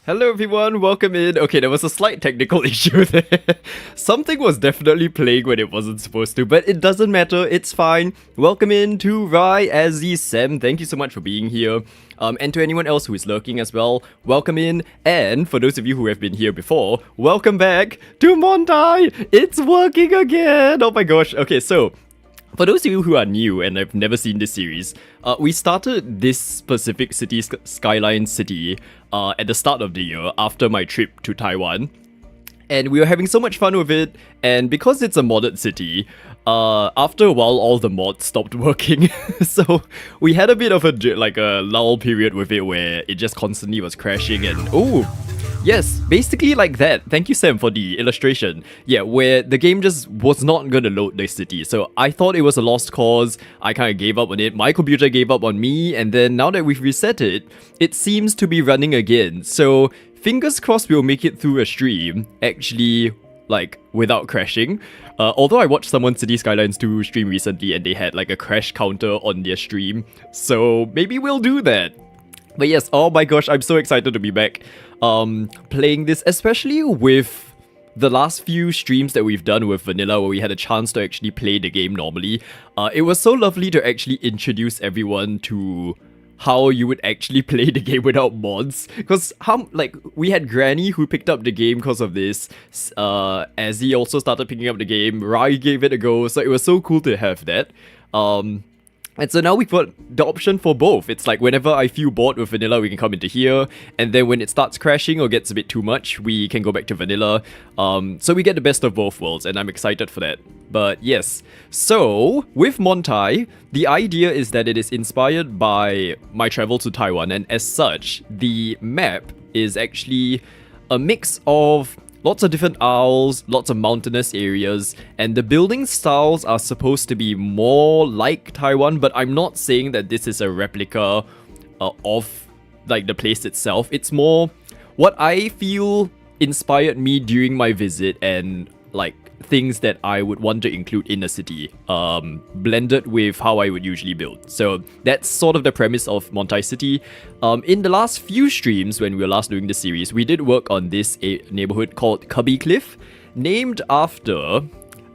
Hello everyone, welcome in. Okay, there was a slight technical issue there. Something was definitely playing when it wasn't supposed to, but it doesn't matter, it's fine. Welcome in to Rai, Azzy, Sam, thank you so much for being here. And to anyone else who is lurking as well, welcome in. And for those of you who have been here before, welcome back to Montai! It's working again! Oh my gosh. Okay, so for those of you who are new and have never seen this series, we started this specific city, Skylines City, at the start of the year after my trip to Taiwan. And we were having so much fun with it, and because it's a modded city, after a while all the mods stopped working. So we had a bit of a lull period with it where it just constantly was crashing and yes, basically like that. Thank you, Sam, for the illustration. Yeah, where the game just was not gonna load the city. So I thought it was a lost cause. I kind of gave up on it. My computer gave up on me. And then now that we've reset it, it seems to be running again. So fingers crossed we'll make it through a stream, actually, like, without crashing. Although I watched someone City Skylines 2 stream recently and they had like a crash counter on their stream. So maybe we'll do that. But yes, oh my gosh, I'm so excited to be back playing this, especially with the last few streams that we've done with Vanilla where we had a chance to actually play the game normally. It was so lovely to actually introduce everyone to how you would actually play the game without mods. Because we had Granny who picked up the game because of this. Azzy also started picking up the game. Rai gave it a go, so it was so cool to have that. And so now we've got the option for both. It's like whenever I feel bored with Vanilla, we can come into here. And then when it starts crashing or gets a bit too much, we can go back to Vanilla. So we get the best of both worlds, and I'm excited for that. But yes, so with Montai, the idea is that it is inspired by my travel to Taiwan. And as such, the map is actually a mix of lots of different isles, lots of mountainous areas, and the building styles are supposed to be more like Taiwan, but I'm not saying that this is a replica of like the place itself. It's more what I feel inspired me during my visit and like things that I would want to include in a city, blended with how I would usually build. So that's sort of the premise of Montai City. In the last few streams, when we were last doing the series, we did work on this neighborhood called Cubby Cliff, named after...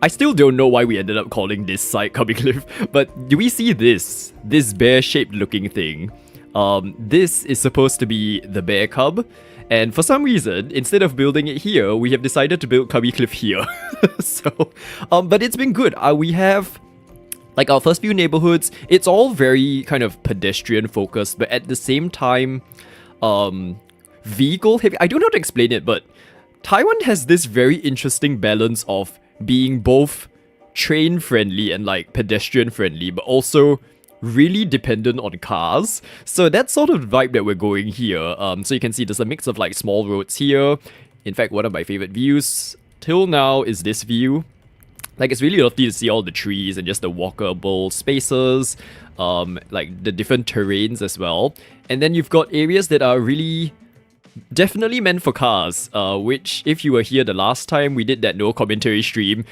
I still don't know why we ended up calling this site Cubby Cliff, but do we see this bear-shaped looking thing? This is supposed to be the bear cub. And for some reason, instead of building it here, we have decided to build Cubby Cliff here. So, but it's been good. We have, like, our first few neighborhoods. It's all very kind of pedestrian focused, but at the same time, vehicle heavy. I don't know how to explain it, but Taiwan has this very interesting balance of being both train friendly and like pedestrian friendly, but also really dependent on cars. So that's sort of the vibe that we're going here. So you can see there's a mix of like small roads here. In fact, one of my favorite views till now is this view. Like, it's really lovely to see all the trees and just the walkable spaces, like the different terrains as well. And then you've got areas that are really definitely meant for cars, which if you were here the last time we did that no commentary stream,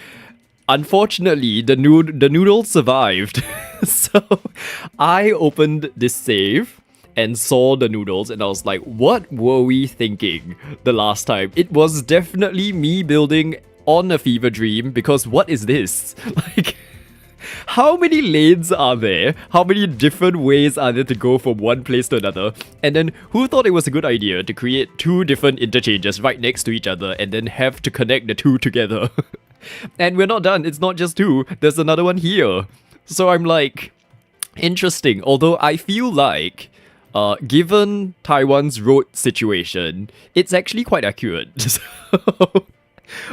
unfortunately, the noodles survived. So I opened this save and saw the noodles and I was like, what were we thinking the last time? It was definitely me building on a fever dream, because what is this? Like, how many lanes are there? How many different ways are there to go from one place to another? And then who thought it was a good idea to create two different interchanges right next to each other and then have to connect the two together? And we're not done. It's not just two. There's another one here. So I'm like, interesting. Although I feel like, given Taiwan's road situation, it's actually quite accurate. So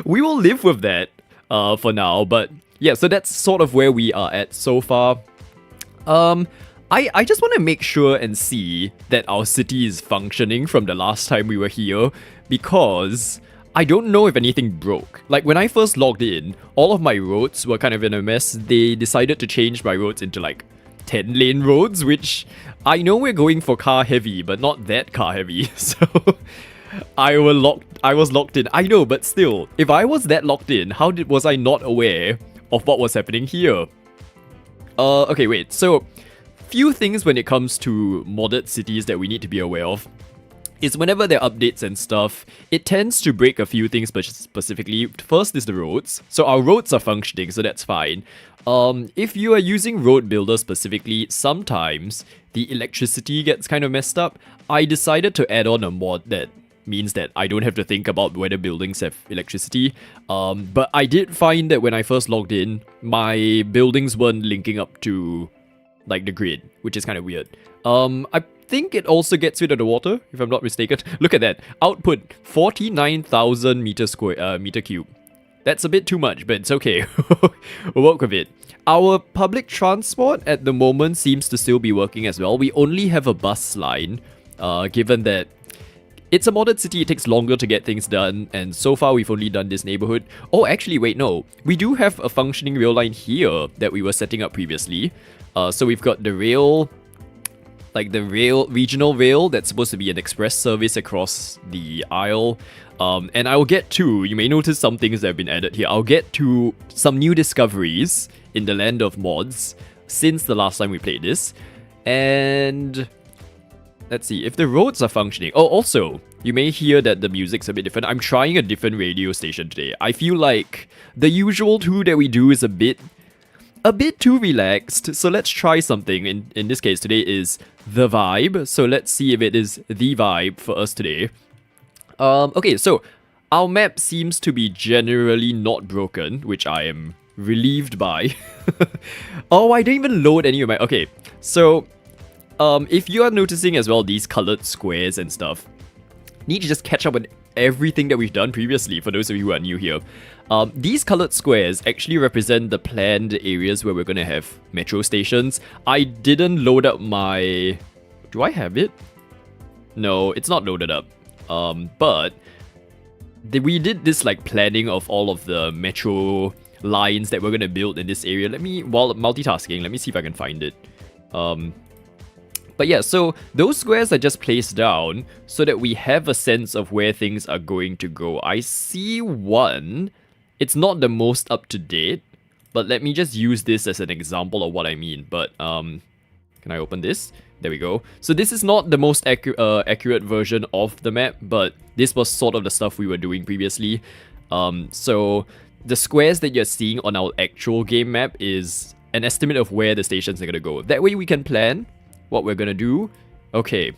we will live with that for now. But yeah, so that's sort of where we are at so far. I just want to make sure and see that our city is functioning from the last time we were here, because I don't know if anything broke. Like, when I first logged in, all of my roads were kind of in a mess. They decided to change my roads into like 10-lane roads, which I know we're going for car heavy, but not that car heavy. So I was locked in. I know, but still, if I was that locked in, how was I not aware of what was happening here? Okay, wait. So, few things when it comes to modded cities that we need to be aware of. is whenever there are updates and stuff, it tends to break a few things specifically. First is the roads. So our roads are functioning, so that's fine. If you are using Road Builder specifically, sometimes the electricity gets kind of messed up. I decided to add on a mod that means that I don't have to think about whether buildings have electricity. But I did find that when I first logged in, my buildings weren't linking up to like the grid, which is kind of weird. I think it also gets rid of the water, if I'm not mistaken. Look at that. Output 49,000 meter cube. That's a bit too much, but it's okay. We'll work with it. Our public transport at the moment seems to still be working as well. We only have a bus line, given that it's a modded city, it takes longer to get things done, and so far we've only done this neighborhood. Oh, actually, wait, no. We do have a functioning rail line here that we were setting up previously. So we've got the rail, like the regional rail that's supposed to be an express service across the aisle. And I'll get to, you may notice some things that have been added here. I'll get to some new discoveries in the land of mods since the last time we played this. And let's see, if the roads are functioning. Oh, also, you may hear that the music's a bit different. I'm trying a different radio station today. I feel like the usual two that we do is a bit too relaxed. So let's try something. In this case, today is The Vibe. So let's see if it is The Vibe for us today. Okay, so our map seems to be generally not broken, which I am relieved by. Oh, I didn't even load any of my... Okay, so if you are noticing as well these colored squares and stuff, need to just catch up on everything that we've done previously for those of you who are new here. These colored squares actually represent the planned areas where we're going to have metro stations. I didn't load up my... Do I have it? No, it's not loaded up. But we did this like planning of all of the metro lines that we're going to build in this area. While multitasking, let me see if I can find it. But yeah, so those squares are just placed down so that we have a sense of where things are going to go. I see one. It's not the most up to date, but let me just use this as an example of what I mean. But can I open this? There we go. So this is not the most accurate version of the map, but this was sort of the stuff we were doing previously. So the squares that you're seeing on our actual game map is an estimate of where the stations are going to go. That way we can plan what we're going to do. Okay.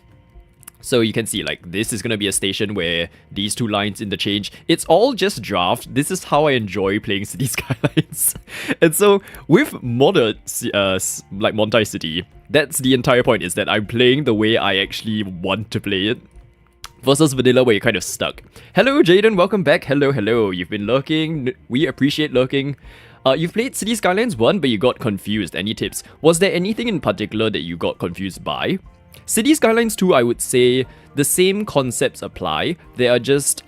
So you can see like this is going to be a station where these two lines interchange. It's all just draft. This is how I enjoy playing City Skylines. And so with modded like Montai City, that's the entire point, is that I'm playing the way I actually want to play it. Versus vanilla where you're kind of stuck. Hello Jaden, welcome back. Hello. You've been lurking. We appreciate lurking. You've played City Skylines 1 but you got confused. Any tips? Was there anything in particular that you got confused by? City Skylines 2, I would say the same concepts apply. They are just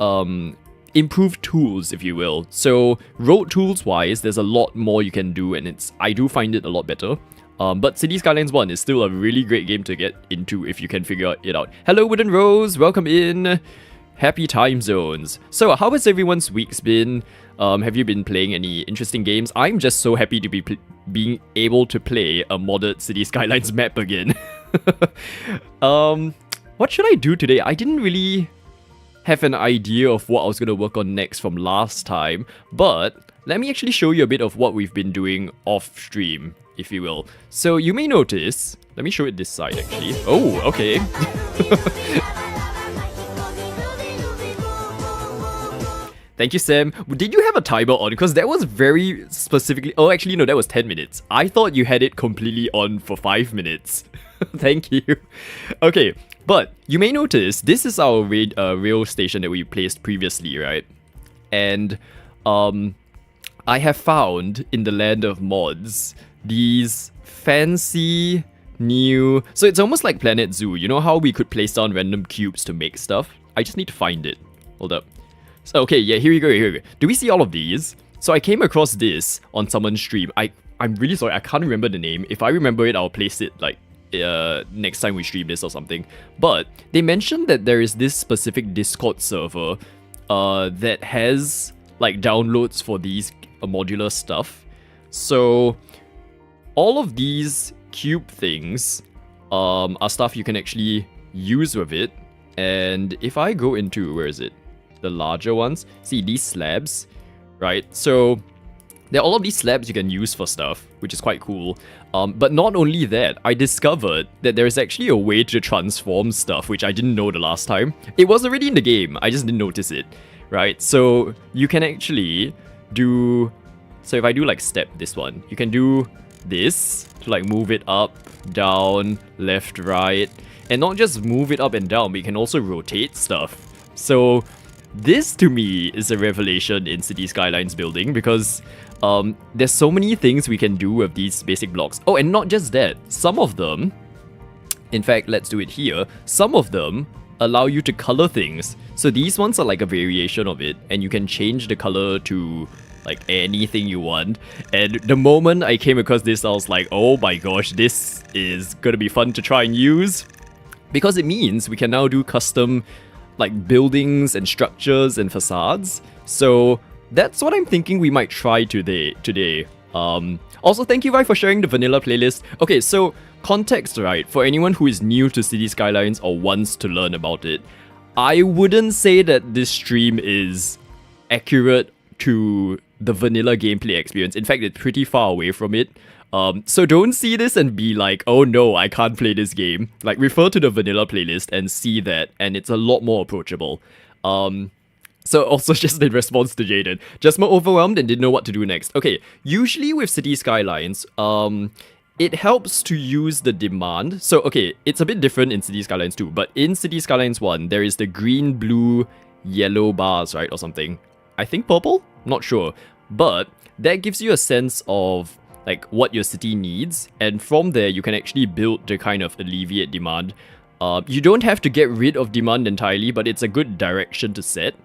improved tools, if you will. So road tools wise, there's a lot more you can do, and I do find it a lot better. But City Skylines 1 is still a really great game to get into if you can figure it out. Hello Wooden Rose, welcome in. Happy time zones. So how has everyone's weeks been? Have you been playing any interesting games? I'm just so happy to be being able to play a modded City Skylines map again. What should I do today? I didn't really have an idea of what I was going to work on next from last time, but let me actually show you a bit of what we've been doing off stream, if you will. So you may notice, let me show it this side actually. Oh, okay. Thank you, Sam. Did you have a timer on? Because that was very specifically... Oh, actually, no, that was 10 minutes. I thought you had it completely on for 5 minutes. Thank you. Okay, but you may notice this is our rail station that we placed previously, right? And I have found in the land of mods these fancy new... So it's almost like Planet Zoo. You know how we could place down random cubes to make stuff? I just need to find it. Hold up. So, okay, yeah, here we go. Do we see all of these? So I came across this on someone's stream. I'm really sorry, I can't remember the name. If I remember it, I'll place it like next time we stream this or something. But they mentioned that there is this specific Discord server that has like downloads for these modular stuff. So all of these cube things are stuff you can actually use with it. And if I go into, where is it? The larger ones. See, these slabs, right? So there are all of these slabs you can use for stuff, which is quite cool. But not only that, I discovered that there is actually a way to transform stuff, which I didn't know the last time. It was already in the game, I just didn't notice it, right? So you can actually do... So if I do like step this one, you can do this to like move it up, down, left, right. And not just move it up and down, but you can also rotate stuff. So this to me is a revelation in City Skylines building because there's so many things we can do with these basic blocks. Oh, and not just that, some of them, in fact, let's do it here, some of them allow you to color things. So these ones are like a variation of it, and you can change the color to like anything you want. And the moment I came across this, I was like, oh my gosh, this is gonna be fun to try and use. Because it means we can now do custom like buildings and structures and facades. So that's what I'm thinking we might try today. Also, thank you, Vi, for sharing the vanilla playlist. Okay, so context, right? For anyone who is new to City Skylines or wants to learn about it, I wouldn't say that this stream is accurate to the vanilla gameplay experience. In fact, it's pretty far away from it. So don't see this and be like, oh no, I can't play this game. Like, refer to the vanilla playlist and see that, and it's a lot more approachable. So also just in response to Jaden, just more overwhelmed and didn't know what to do next. Okay, usually with City Skylines, it helps to use the demand. So okay, it's a bit different in City Skylines 2, but in City Skylines 1, there is the green, blue, yellow bars, right, or something. I think purple? Not sure. But that gives you a sense of like what your city needs, and from there you can actually build to kind of alleviate demand. You don't have to get rid of demand entirely, but it's a good direction to set.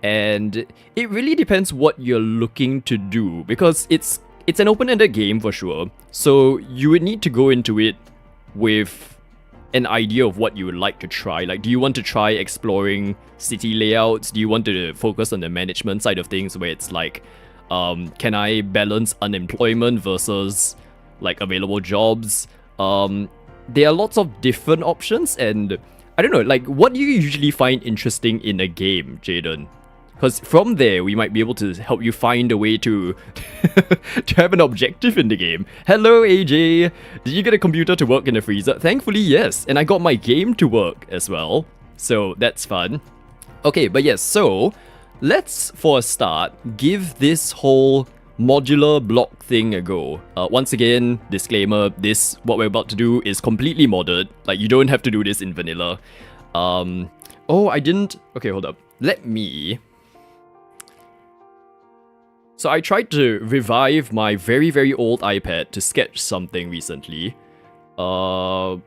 And it really depends what you're looking to do, because it's an open-ended game for sure. So you would need to go into it with an idea of what you would like to try. Like, do you want to try exploring city layouts? Do you want to focus on the management side of things, where it's like, can I balance unemployment versus like available jobs? There are lots of different options, and I don't know, like, what do you usually find interesting in a game, Jaden? Because from there, we might be able to help you find a way to to have an objective in the game. Hello, AJ! Did you get a computer to work in the freezer? Thankfully, yes. And I got my game to work as well. So that's fun. Okay, but yes, so let's, for a start, give this whole modular block thing a go. Once again, disclaimer, what we're about to do is completely modded. Like, you don't have to do this in vanilla. Oh, I didn't... Okay, hold up. Let me... So I tried to revive my very, very old iPad to sketch something recently. Should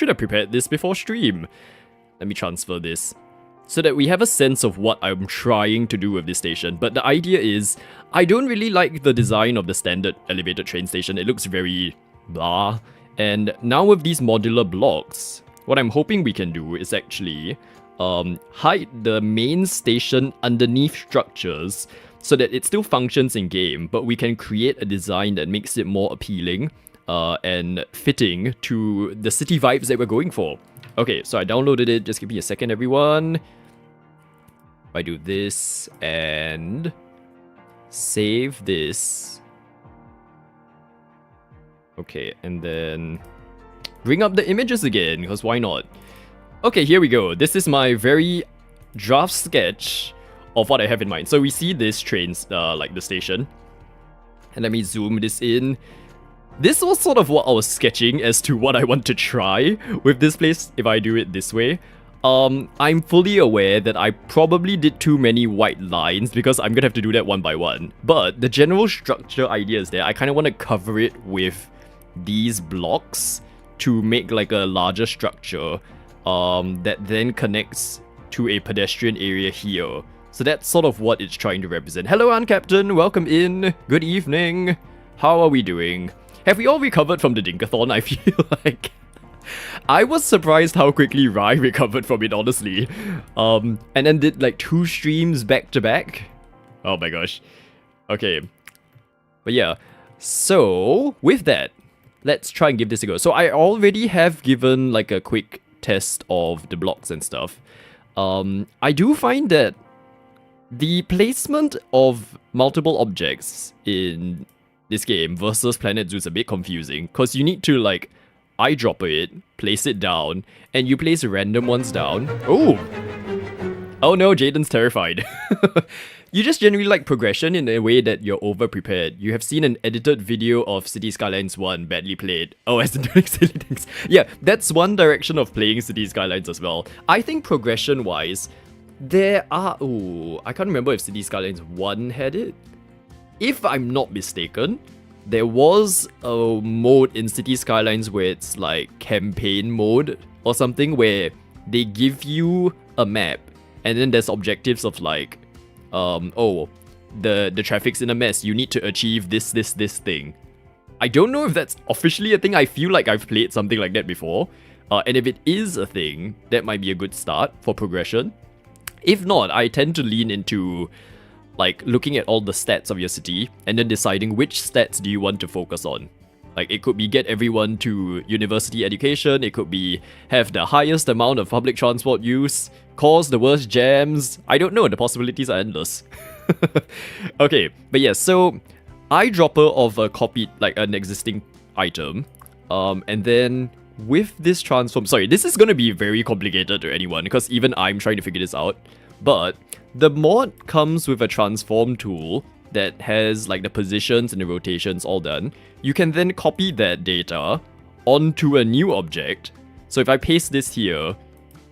have prepared this before stream. Let me transfer this, so that we have a sense of what I'm trying to do with this station. But the idea is, I don't really like the design of the standard elevated train station. It looks very blah. And now with these modular blocks, what I'm hoping we can do is actually hide the main station underneath structures, so that it still functions in game, but we can create a design that makes it more appealing and fitting to the city vibes that we're going for. Okay, so I downloaded it. Just give me a second, everyone. I do this and save this. Okay, and then bring up the images again, because why not? Okay, here we go. This is my very draft sketch of what I have in mind. So we see this train, like the station. And let me zoom this in. This was sort of what I was sketching as to what I want to try with this place if I do it this way. I'm fully aware that I probably did too many white lines, because I'm gonna have to do that one by one. But the general structure idea is there. I kind of want to cover it with these blocks to make like a larger structure that then connects to a pedestrian area here. So that's sort of what it's trying to represent. Hello, Aunt Captain. Welcome in. Good evening. How are we doing? Have we all recovered from the Dinkathon? I feel like... I was surprised how quickly Rai recovered from it, honestly. And then did like 2 streams back to back. Oh my gosh. Okay. But yeah. So, with that, let's try and give this a go. So I already have given like a quick test of the blocks and stuff, I do find that the placement of multiple objects in this game versus Planet Zoo is a bit confusing, because you need to like eyedropper it, place it down, and you place random ones down. Oh no, Jaden's terrified. You just generally like progression in a way that you're over-prepared. You have seen an edited video of City Skylines 1 badly played. Oh, as in doing silly things. Yeah, that's one direction of playing City Skylines as well. I think progression-wise, there are... I can't remember if City Skylines 1 had it. If I'm not mistaken, there was a mode in City Skylines where it's like campaign mode or something, where they give you a map and then there's objectives of like, the traffic's in a mess, you need to achieve this thing. I don't know if that's officially a thing. I feel like I've played something like that before. And if it is a thing, that might be a good start for progression. If not, I tend to lean into like looking at all the stats of your city and then deciding which stats do you want to focus on. Like, it could be get everyone to university education, it could be have the highest amount of public transport use, cause the worst jams. I don't know, the possibilities are endless. Okay, but yeah, so eyedropper of a copied, like an existing item, and then with this transform, sorry, this is gonna be very complicated to anyone because even I'm trying to figure this out, but the mod comes with a transform tool that has like the positions and the rotations all done. You can then copy that data onto a new object. So if I paste this here,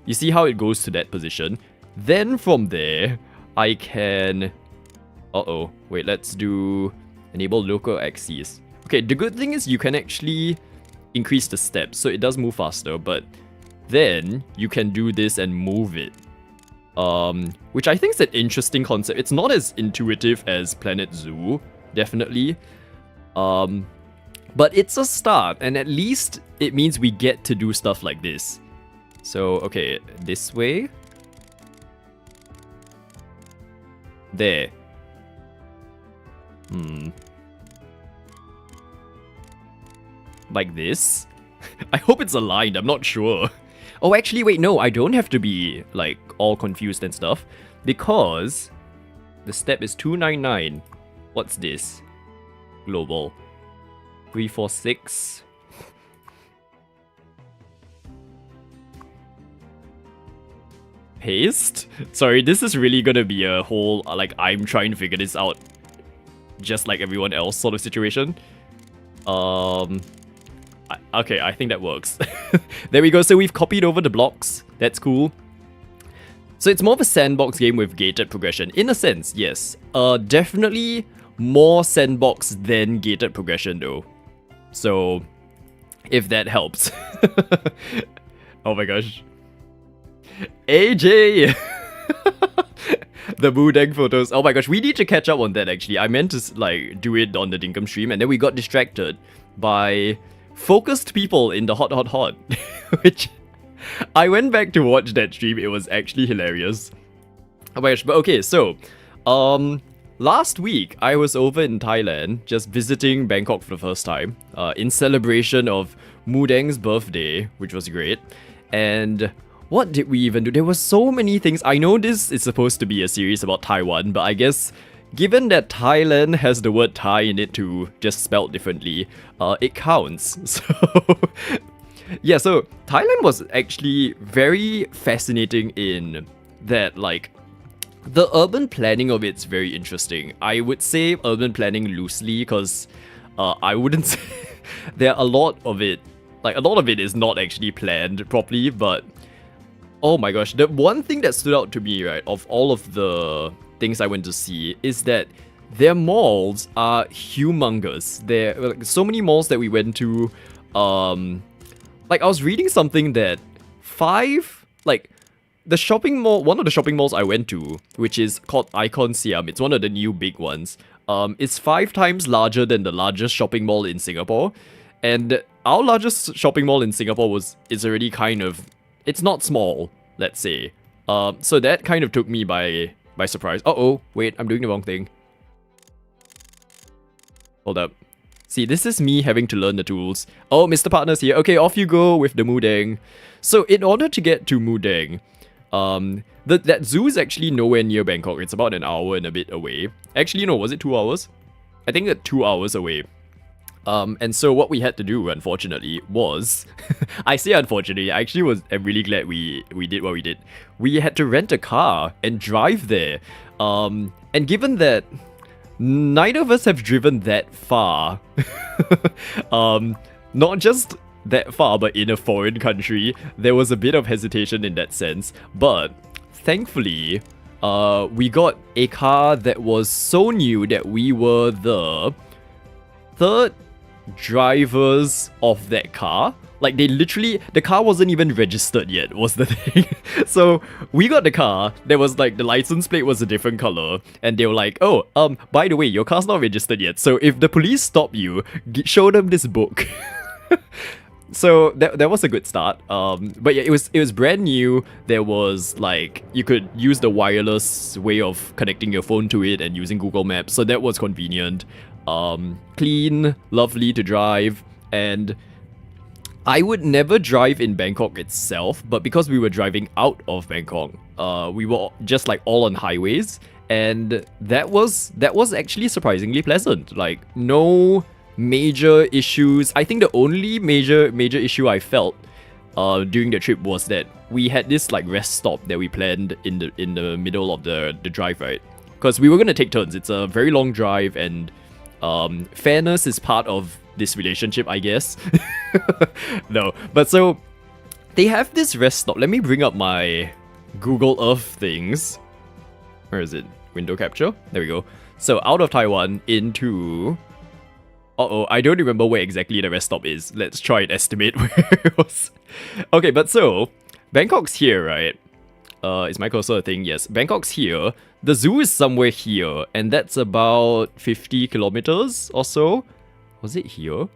you see how it goes to that position. Then from there, I can... wait, let's do enable local axes. Okay, the good thing is you can actually increase the steps, so it does move faster, but then you can do this and move it. Which I think is an interesting concept. It's not as intuitive as Planet Zoo, definitely. But it's a start, and at least it means we get to do stuff like this. So, okay, this way. There. Like this? I hope it's aligned, I'm not sure. Oh, actually, wait, no, I don't have to be, like, all confused and stuff. Because the step is 299. What's this? Global. 346. Paste? Sorry, this is really gonna be a whole, like, I'm trying to figure this out just like everyone else sort of situation. Okay, I think that works. There we go, so we've copied over the blocks. That's cool. So it's more of a sandbox game with gated progression. In a sense, yes. Definitely more sandbox than gated progression though. So, if that helps. Oh my gosh. AJ! The Boodang photos. Oh my gosh, we need to catch up on that actually. I meant to like do it on the Dinkum stream and then we got distracted by focused people in the hot. Which I went back to watch that stream. It was actually hilarious. Oh my gosh, but okay, so last week I was over in Thailand just visiting Bangkok for the first time in celebration of Mudang's birthday, which was great. And what did we even do? There were so many things. I know this is supposed to be a series about Taiwan, but I guess given that Thailand has the word Thai in it too, just spelled differently, it counts. So, yeah, so Thailand was actually very fascinating in that, like, the urban planning of it's very interesting. I would say urban planning loosely, because I wouldn't say... there are a lot of it, like, a lot of it is not actually planned properly, but... oh my gosh, the one thing that stood out to me, right, of all of the things I went to see is that their malls are humongous. There are like, so many malls that we went to. Like I was reading something that the shopping mall, one of the shopping malls I went to, which is called Icon Siam, it's one of the new big ones. It's 5 times larger than the largest shopping mall in Singapore. And our largest shopping mall in Singapore is already kind of, it's not small, let's say. So that kind of took me by surprise. Uh-oh, wait, I'm doing the wrong thing. Hold up. See, this is me having to learn the tools. Oh, Mr. Partner's here. Okay, off you go with the Mudeng. So, in order to get to Mudeng, that zoo is actually nowhere near Bangkok. It's about an hour and a bit away. Actually, no, was it 2 hours? I think that 2 hours away. And so what we had to do, unfortunately, was... I say unfortunately, I'm really glad we did what we did. We had to rent a car and drive there. And given that neither of us have driven that far, not just that far, but in a foreign country, there was a bit of hesitation in that sense. But thankfully, we got a car that was so new that we were the third drivers of that car. Like, they literally, the car wasn't even registered yet, was the thing. So, we got the car, there was like, the license plate was a different color, and they were like, oh, by the way, your car's not registered yet, so if the police stop you, show them this book. So, that was a good start. But yeah, it was brand new. There was, like, you could use the wireless way of connecting your phone to it and using Google Maps, so that was convenient. Clean, lovely to drive, and I would never drive in Bangkok itself, but because we were driving out of Bangkok, we were just like all on highways, and that was actually surprisingly pleasant. Like, no major issues. I think the only major issue I felt during the trip was that we had this like rest stop that we planned in the middle of the drive, right? Because we were gonna take turns. It's a very long drive, and fairness is part of this relationship, I guess. No, but so they have this rest stop. Let me bring up my Google Earth things. Where is it? Window capture? There we go. So out of Taiwan into... Uh-oh, I don't remember where exactly the rest stop is. Let's try and estimate where it was. Okay, but so Bangkok's here, right? Is my cursor a thing? Yes, Bangkok's here. The zoo is somewhere here, and that's about 50 kilometers or so. Was it here?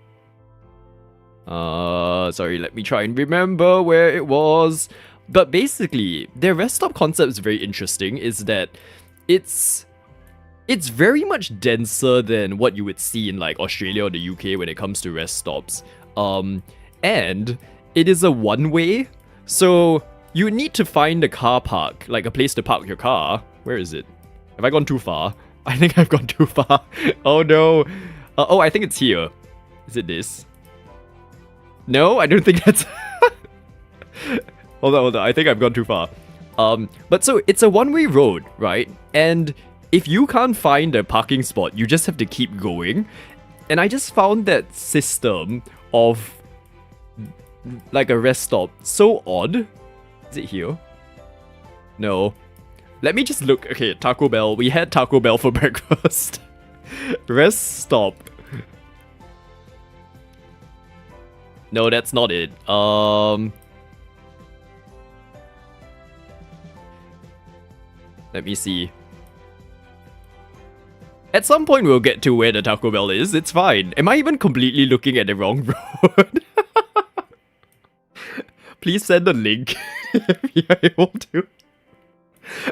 Sorry, let me try and remember where it was. But basically, their rest stop concept is very interesting, is that it's very much denser than what you would see in like Australia or the UK when it comes to rest stops. And it is a one-way, so you need to find a car park, like a place to park your car. Where is it? Have I gone too far? I think I've gone too far. Oh no. Oh, I think it's here. Is it this? No, I don't think that's... Hold on. I think I've gone too far. But so, it's a one-way road, right? And if you can't find a parking spot, you just have to keep going. And I just found that system of like a rest stop so odd. Is it here? No. Let me just look. Okay, Taco Bell. We had Taco Bell for breakfast. Rest stop. No, that's not it. Let me see. At some point we'll get to where the Taco Bell is. It's fine. Am I even completely looking at the wrong road? Please send a link if you're able to.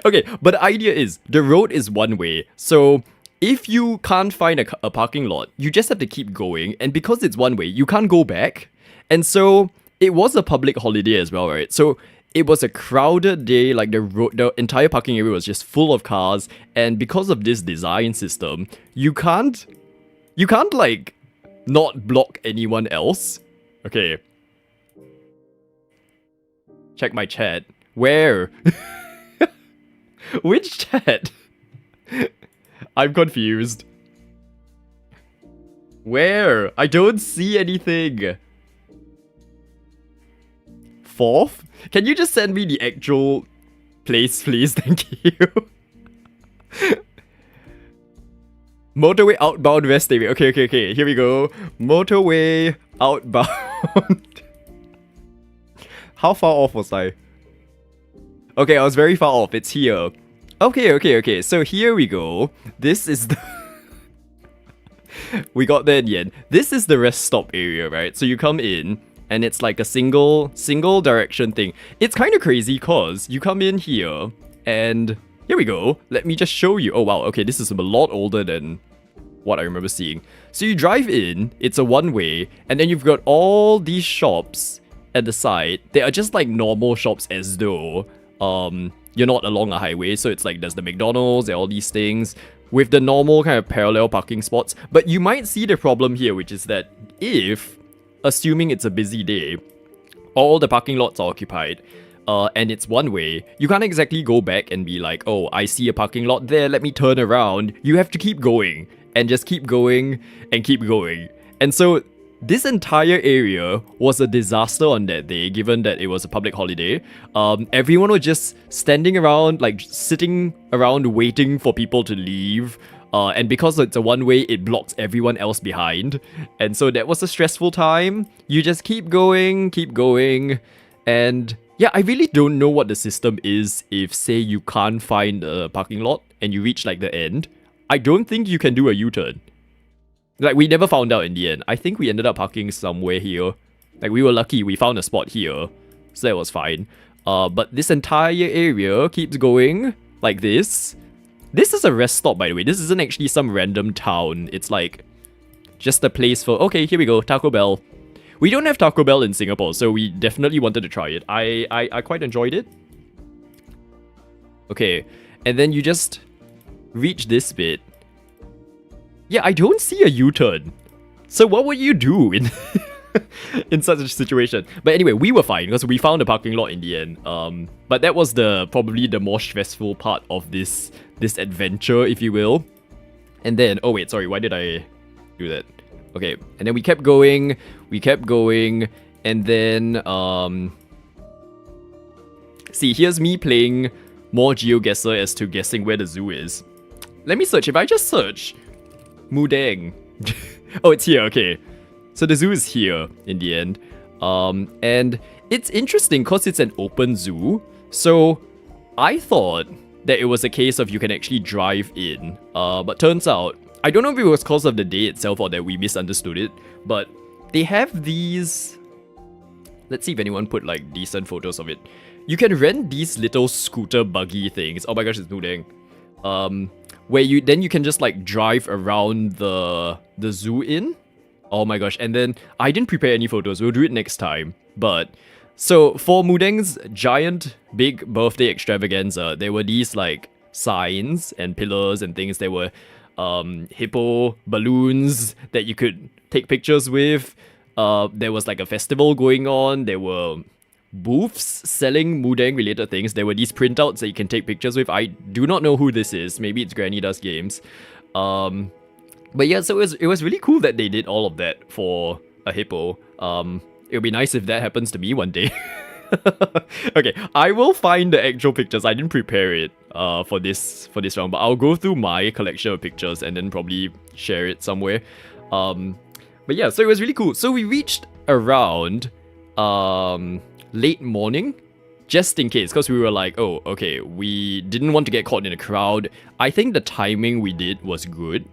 Okay, but the idea is, the road is one way, so if you can't find a parking lot, you just have to keep going, and because it's one way, you can't go back, and so it was a public holiday as well, right? So it was a crowded day, like the entire parking area was just full of cars, and because of this design system, you can't like not block anyone else. Okay. Check my chat. Where? Which chat? I'm confused. Where? I don't see anything. Fourth? Can you just send me the actual place, please? Thank you. Motorway outbound West area. Okay. Here we go. Motorway outbound. How far off was I? Okay, I was very far off. It's here. Okay. So here we go. This is the... We got there in the end. This is the rest stop area, right? So you come in, and it's like a single direction thing. It's kind of crazy because you come in here, and here we go. Let me just show you. Oh wow, okay, this is a lot older than what I remember seeing. So you drive in, it's a one-way, and then you've got all these shops at the side. They are just like normal shops as though you're not along a highway. So it's like there's the McDonald's and all these things with the normal kind of parallel parking spots. But you might see the problem here, which is that if, assuming it's a busy day, all the parking lots are occupied, and it's one way, you can't exactly go back and be like, oh, I see a parking lot there, let me turn around. You have to keep going, and just keep going, and keep going. And so, this entire area was a disaster on that day, given that it was a public holiday. Everyone was just standing around, like, sitting around waiting for people to leave. And because it's a one-way, it blocks everyone else behind. And so that was a stressful time. You just keep going, and yeah, I really don't know what the system is if, say, you can't find a parking lot and you reach, like, the end. I don't think you can do a U-turn. Like, we never found out in the end. I think we ended up parking somewhere here. Like, we were lucky we found a spot here, so that was fine. But this entire area keeps going like this. This is a rest stop, by the way. This isn't actually some random town. It's like just a place for, okay, here we go, Taco Bell. We don't have Taco Bell in Singapore, so we definitely wanted to try it. I quite enjoyed it. Okay, and then you just reach this bit. Yeah, I don't see a U-turn. So what would you do in in such a situation? But anyway, we were fine because we found a parking lot in the end. But that was probably the more stressful part of this adventure, if you will. And then, oh wait, sorry, why did I do that? Okay, and then we kept going, and then, see, here's me playing more GeoGuessr as to guessing where the zoo is. Let me search. If I just search Mudang. Oh, it's here, okay. So the zoo is here in the end. And it's interesting because it's an open zoo. So I thought that it was a case of you can actually drive in. But turns out, I don't know if it was because of the day itself or that we misunderstood it, but they have these... Let's see if anyone put like decent photos of it. You can rent these little scooter buggy things. Oh my gosh, it's Mudang. Where you can just like drive around the zoo in. Oh my gosh, and then I didn't prepare any photos. We'll do it next time. But so for Mudang's giant big birthday extravaganza, there were these like signs and pillars and things. There were hippo balloons that you could take pictures with. There was like a festival going on. There were booths selling Mudang related things. There were these printouts that you can take pictures with. I do not know who this is. Maybe it's Granny Does Games. But yeah, so it was really cool that they did all of that for a hippo. It would be nice if that happens to me one day. Okay, I will find the actual pictures. I didn't prepare it for this round, but I'll go through my collection of pictures and then probably share it somewhere. But yeah, so it was really cool. So we reached around late morning, just in case, because we were like, oh, okay, we didn't want to get caught in a crowd. I think the timing we did was good.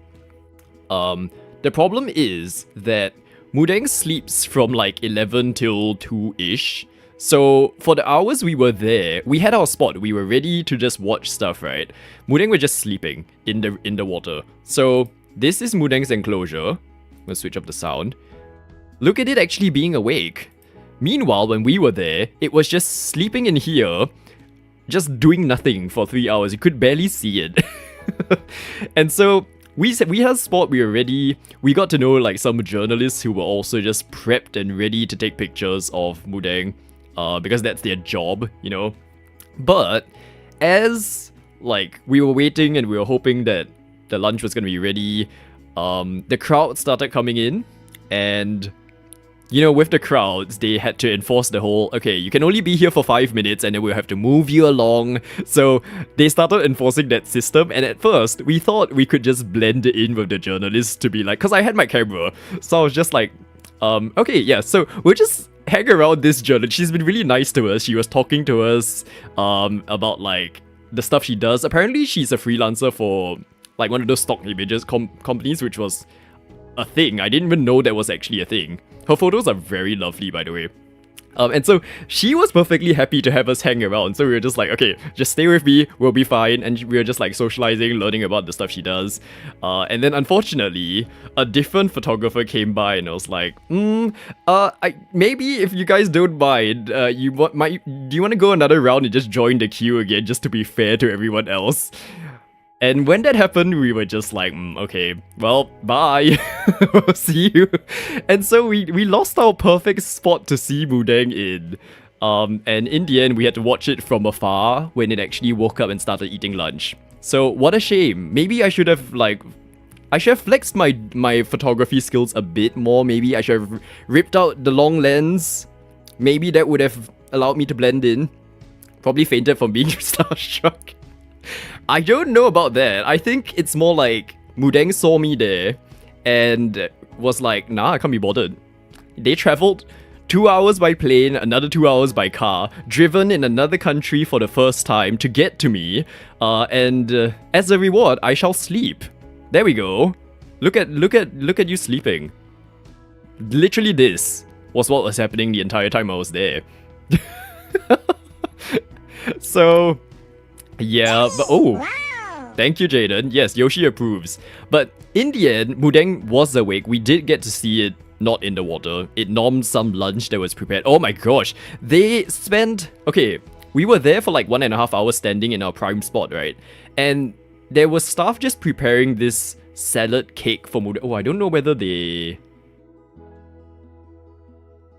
The problem is that Mudang sleeps from like 11 till 2-ish. So for the hours we were there, we had our spot. We were ready to just watch stuff, right? Mudang were just sleeping in the water. So this is Mudang's enclosure. Let's switch up the sound. Look at it actually being awake. Meanwhile, when we were there, it was just sleeping in here, just doing nothing for 3 hours. You could barely see it. And so we said we had a spot, we were ready. We got to know like some journalists who were also just prepped and ready to take pictures of Mudang, because that's their job, you know. But as like we were waiting and we were hoping that the lunch was gonna be ready, the crowd started coming in, and you know, with the crowds, they had to enforce the whole, okay, you can only be here for 5 minutes and then we'll have to move you along. So they started enforcing that system, and at first, we thought we could just blend it in with the journalists to be like, because I had my camera, so I was just like, okay, yeah, so we'll just hang around this journalist. She's been really nice to us. She was talking to us about like the stuff she does. Apparently, she's a freelancer for like one of those stock images companies, which was a thing. I didn't even know that was actually a thing. Her photos are very lovely, by the way. And so she was perfectly happy to have us hang around. So we were just like, okay, just stay with me, we'll be fine. And we were just like socializing, learning about the stuff she does. And then unfortunately, a different photographer came by and I was like, maybe if you guys don't mind, do you want to go another round and just join the queue again, just to be fair to everyone else? And when that happened, we were just like, okay, well, bye. We'll see you. And so we lost our perfect spot to see Mudeng in. And in the end, we had to watch it from afar when it actually woke up and started eating lunch. So what a shame. Maybe I should have flexed my photography skills a bit more. Maybe I should have ripped out the long lens. Maybe that would have allowed me to blend in. Probably fainted from being starstruck. I don't know about that. I think it's more like Mudeng saw me there and was like, nah, I can't be bothered. They traveled 2 hours by plane, another 2 hours by car, driven in another country for the first time to get to me, and as a reward, I shall sleep. There we go. Look at you sleeping. Literally, this was what was happening the entire time I was there. So. Yeah, but thank you, Jaden. Yes, Yoshi approves. But in the end, Mudeng was awake. We did get to see it not in the water. It nommed some lunch that was prepared. Oh my gosh. They spent... Okay, we were there for like 1.5 hours standing in our prime spot, right? And there was staff just preparing this salad cake for Mudeng. Oh, I don't know whether they...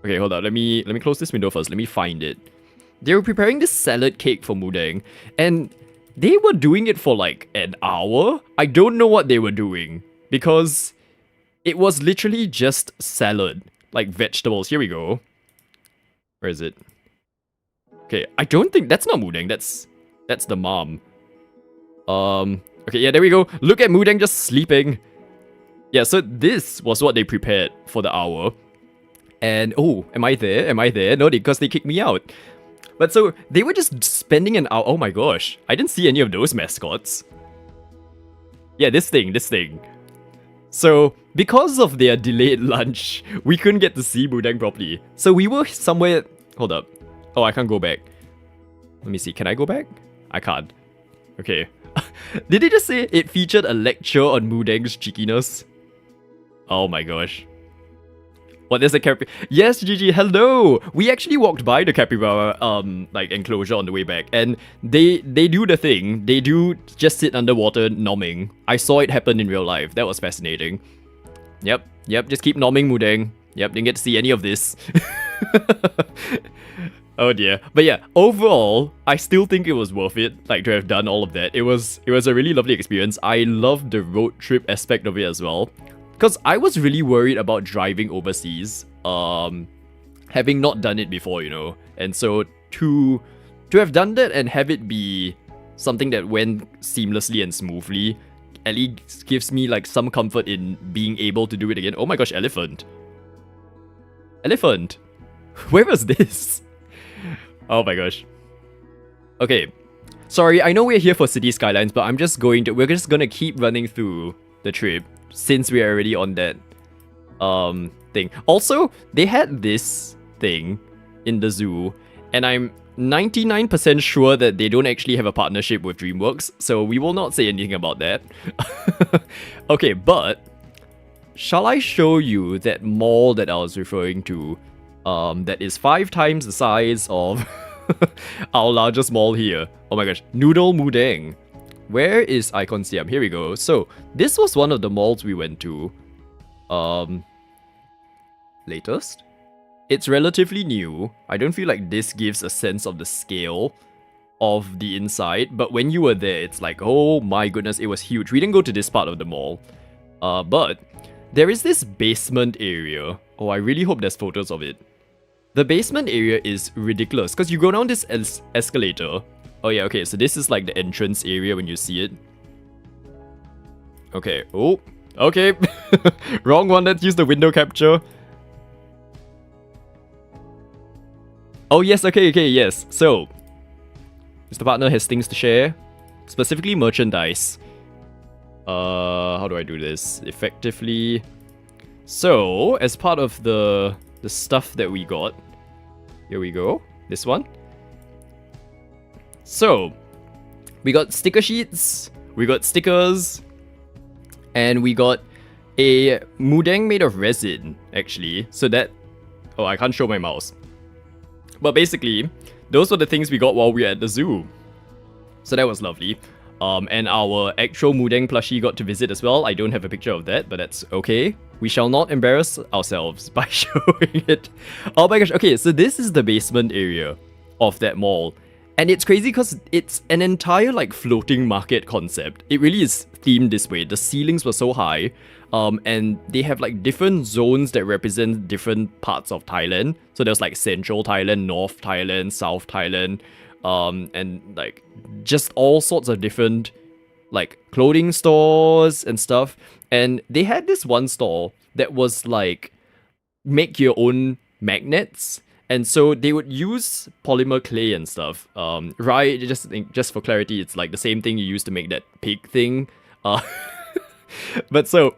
Okay, hold on. Let me close this window first. Let me find it. They were preparing this salad cake for Mudeng, and they were doing it for like an hour. I don't know what they were doing, because it was literally just salad, like vegetables. Here we go. Where is it? Okay, I don't think that's not Mudeng. That's the mom. Okay, yeah, there we go. Look at Mudeng just sleeping. Yeah, so this was what they prepared for the hour. And oh, am I there? Am I there? No, because they kicked me out. But so, they were just spending an hour. Oh my gosh, I didn't see any of those mascots. Yeah, this thing. So, because of their delayed lunch, we couldn't get to see Mudeng properly. So we were somewhere... Hold up. Oh, I can't go back. Let me see, can I go back? I can't. Okay. Did they just say it featured a lecture on Mudeng's cheekiness? Oh my gosh. What, there's a capybara? Yes, Gigi, hello! We actually walked by the capybara, like, enclosure on the way back, and they do the thing. They do just sit underwater nomming. I saw it happen in real life. That was fascinating. Yep, just keep nomming Mudeng. Yep, didn't get to see any of this. Oh dear. But yeah, overall, I still think it was worth it, like, to have done all of that. It was a really lovely experience. I loved the road trip aspect of it as well. Because I was really worried about driving overseas, having not done it before, you know. And so to have done that and have it be something that went seamlessly and smoothly, at least gives me like some comfort in being able to do it again. Oh my gosh, elephant. Elephant. Where was this? Oh my gosh. Okay. Sorry, I know we're here for City Skylines, but we're just gonna keep running through the trip, since we are already on that thing. Also, they had this thing in the zoo, and I'm 99% sure that they don't actually have a partnership with DreamWorks, so we will not say anything about that. Okay, but shall I show you that mall that I was referring to, that is 5 times the size of our largest mall here? Oh my gosh, Noodle Mudeng. Where is Icon Siam? Here we go. So, this was one of the malls we went to. Latest? It's relatively new. I don't feel like this gives a sense of the scale of the inside, but when you were there, it's like, oh my goodness, it was huge. We didn't go to this part of the mall. But there is this basement area. Oh, I really hope there's photos of it. The basement area is ridiculous, because you go down this escalator. Oh yeah, okay, so this is like the entrance area when you see it. Okay, oh, okay. Wrong one, let's use the window capture. Oh yes, okay, yes. So, Mr. Partner has things to share. Specifically merchandise. How do I do this effectively? So, as part of the stuff that we got, Here we go. This one. So, we got sticker sheets, we got stickers, and we got a mudeng made of resin, actually. So that... Oh, I can't show my mouse. But basically, those were the things we got while we were at the zoo. So that was lovely. And our actual mudeng plushie got to visit as well. I don't have a picture of that, but that's okay. We shall not embarrass ourselves by showing it. Oh my gosh, okay, so this is the basement area of that mall. And it's crazy because it's an entire like floating market concept. It really is themed this way. The ceilings were so high. And they have like different zones that represent different parts of Thailand. So there's like Central Thailand, North Thailand, South Thailand, and like just all sorts of different like clothing stores and stuff. And they had this one store that was like make your own magnets. And so they would use polymer clay and stuff. Right, just for clarity, it's like the same thing you use to make that pig thing. But so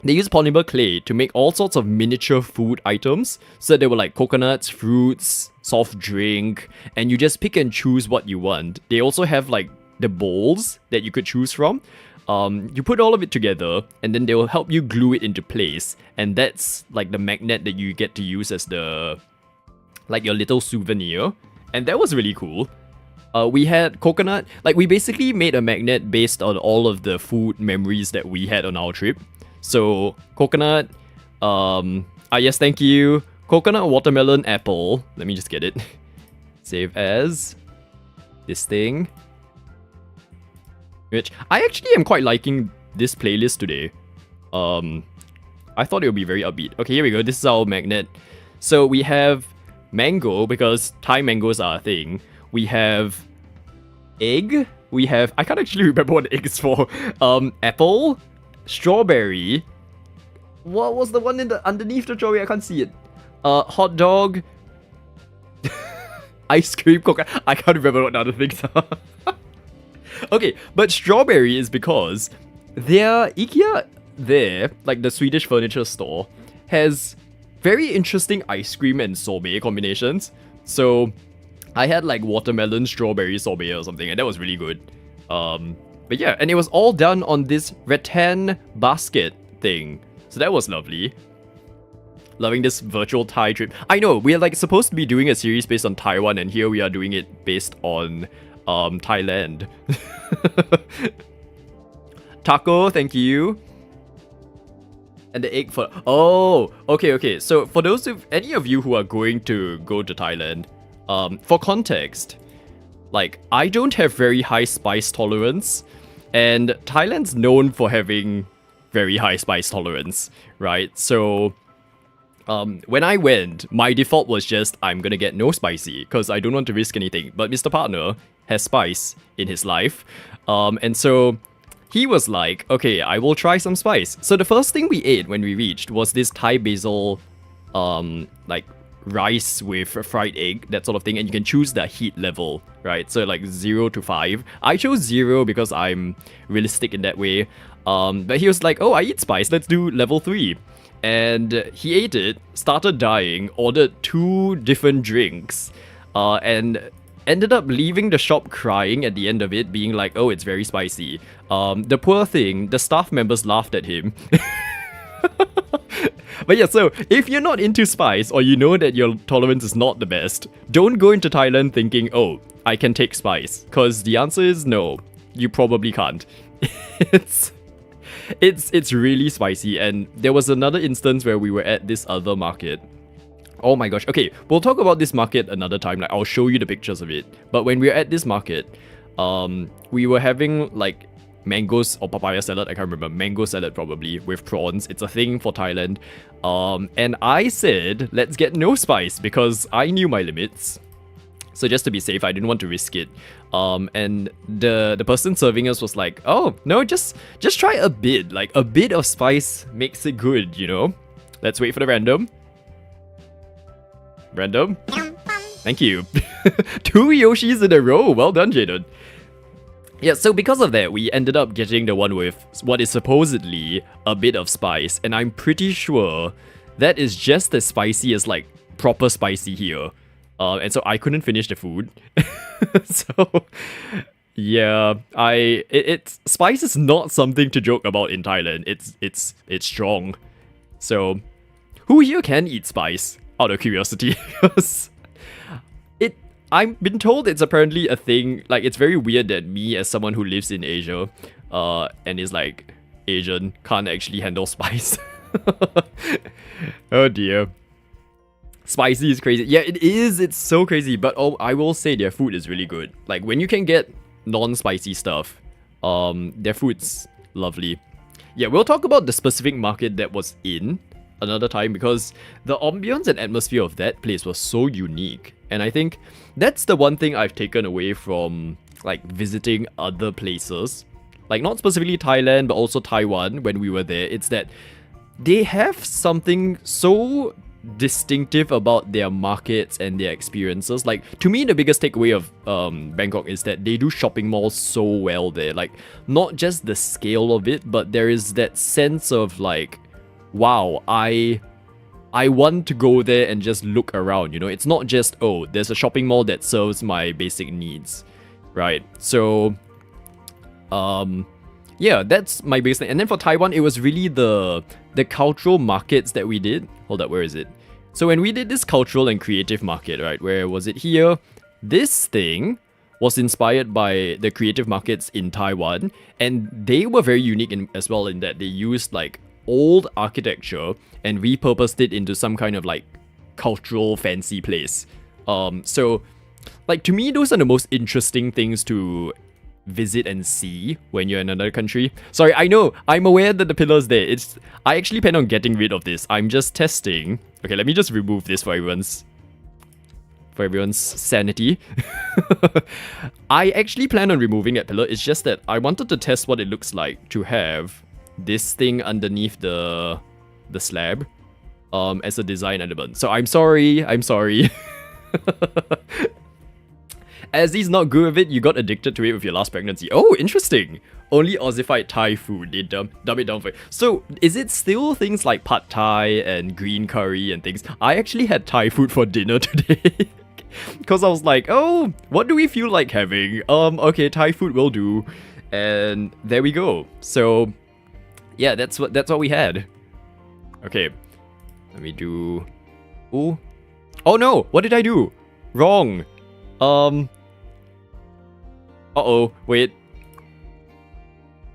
they use polymer clay to make all sorts of miniature food items. So they were like coconuts, fruits, soft drink, and you just pick and choose what you want. They also have like the bowls that you could choose from. You put all of it together, and then they will help you glue it into place. And that's like the magnet that you get to use as the like your little souvenir. And that was really cool. We had coconut, like we basically made a magnet based on all of the food memories that we had on our trip. So coconut, yes, thank you. Coconut, watermelon, apple. Let me just get it. Save as this thing. Which I actually am quite liking this playlist today. I thought it would be very upbeat. Okay, here we go. This is our magnet. So we have mango, because Thai mangoes are a thing. We have egg. We have... I can't actually remember what the egg is for. Apple. Strawberry. What was the one in the underneath the strawberry? I can't see it. Hot dog. Ice cream, coconut. I can't remember what the other things are. Okay, but strawberry is because their IKEA there, like the Swedish furniture store, has very interesting ice cream and sorbet combinations. So I had like watermelon strawberry sorbet or something, and that was really good. But yeah, and it was all done on this rattan basket thing. So that was lovely. Loving this virtual Thai trip. I know, we're like supposed to be doing a series based on Taiwan, and here we are doing it based on Thailand. Taco, thank you. And the egg for... Oh, okay. So for those of any of you who are going to go to Thailand, for context, like I don't have very high spice tolerance, and Thailand's known for having very high spice tolerance, right? So when I went, my default was just I'm gonna get no spicy because I don't want to risk anything. But Mr. Partner has spice in his life, and so he was like, okay, I will try some spice. So the first thing we ate when we reached was this Thai basil, like rice with fried egg, that sort of thing, and you can choose the heat level, right? So like 0 to 5. I chose 0 because I'm realistic in that way. But he was like, oh, I eat spice, let's do level 3. And he ate it, started dying, ordered 2 different drinks, and ended up leaving the shop crying at the end of it, being like, oh, it's very spicy. The poor thing, the staff members laughed at him. But yeah, so if you're not into spice, or you know that your tolerance is not the best, don't go into Thailand thinking, oh, I can take spice. Because the answer is no, you probably can't. It's really spicy. And there was another instance where we were at this other market. Oh my gosh. Okay, we'll talk about this market another time. Like, I'll show you the pictures of it. But when we were at this market, we were having like mangoes or papaya salad. I can't remember. Mango salad probably with prawns. It's a thing for Thailand. And I said, let's get no spice because I knew my limits. So just to be safe, I didn't want to risk it. And the person serving us was like, oh, no, just try a bit. Like, a bit of spice makes it good, you know? Let's wait for the random. Random. Thank you. 2 Yoshis in a row. Well done, Jaden. Yeah, so because of that, we ended up getting the one with what is supposedly a bit of spice. And I'm pretty sure that is just as spicy as, like, proper spicy here. and so I couldn't finish the food. So yeah, it's spice is not something to joke about in Thailand. It's strong. So who here can eat spice? Out of curiosity, because I've been told it's apparently a thing. Like, it's very weird that me, as someone who lives in Asia, and is like Asian, can't actually handle spice. Oh dear. Spicy is crazy. Yeah, it is. It's so crazy. But I will say their food is really good. Like, when you can get non-spicy stuff, their food's lovely. Yeah, we'll talk about the specific market that was in another time, because the ambience and atmosphere of that place was so unique. And I think that's the one thing I've taken away from like visiting other places, like not specifically Thailand but also Taiwan when we were there. It's that they have something so distinctive about their markets and their experiences. Like, to me, the biggest takeaway of Bangkok is that they do shopping malls so well there. Like, not just the scale of it, but there is that sense of like, wow, I want to go there and just look around, you know? It's not just, oh, there's a shopping mall that serves my basic needs, right? So, yeah, that's my biggest thing. And then for Taiwan, it was really the cultural markets that we did. Hold up, where is it? So when we did this cultural and creative market, right? Where was it here? This thing was inspired by the creative markets in Taiwan, and they were very unique as well in that they used like old architecture and repurposed it into some kind of like cultural fancy place. So like, to me, those are the most interesting things to visit and see when you're in another country. Sorry, I know, I'm aware that the pillar's there. I actually plan on getting rid of this. I'm just testing. Okay, let me just remove this for everyone's sanity. I actually plan on removing that pillar. It's just that I wanted to test what it looks like to have this thing underneath the slab as a design element. So I'm sorry. As he's not good with it, you got addicted to it with your last pregnancy. Oh, interesting. Only Aussified Thai food. They dumb it down for you. So, is it still things like pad Thai and green curry and things? I actually had Thai food for dinner today. Because I was like, oh, what do we feel like having? Okay, Thai food will do. And there we go. So, yeah, that's what we had. Okay. Let me do... Ooh. Oh no! What did I do? Wrong. Uh-oh, wait.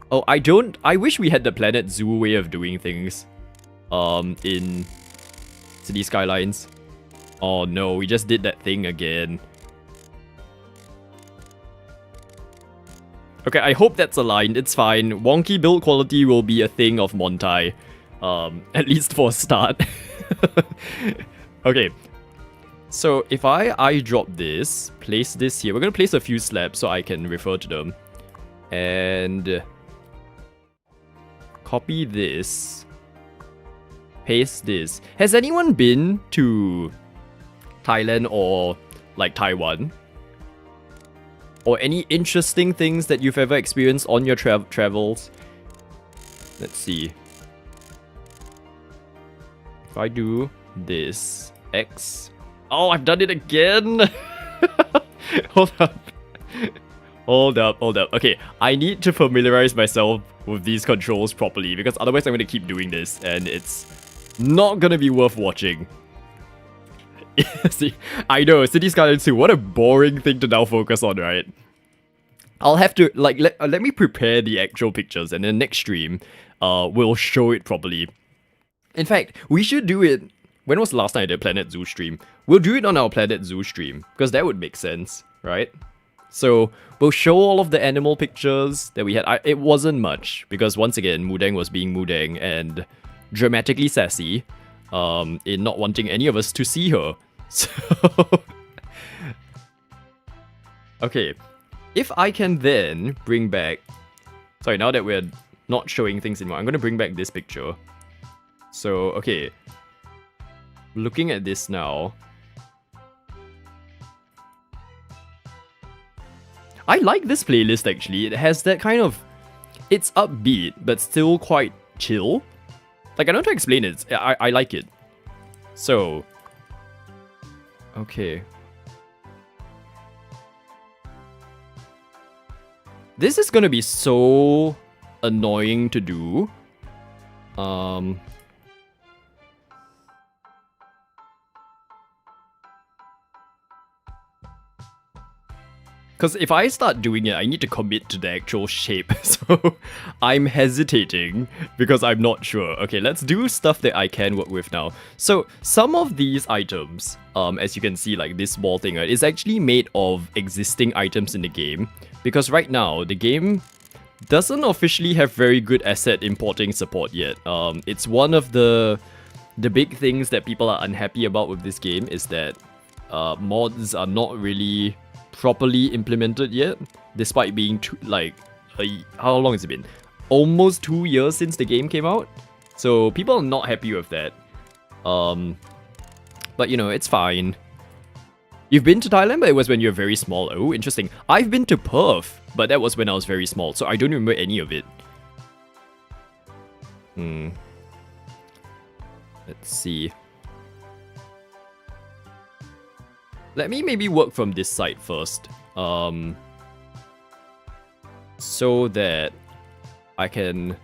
Oh, I wish we had the Planet Zoo way of doing things. In City Skylines. Oh no, we just did that thing again. Okay, I hope that's aligned. It's fine. Wonky build quality will be a thing of Montai. At least for a start. Okay. So if I drop this, place this here. We're gonna place a few slabs so I can refer to them. And copy this. Paste this. Has anyone been to Thailand or like Taiwan? Or any interesting things that you've ever experienced on your travels? Let's see. If I do this, X. Oh, I've done it again! Hold up. Okay, I need to familiarize myself with these controls properly, because otherwise I'm going to keep doing this, and it's not going to be worth watching. See, I know, City Skylines 2, what a boring thing to now focus on, right? I'll have to, like, let me prepare the actual pictures, and then next stream, we'll show it properly. In fact, we should do it... When was the last time I did Planet Zoo stream? We'll do it on our Planet Zoo stream, because that would make sense, right? So, we'll show all of the animal pictures that we had. It wasn't much, because once again, Mudeng was being Mudeng and dramatically sassy in not wanting any of us to see her. So, okay, if I can then bring back... Sorry, now that we're not showing things anymore, I'm going to bring back this picture. So, okay. Looking at this now, I like this playlist actually. It has that kind of... It's upbeat, but still quite chill. Like, I don't know how to explain it. I like it. So... Okay. This is gonna be so annoying to do. Because if I start doing it, I need to commit to the actual shape. So I'm hesitating because I'm not sure. Okay, let's do stuff that I can work with now. So some of these items, as you can see, like this ball thing, right, is actually made of existing items in the game. Because right now, the game doesn't officially have very good asset importing support yet. It's one of the big things that people are unhappy about with this game is that mods are not really properly implemented yet, despite being how long has it been? Almost 2 years since the game came out. So people are not happy with that. But you know, it's fine. You've been to Thailand, but it was when you were very small. Oh, interesting. I've been to Perth, but that was when I was very small, so I don't remember any of it. Let's see. Let me maybe work from this side first. So that I can...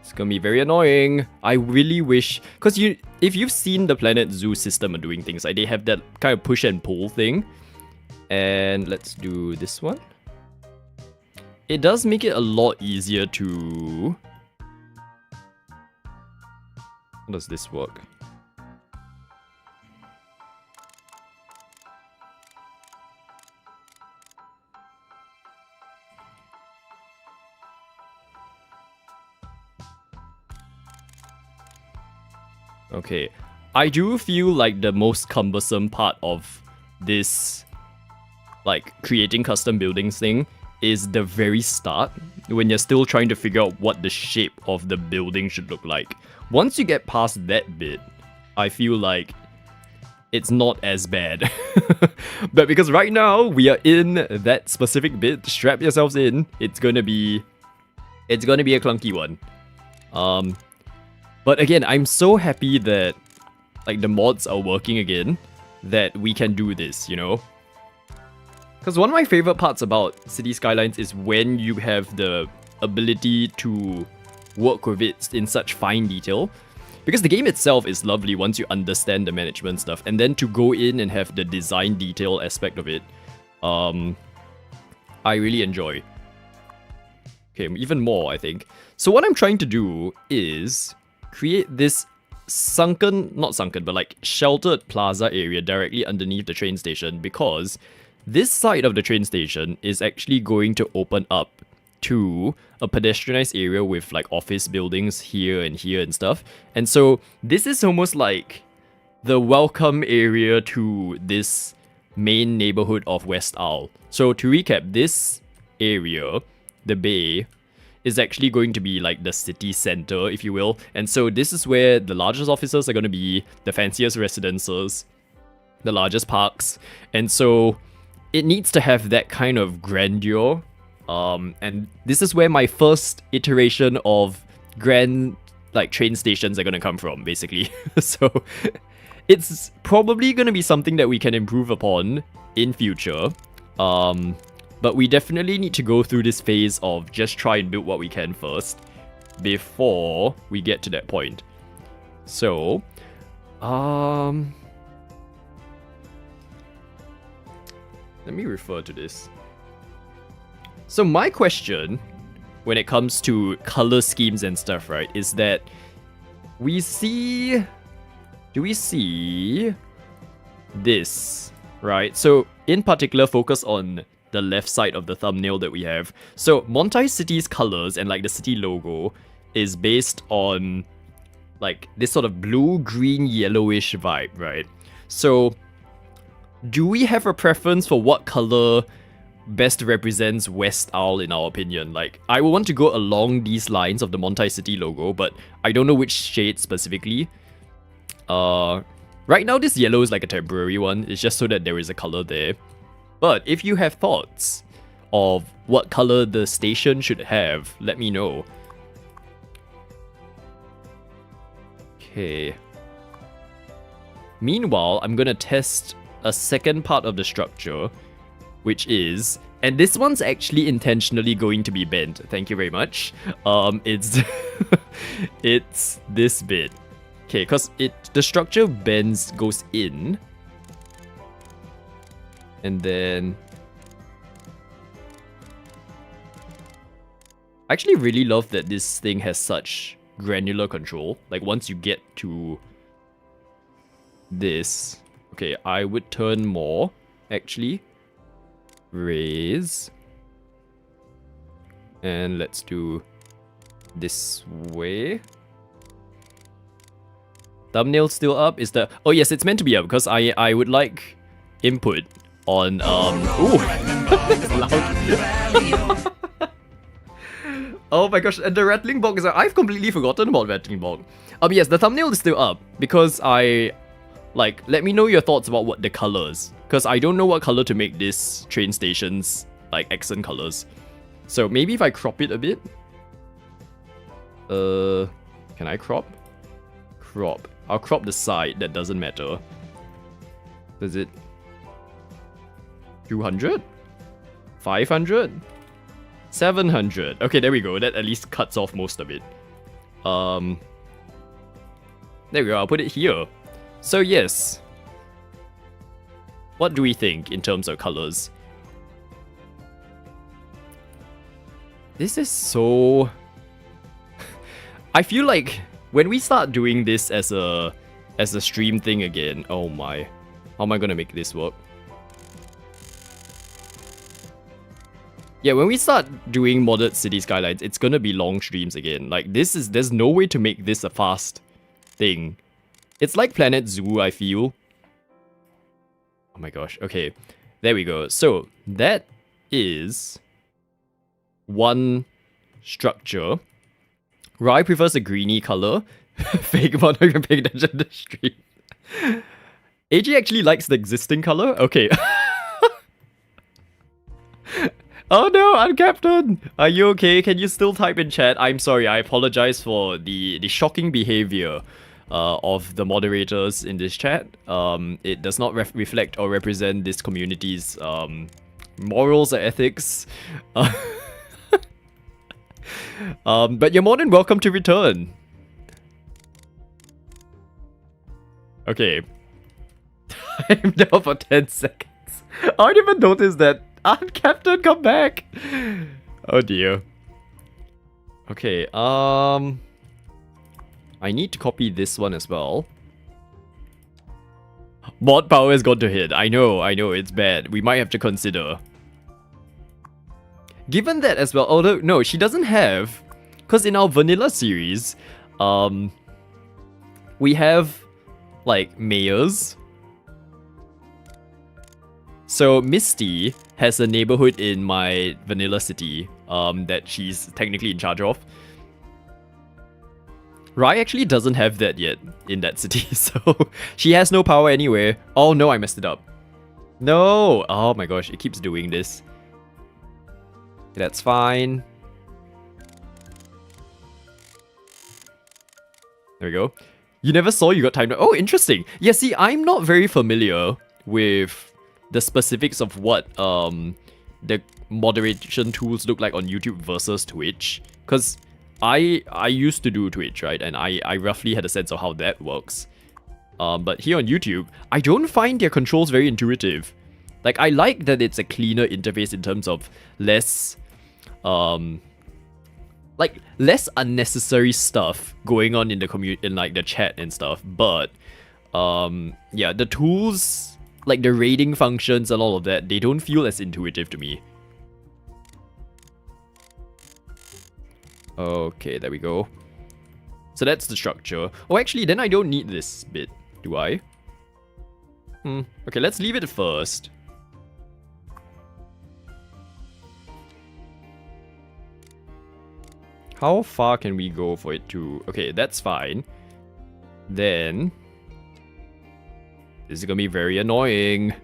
It's gonna be very annoying. I really wish... Because if you've seen the Planet Zoo system of doing things, like they have that kind of push and pull thing. And let's do this one. It does make it a lot easier to... How does this work? Okay, I do feel like the most cumbersome part of this, like, creating custom buildings thing is the very start, when you're still trying to figure out what the shape of the building should look like. Once you get past that bit, I feel like it's not as bad. But because right now, we are in that specific bit, strap yourselves in, it's gonna be a clunky one. But again, I'm so happy that like the mods are working again, that we can do this, you know? Because one of my favorite parts about City Skylines is when you have the ability to work with it in such fine detail. Because the game itself is lovely once you understand the management stuff, and then to go in and have the design detail aspect of it, I really enjoy. Okay, even more, I think. So what I'm trying to do is create this not sunken, but like sheltered plaza area directly underneath the train station, because this side of the train station is actually going to open up to a pedestrianized area with like office buildings here and stuff. And so this is almost like the welcome area to this main neighborhood of West Isle. So to recap, this area, the bay, is actually going to be like the city center, if you will. And so this is where the largest offices are going to be, the fanciest residences, the largest parks. And so it needs to have that kind of grandeur. And this is where my first iteration of grand like train stations are going to come from, basically. So it's probably going to be something that we can improve upon in future. But we definitely need to go through this phase of just try and build what we can first before we get to that point. So, let me refer to this. So my question when it comes to color schemes and stuff, right, is that do we see this, right? So in particular, focus on the left side of the thumbnail that we have. So Montai City's colors and like the city logo is based on like this sort of blue, green, yellowish vibe, right? So do we have a preference for what color best represents West Isle in our opinion? Like, I would want to go along these lines of the Montai City logo, but I don't know which shade specifically. Right now this yellow is like a temporary one. It's just so that there is a color there. But if you have thoughts of what color the station should have, let me know. Okay. Meanwhile, I'm gonna test a second part of the structure, which is And this one's actually intentionally going to be bent. Thank you very much. It's it's this bit. Okay, because the structure goes in. And then I actually really love that this thing has such granular control. Like once you get to this, okay, I would turn more actually. Raise. And let's do this way. Thumbnail still up? Is the oh yes, it's meant to be up because I would like input on ooh that's loud. Oh my gosh, and the rattling box is I've completely forgotten about rattling box. Yes, the thumbnail is still up because let me know your thoughts about what the colors. Because I don't know what color to make this train station's accent colors. So maybe if I crop it a bit. Can I crop? Crop. I'll crop the side, that doesn't matter. Does it 200? 500? 700. Okay, there we go. That at least cuts off most of it. There we go. I'll put it here. So yes. What do we think in terms of colors? This is so... I feel like when we start doing this as a stream thing again, oh my. How am I gonna make this work? Yeah, when we start doing modded city skylines, it's gonna be long streams again. Like there's no way to make this a fast thing. It's like Planet Zoo, I feel. Oh my gosh, okay. There we go. So, that is one structure. Rai prefers a greeny color. Fake mod, not even paying attention to the stream. AJ actually likes the existing color? Okay. Oh no, Uncaptain! Are you okay? Can you still type in chat? I'm sorry, I apologize for the shocking behavior of the moderators in this chat. It does not reflect or represent this community's morals or ethics. But you're more than welcome to return. Okay. I'm down for 10 seconds. I didn't even notice that. Captain, come back! Oh dear. Okay, I need to copy this one as well. Mod power has gone to hit. I know, it's bad. We might have to consider. Given that as well, although, no, she doesn't have... Because in our vanilla series, we have, mayors. So, Misty has a neighborhood in my vanilla city that she's technically in charge of. Rai actually doesn't have that yet in that city, so she has no power anywhere. Oh no, I messed it up. No! Oh my gosh, it keeps doing this. That's fine. There we go. You never saw you got timed out. Oh, interesting. Yeah, see, I'm not very familiar with the specifics of what the moderation tools look like on YouTube versus Twitch. Because I used to do Twitch, right? And I roughly had a sense of how that works. But here on YouTube, I don't find their controls very intuitive. Like, I like that it's a cleaner interface in terms of less less unnecessary stuff going on in the the chat and stuff. But yeah, the tools, like the raiding functions and all of that, they don't feel as intuitive to me. Okay, there we go. So that's the structure. Oh, actually, then I don't need this bit, do I? Okay, let's leave it first. How far can we go for it to... Okay, that's fine. Then... this is gonna be very annoying.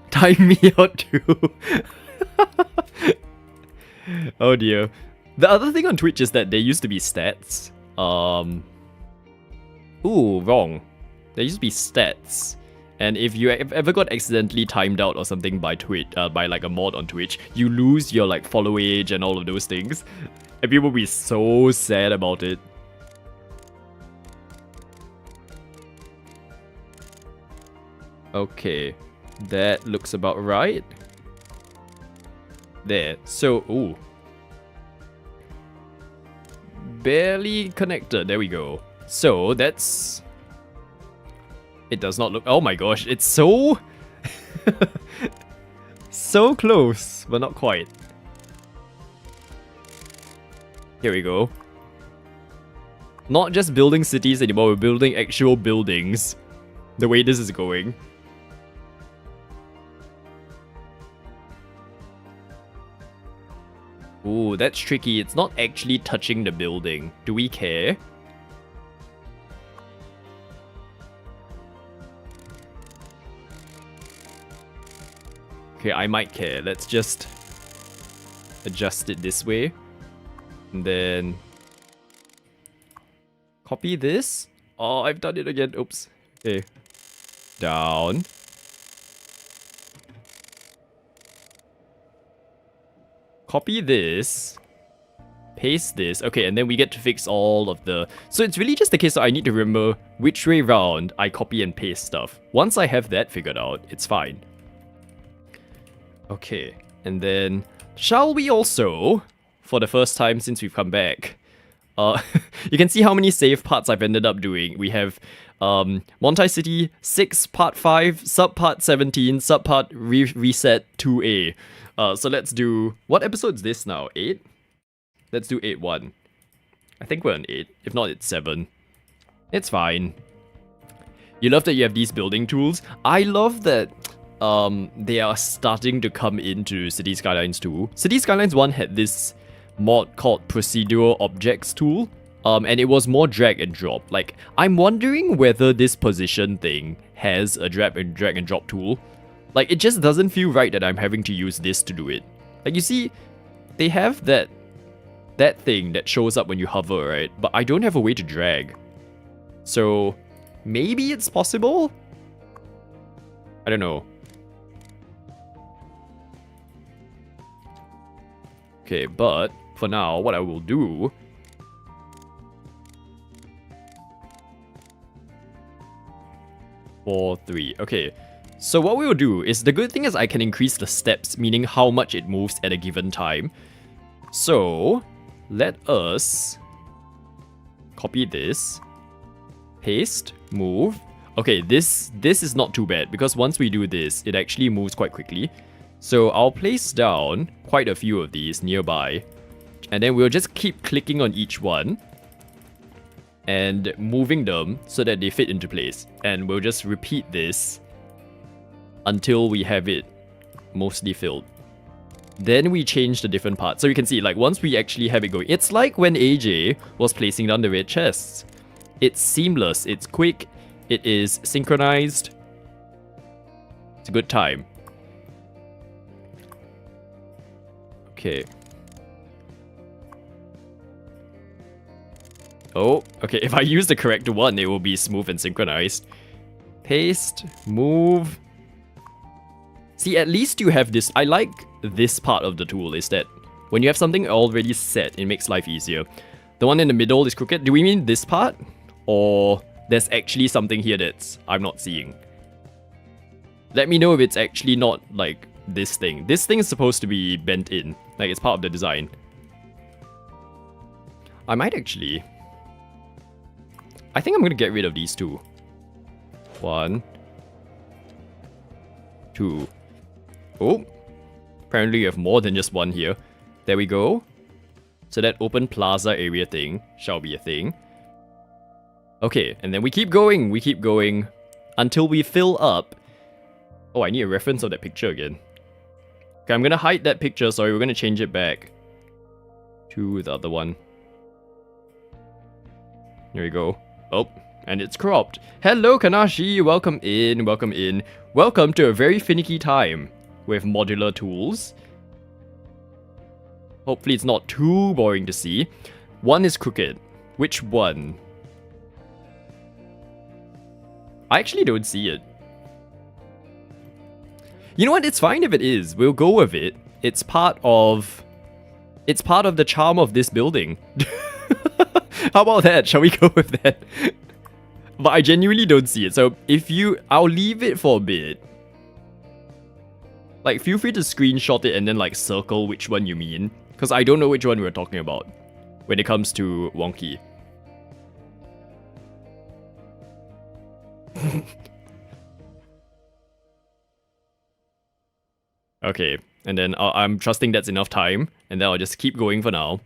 Time me out too. Oh dear. The other thing on Twitch is that there used to be stats. Ooh, wrong. There used to be stats. And if you ever got accidentally timed out or something by Twitch, by like a mod on Twitch, you lose your like follow age and all of those things. And people will be so sad about it. Okay, that looks about right. There, so, ooh. Barely connected, there we go. So, that's... It does not look... Oh my gosh, it's so... so close, but not quite. Here we go. Not just building cities anymore, we're building actual buildings. The way this is going. Ooh, that's tricky. It's not actually touching the building. Do we care? Okay, I might care. Let's just adjust it this way. And then copy this. Oh, I've done it again. Oops. Okay. Down. Copy this. Paste this. Okay, and then we get to fix all of the... So it's really just the case that I need to remember which way round I copy and paste stuff. Once I have that figured out, it's fine. Okay, and then shall we also, for the first time since we've come back, you can see how many save parts I've ended up doing. We have Montai City 6, Part 5, Subpart 17, Subpart Reset 2A. So let's do... What episode is this now? 8? Let's do 8-1. I think we're on 8. If not, it's 7. It's fine. You love that you have these building tools. I love that they are starting to come into City Skylines 2. City Skylines 1 had this mod called Procedural Objects tool. And it was more drag and drop. Like, I'm wondering whether this position thing has a drag and drop tool. Like, it just doesn't feel right that I'm having to use this to do it. Like, you see, they have that thing that shows up when you hover, right? But I don't have a way to drag. So, maybe it's possible? I don't know. Okay, but for now, what I will do... 4, 3. Okay. So what we will do is, the good thing is I can increase the steps, meaning how much it moves at a given time. So, let us copy this, paste, move. Okay, this is not too bad, because once we do this, it actually moves quite quickly. So I'll place down quite a few of these nearby, and then we'll just keep clicking on each one and moving them so that they fit into place. And we'll just repeat this until we have it mostly filled. Then we change the different parts. So you can see, like, once we actually have it going, it's like when AJ was placing down the red chests. It's seamless, it's quick, it is synchronized. It's a good time. Okay. Oh, okay, if I use the correct one, it will be smooth and synchronized. Paste, move. See, at least you have this. I like this part of the tool, is that when you have something already set, it makes life easier. The one in the middle is crooked. Do we mean this part? Or there's actually something here that's I'm not seeing? Let me know if it's actually not like this thing. This thing is supposed to be bent in. Like, it's part of the design. I might actually... I think I'm gonna get rid of these two. 1, 2. Oh, apparently you have more than just one here. There we go. So that open plaza area thing shall be a thing. Okay, and then we keep going until we fill up. Oh, I need a reference of that picture again. Okay, I'm gonna hide that picture, sorry, we're gonna change it back to the other one. Here we go. Oh, and it's cropped. Hello, Kanashi, welcome in, welcome in. Welcome to a very finicky time with modular tools. Hopefully it's not too boring to see. One is crooked. Which one? I actually don't see it. You know what? It's fine if it is. We'll go with it. It's part of the charm of this building. How about that? Shall we go with that? But I genuinely don't see it. So I'll leave it for a bit. Like, feel free to screenshot it and then like circle which one you mean. Because I don't know which one we're talking about when it comes to wonky. Okay, and then I'm trusting that's enough time, and then I'll just keep going for now.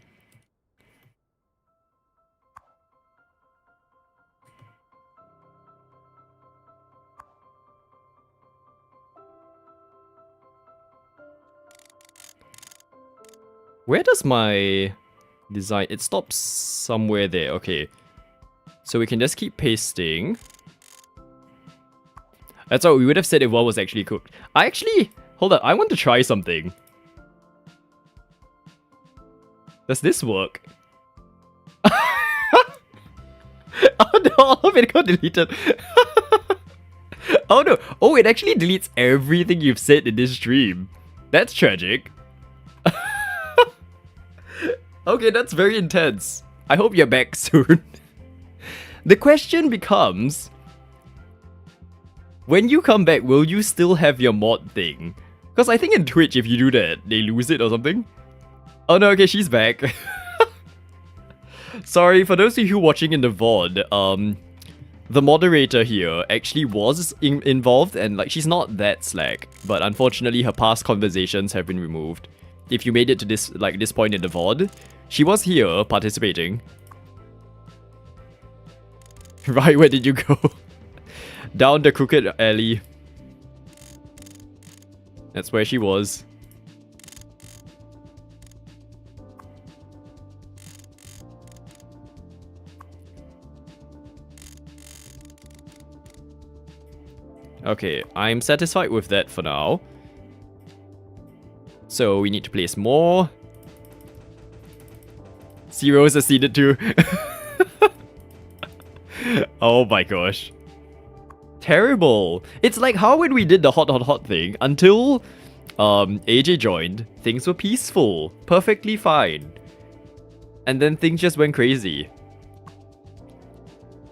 Where does my design... It stops somewhere there. Okay. So we can just keep pasting. That's what we would have said if one was actually cooked. Hold on. I want to try something. Does this work? Oh no, all of it got deleted. Oh no. Oh, it actually deletes everything you've said in this stream. That's tragic. Okay, that's very intense. I hope you're back soon. The question becomes, when you come back, will you still have your mod thing? Because I think in Twitch, if you do that, they lose it or something. Oh no, okay, she's back. Sorry, for those of you watching in the VOD, the moderator here actually was involved, and like she's not that slack, but unfortunately her past conversations have been removed. If you made it to this point in the VOD, she was here participating. Right, where did you go? Down the crooked alley. That's where she was. Okay, I'm satisfied with that for now. So we need to place more. Zero succeeded too. Oh my gosh. Terrible. It's like how when we did the hot thing, until AJ joined, things were peaceful, perfectly fine. And then things just went crazy.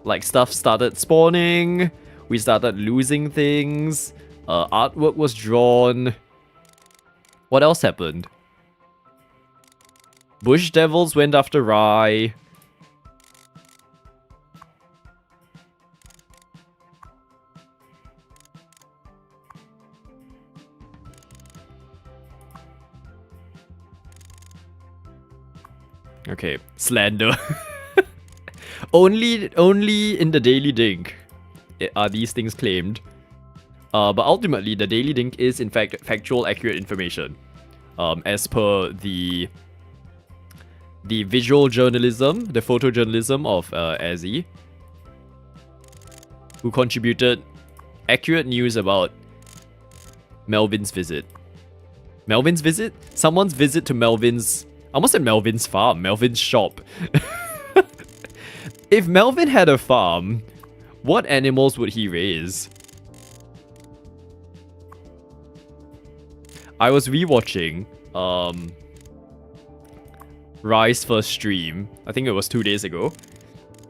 Like stuff started spawning, we started losing things, artwork was drawn. What else happened? Bush Devils went after Rai. Okay, slander. Only in the Daily Dink are these things claimed. But ultimately, the Daily Dink is in fact factual, accurate information. As per the visual journalism, the photojournalism of Azzy, who contributed accurate news about Melvin's visit. Melvin's visit? Someone's visit to Melvin's... I almost said Melvin's farm, Melvin's shop. If Melvin had a farm, what animals would he raise? I was rewatching Rai's first stream. I think it was 2 days ago.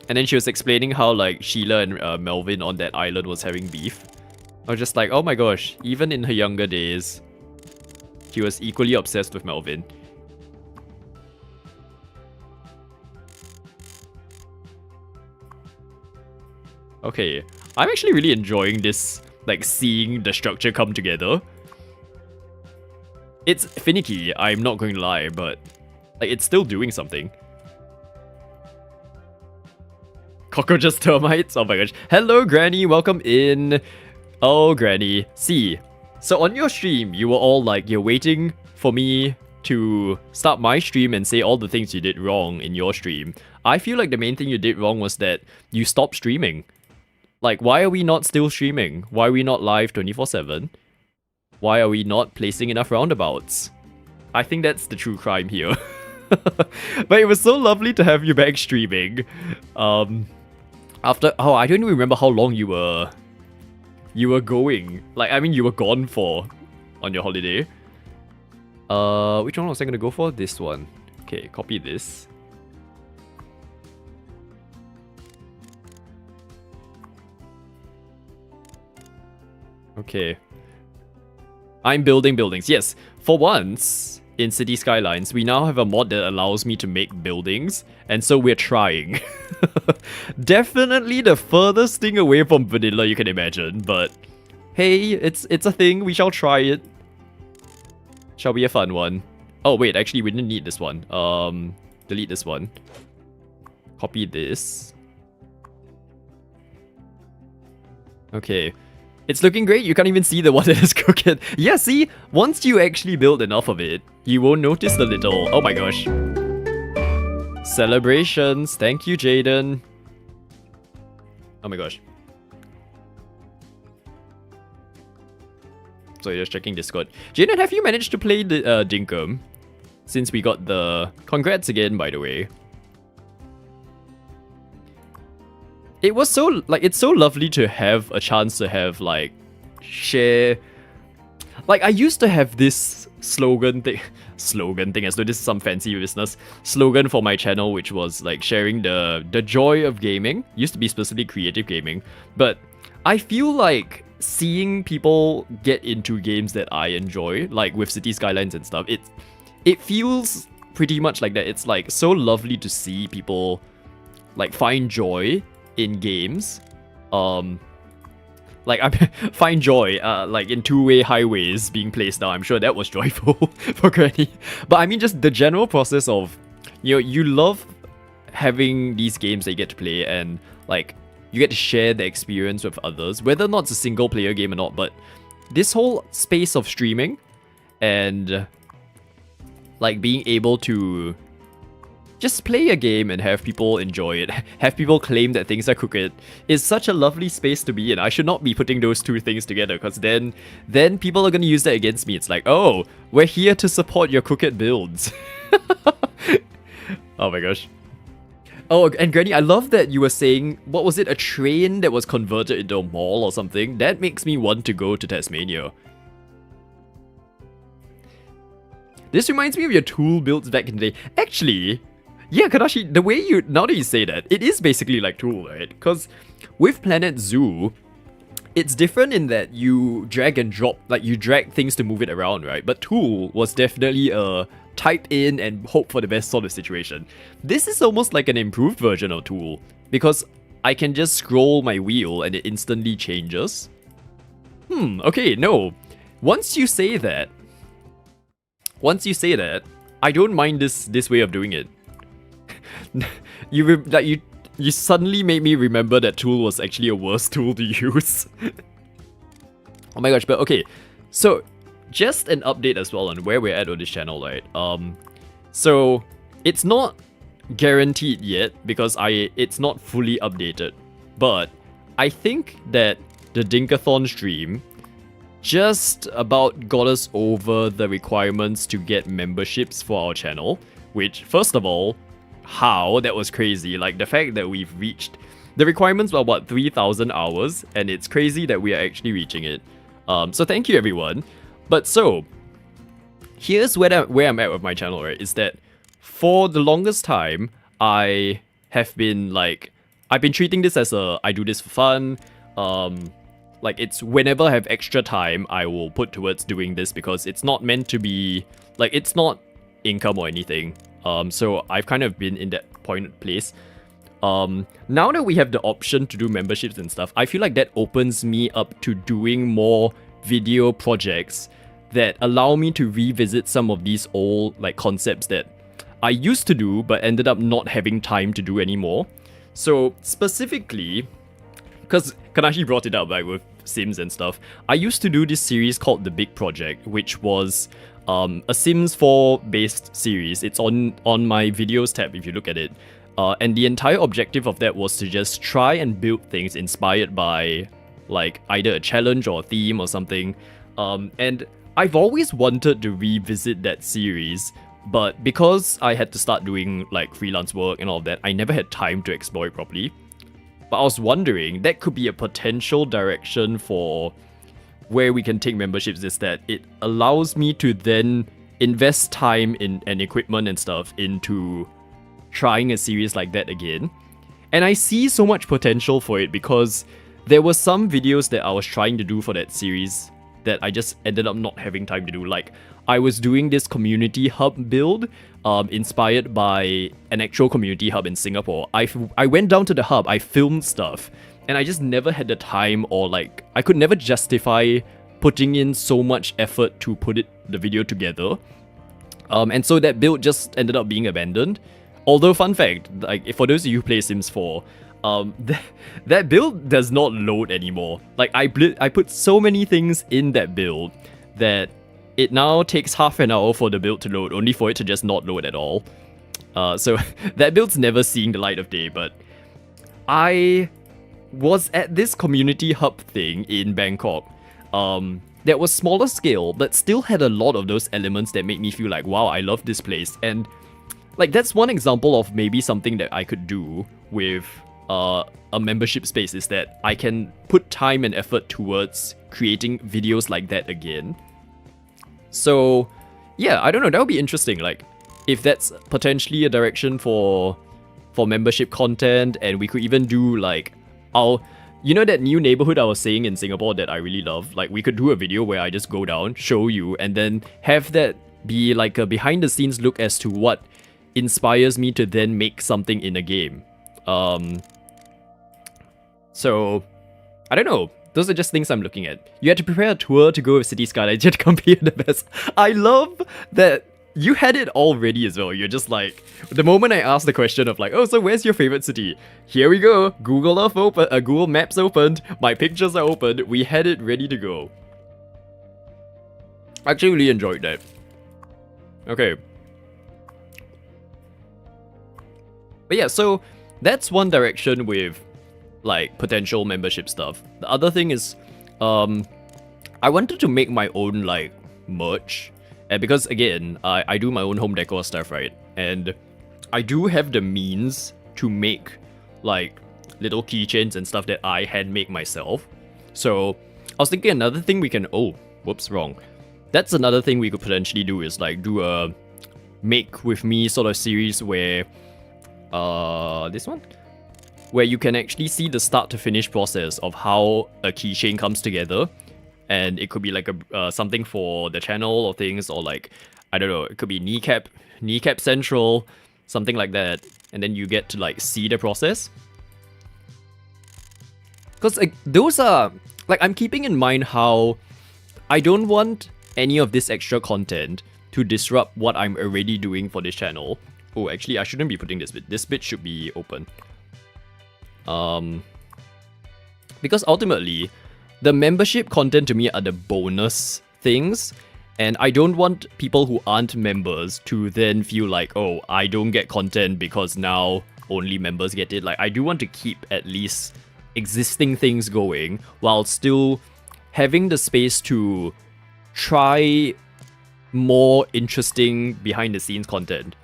And then she was explaining how like Sheila and Melvin on that island was having beef. I was just like, oh my gosh, even in her younger days, she was equally obsessed with Melvin. Okay, I'm actually really enjoying this, like seeing the structure come together. It's finicky, I'm not going to lie, but like it's still doing something. Cockroaches, termites, oh my gosh. Hello Granny, welcome in. Oh Granny, see, so on your stream, you were all like, you're waiting for me to start my stream and say all the things you did wrong in your stream. I feel like the main thing you did wrong was that you stopped streaming. Like, why are we not still streaming? Why are we not live 24/7? Why are we not placing enough roundabouts? I think that's the true crime here. But it was so lovely to have you back streaming. After, oh, I don't even remember how long you were going. Like, I mean, you were gone for. on your holiday. Which one was I gonna go for? This one. Okay, copy this. Okay. I'm building buildings. Yes, for once in City Skylines, we now have a mod that allows me to make buildings, and so we're trying. Definitely the furthest thing away from vanilla you can imagine, but hey, it's a thing. We shall try it. Shall be a fun one. Oh wait, actually we didn't need this one. Delete this one. Copy this. Okay. It's looking great. You can't even see the one that is crooked. Yeah, see? Once you actually build enough of it, you won't notice the little... Oh my gosh. Celebrations. Thank you, Jaden. Oh my gosh. So just checking Discord. Jaden, have you managed to play the Dinkum? Since we got the... Congrats again, by the way. It was so, like, it's so lovely to have a chance to have, like, share... Like, I used to have this slogan thing, as though this is some fancy business, slogan for my channel, which was, like, sharing the joy of gaming. Used to be specifically creative gaming, but I feel like seeing people get into games that I enjoy, like with City Skylines and stuff, it feels pretty much like that. It's, like, so lovely to see people, like, find joy in games. Like, I find joy, like, in two-way highways being placed down. I'm sure that was joyful for Granny. But I mean, just the general process of, you know, you love having these games that you get to play, and, like, you get to share the experience with others, whether or not it's a single-player game or not. But this whole space of streaming and, like, being able to just play a game and have people enjoy it, have people claim that things are crooked, is such a lovely space to be in. I should not be putting those two things together, because then people are going to use that against me. It's like, oh, we're here to support your crooked builds. Oh my gosh. Oh, and Granny, I love that you were saying, what was it, a train that was converted into a mall or something? That makes me want to go to Tasmania. This reminds me of your tool builds back in the day. Actually, yeah, Kadashi, the way you, now that you say that, it is basically like Tool, right? Because with Planet Zoo, it's different in that you drag and drop, like you drag things to move it around, right? But Tool was definitely a type in and hope for the best sort of situation. This is almost like an improved version of Tool, because I can just scroll my wheel and it instantly changes. Okay, no. Once you say that, I don't mind this way of doing it. You suddenly made me remember that Tool was actually a worse tool to use. Oh my gosh, but okay. So, just an update as well on where we're at on this channel, right? So, it's not guaranteed yet because it's not fully updated. But, I think that the Dinkathon stream just about got us over the requirements to get memberships for our channel. Which, first of all, how? That was crazy. Like, the fact that we've reached... The requirements were, what, 3,000 hours? And it's crazy that we are actually reaching it. So thank you, everyone. But so, here's where I'm at with my channel, right? Is that for the longest time, I have been, like... I've been treating this as I do this for fun. Like, it's whenever I have extra time, I will put towards doing this because it's not meant to be... Like, it's not income or anything. So I've kind of been in that point place. Now that we have the option to do memberships and stuff, I feel like that opens me up to doing more video projects that allow me to revisit some of these old, like, concepts that I used to do but ended up not having time to do anymore. So specifically, because Kanashi brought it up, like, with Sims and stuff, I used to do this series called The Big Project, which was a Sims 4 based series. It's on my videos tab if you look at it. And the entire objective of that was to just try and build things inspired by, like, either a challenge or a theme or something. And I've always wanted to revisit that series, but because I had to start doing, like, freelance work and all of that, I never had time to explore it properly. But I was wondering, that could be a potential direction for, where we can take memberships is that it allows me to then invest time in and equipment and stuff into trying a series like that again. And I see so much potential for it because there were some videos that I was trying to do for that series that I just ended up not having time to do. Like, I was doing this community hub build inspired by an actual community hub in Singapore. I went down to the hub, I filmed stuff, and I just never had the time, or like, I could never justify putting in so much effort to put the video together. And so that build just ended up being abandoned. Although, fun fact, like, for those of you who play Sims 4, that build does not load anymore. Like, I put so many things in that build that it now takes half an hour for the build to load, only for it to just not load at all. So that build's never seeing the light of day, but I was at this community hub thing in Bangkok that was smaller scale, but still had a lot of those elements that made me feel like, wow, I love this place. And like, that's one example of maybe something that I could do with a membership space, is that I can put time and effort towards creating videos like that again. So yeah, I don't know, that would be interesting. Like, if that's potentially a direction for membership content, and we could even do like, you know that new neighborhood I was saying in Singapore that I really love? Like, we could do a video where I just go down, show you, and then have that be like a behind the scenes look as to what inspires me to then make something in a game. So I don't know. Those are just things I'm looking at. You had to prepare a tour to go with City Skylines. You had to compare the best. I love that you had it all ready as well. You're just like, the moment I asked the question of like, oh, so where's your favorite city? Here we go. Google Earth open, Google Maps opened. My pictures are opened. We had it ready to go. I actually really enjoyed that. Okay. But yeah, so that's one direction with like potential membership stuff. The other thing is, I wanted to make my own like merch, and because again, I do my own home decor stuff, right? And I do have the means to make like little keychains and stuff that I hand make myself. So I was thinking another thing we can, oh, whoops, wrong. That's another thing we could potentially do, is like do a make with me sort of series where, this one? Where you can actually see the start to finish process of how a keychain comes together. And it could be like a something for the channel or things, or like, I don't know, it could be kneecap central, something like that. And then you get to like see the process. Because like, those are, like, I'm keeping in mind how I don't want any of this extra content to disrupt what I'm already doing for this channel. Oh, actually, I shouldn't be putting this bit. This bit should be open. Because ultimately, the membership content to me are the bonus things, and I don't want people who aren't members to then feel like, oh, I don't get content because now only members get it. Like, I do want to keep at least existing things going while still having the space to try more interesting behind the scenes content.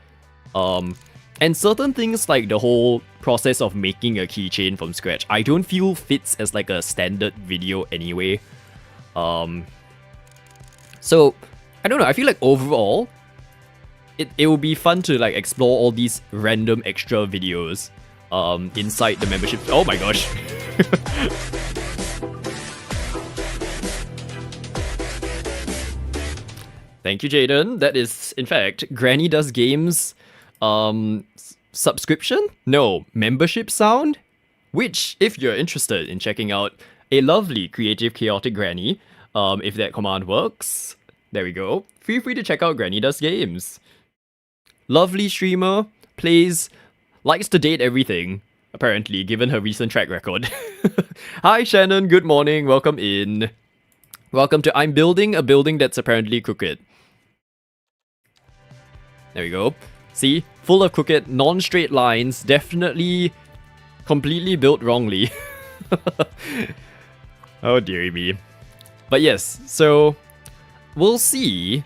And certain things like the whole process of making a keychain from scratch, I don't feel fits as like a standard video anyway. So I don't know, I feel like overall it will be fun to like explore all these random extra videos inside the membership. Oh my gosh. Thank you, Jaden. That is, in fact, Granny Does Games subscription? No, membership sound? Which, if you're interested in checking out a lovely, creative, chaotic granny, if that command works, there we go. Feel free to check out Granny Does Games. Lovely streamer, plays, likes to date everything, apparently, given her recent track record. Hi Shannon, good morning, welcome in. Welcome to I'm building a building that's apparently crooked. There we go. See? Full of crooked, non-straight lines, definitely completely built wrongly. Oh dearie me. But yes, so we'll see.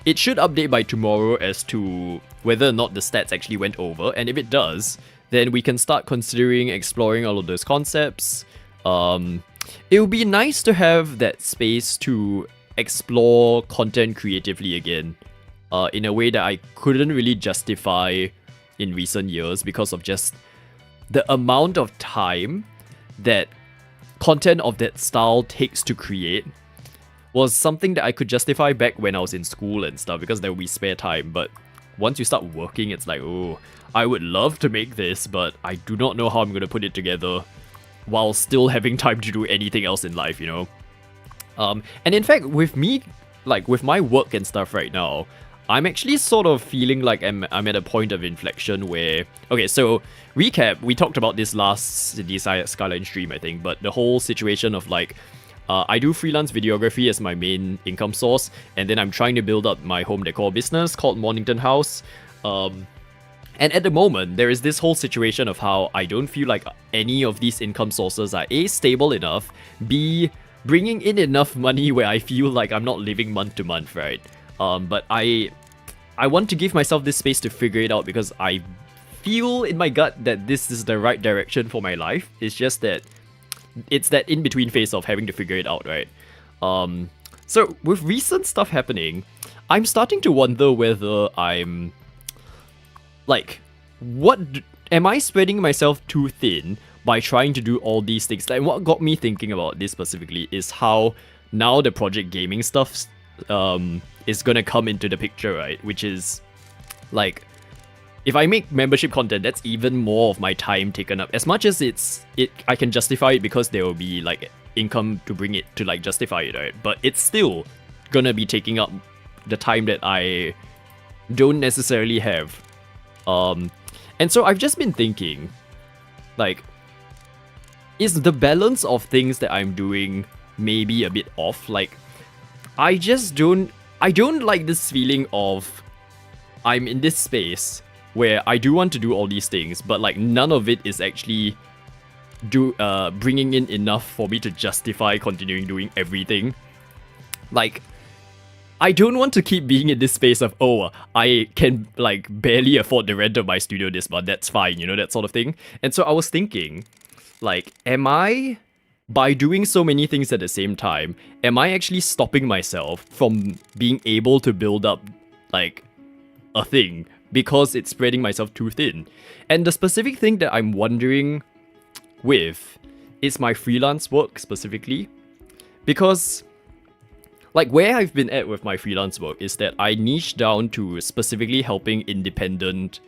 It should update by tomorrow as to whether or not the stats actually went over, and if it does, then we can start considering exploring all of those concepts. It would be nice to have that space to explore content creatively again, in a way that I couldn't really justify in recent years because of just the amount of time that content of that style takes to create was something that I could justify back when I was in school and stuff because there would be spare time. But once you start working, it's like, oh, I would love to make this, but I do not know how I'm going to put it together while still having time to do anything else in life, you know? And in fact, with me, like with my work and stuff right now, I'm actually sort of feeling like I'm at a point of inflection where... Okay, so recap, we talked about this last Skylines stream, I think, but the whole situation of like, I do freelance videography as my main income source, and then I'm trying to build up my home decor business called Mornington House. And at the moment, there is this whole situation of how I don't feel like any of these income sources are A, stable enough, B, bringing in enough money where I feel like I'm not living month to month, right? But I want to give myself this space to figure it out because I feel in my gut that this is the right direction for my life. It's just that it's that in-between phase of having to figure it out, right? So with recent stuff happening, I'm starting to wonder whether I'm... Like, am I spreading myself too thin by trying to do all these things? Like, what got me thinking about this specifically is how now the project gaming stuff is gonna come into the picture, right? Which is, like, if I make membership content, that's even more of my time taken up. As much as I can justify it because there will be, like, income to bring it to, like, justify it, right? But it's still gonna be taking up the time that I don't necessarily have. And so I've just been thinking, like, is the balance of things that I'm doing maybe a bit off? Like, I don't like this feeling of I'm in this space where I do want to do all these things, but like none of it is actually bringing in enough for me to justify continuing doing everything. Like, I don't want to keep being in this space of, oh, I can like barely afford the rent of my studio this month, that's fine, you know, that sort of thing. And so I was thinking, like, by doing so many things at the same time, am I actually stopping myself from being able to build up, like, a thing because it's spreading myself too thin? And the specific thing that I'm wondering with is my freelance work specifically. Because, like, where I've been at with my freelance work is that I niche down to specifically helping independent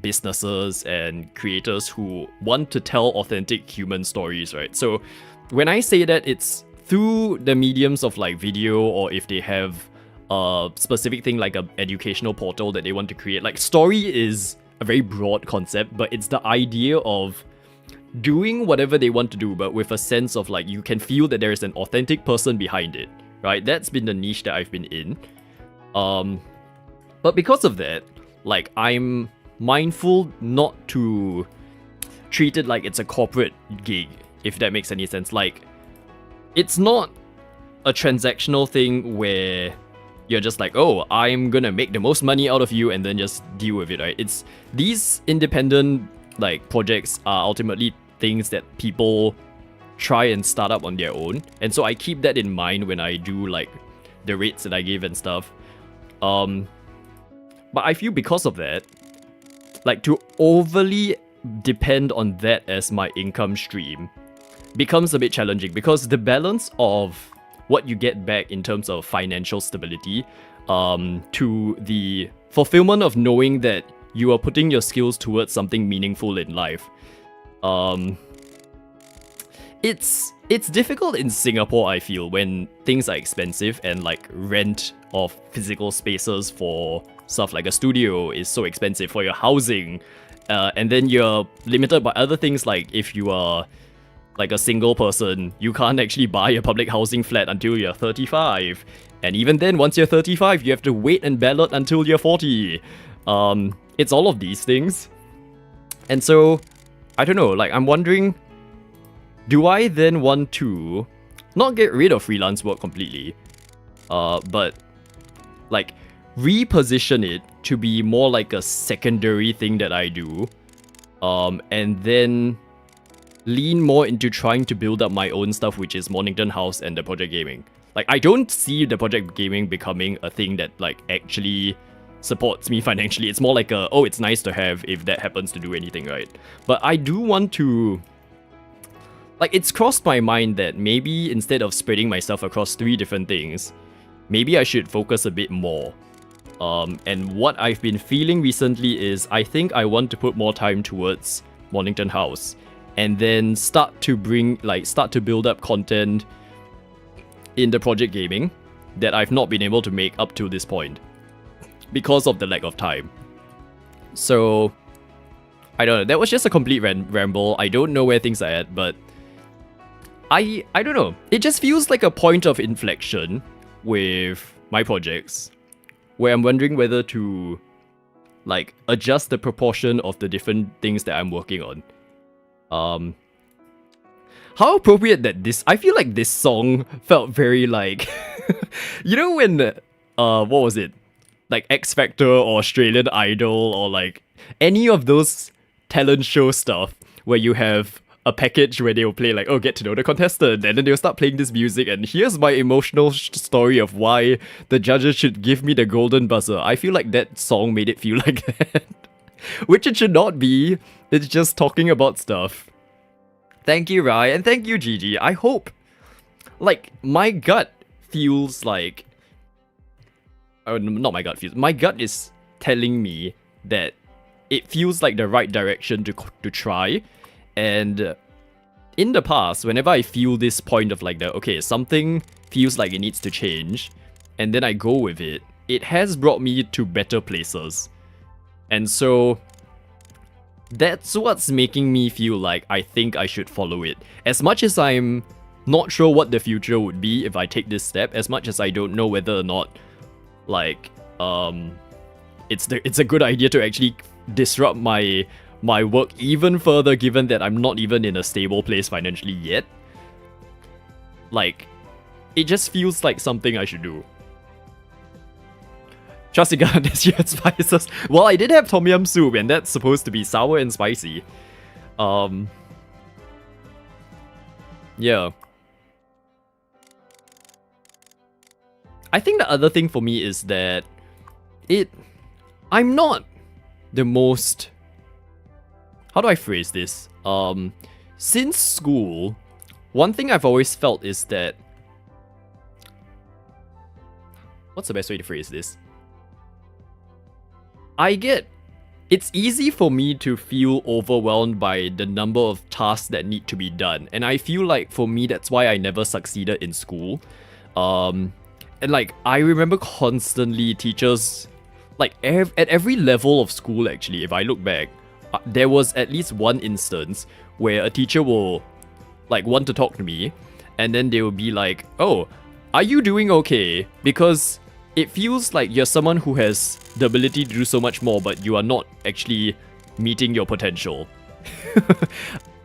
businesses and creators who want to tell authentic human stories, right? So when I say that, it's through the mediums of like video, or if they have a specific thing like an educational portal that they want to create. Like, story is a very broad concept, but it's the idea of doing whatever they want to do, but with a sense of like you can feel that there is an authentic person behind it, right? That's been the niche that I've been in. But because of that, like, I'm mindful not to treat it like it's a corporate gig, if that makes any sense. Like, it's not a transactional thing where you're just like, oh, I'm gonna make the most money out of you and then just deal with it, right? It's these independent like projects are ultimately things that people try and start up on their own, and so I keep that in mind when I do like the rates that I give and stuff. But I feel because of that, like, to overly depend on that as my income stream becomes a bit challenging, because the balance of what you get back in terms of financial stability to the fulfillment of knowing that you are putting your skills towards something meaningful in life. It's difficult in Singapore, I feel, when things are expensive and like rent of physical spaces for stuff like a studio is so expensive, for your housing, and then you're limited by other things, like if you are like a single person, you can't actually buy a public housing flat until you're 35. And even then, once you're 35, you have to wait and ballot until you're 40. It's all of these things. And so, I don't know, like, I'm wondering, do I then want to not get rid of freelance work completely, but like reposition it to be more like a secondary thing that I do, and then lean more into trying to build up my own stuff, which is Mornington House and the project gaming. Like, I don't see the project gaming becoming a thing that, like, actually supports me financially. It's more like a, oh, it's nice to have if that happens to do anything, right? But I do want to... Like, it's crossed my mind that maybe instead of spreading myself across 3 different things, maybe I should focus a bit more. And what I've been feeling recently is I think I want to put more time towards Mornington House. And then start to build up content in the project gaming that I've not been able to make up to this point because of the lack of time. So, I don't know, that was just a complete ramble. I don't know where things are at, but I don't know. It just feels like a point of inflection with my projects, where I'm wondering whether to, like, adjust the proportion of the different things that I'm working on. How appropriate that I feel like this song felt very like, you know when, what was it? Like X Factor or Australian Idol or like any of those talent show stuff where you have a package where they'll play like, oh, get to know the contestant, and then they'll start playing this music, and here's my emotional story of why the judges should give me the golden buzzer. I feel like that song made it feel like that. Which it should not be. It's just talking about stuff. Thank you, Rai, and thank you, Gigi. I hope, like, my gut feels like... Oh, not my gut feels. My gut is telling me that it feels like the right direction to try. And in the past, whenever I feel this point of like okay, something feels like it needs to change, and then I go with it, it has brought me to better places. And so... that's what's making me feel like I think I should follow it. As much as I'm not sure what the future would be if I take this step, as much as I don't know whether or not, like, it's a good idea to actually disrupt my work even further, given that I'm not even in a stable place financially yet. Like, it just feels like something I should do. Trusty God, this year spices. Well, I did have tom yum soup, and that's supposed to be sour and spicy. Yeah. I think the other thing for me is that I'm not the most... How do I phrase this? Since school, one thing I've always felt is that... What's the best way to phrase this? It's easy for me to feel overwhelmed by the number of tasks that need to be done. And I feel like for me, that's why I never succeeded in school. And like, I remember constantly teachers, like at every level of school actually, if I look back, there was at least one instance where a teacher will like want to talk to me, and then they will be like, oh, are you doing okay? Because it feels like you're someone who has the ability to do so much more, but you are not actually meeting your potential.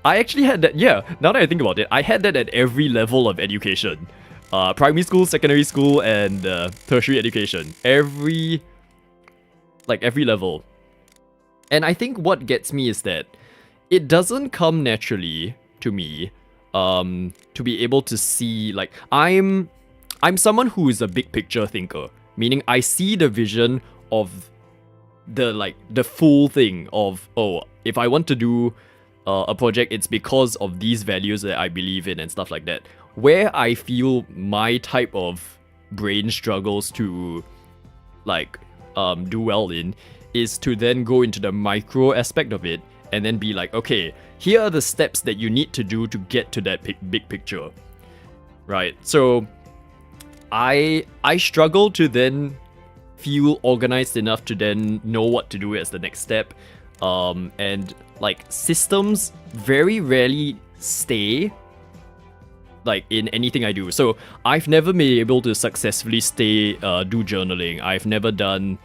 I actually had that, yeah, now that I think about it, I had that at every level of education. Primary school, secondary school, and tertiary education. Every level. And I think what gets me is that it doesn't come naturally to me to be able to see, like, I'm someone who is a big picture thinker. Meaning I see the vision of the full thing of, oh, if I want to do a project, it's because of these values that I believe in and stuff like that. Where I feel my type of brain struggles to like do well in is to then go into the micro aspect of it and then be like, okay, here are the steps that you need to do to get to that big picture, right? So I struggle to then feel organized enough to then know what to do as the next step. And like systems very rarely stay like in anything I do. So I've never been able to successfully do journaling. I've never done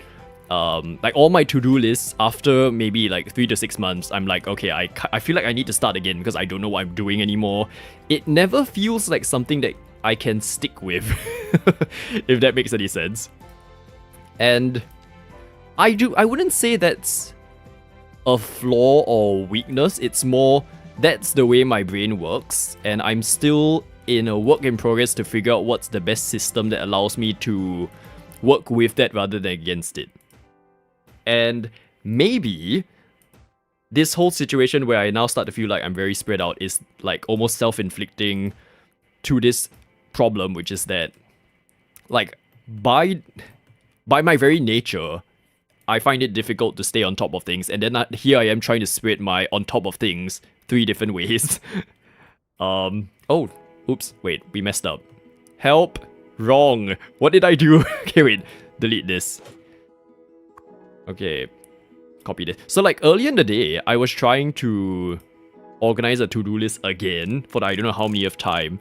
like all my to-do lists after maybe like 3 to 6 months. I'm like, okay, I feel like I need to start again because I don't know what I'm doing anymore. It never feels like something that I can stick with, if that makes any sense. And I wouldn't say that's a flaw or weakness. It's more that's the way my brain works, and I'm still in a work in progress to figure out what's the best system that allows me to work with that rather than against it. And maybe this whole situation where I now start to feel like I'm very spread out is like almost self-inflicting to this problem, which is that, like, by my very nature, I find it difficult to stay on top of things, and then here I am trying to spread my on top of things 3 different ways. Oh, oops, wait, we messed up. Help, wrong. What did I do? Okay, wait, delete this. Okay, copy this. So like earlier in the day, I was trying to organize a to-do list again for I don't know how many of time.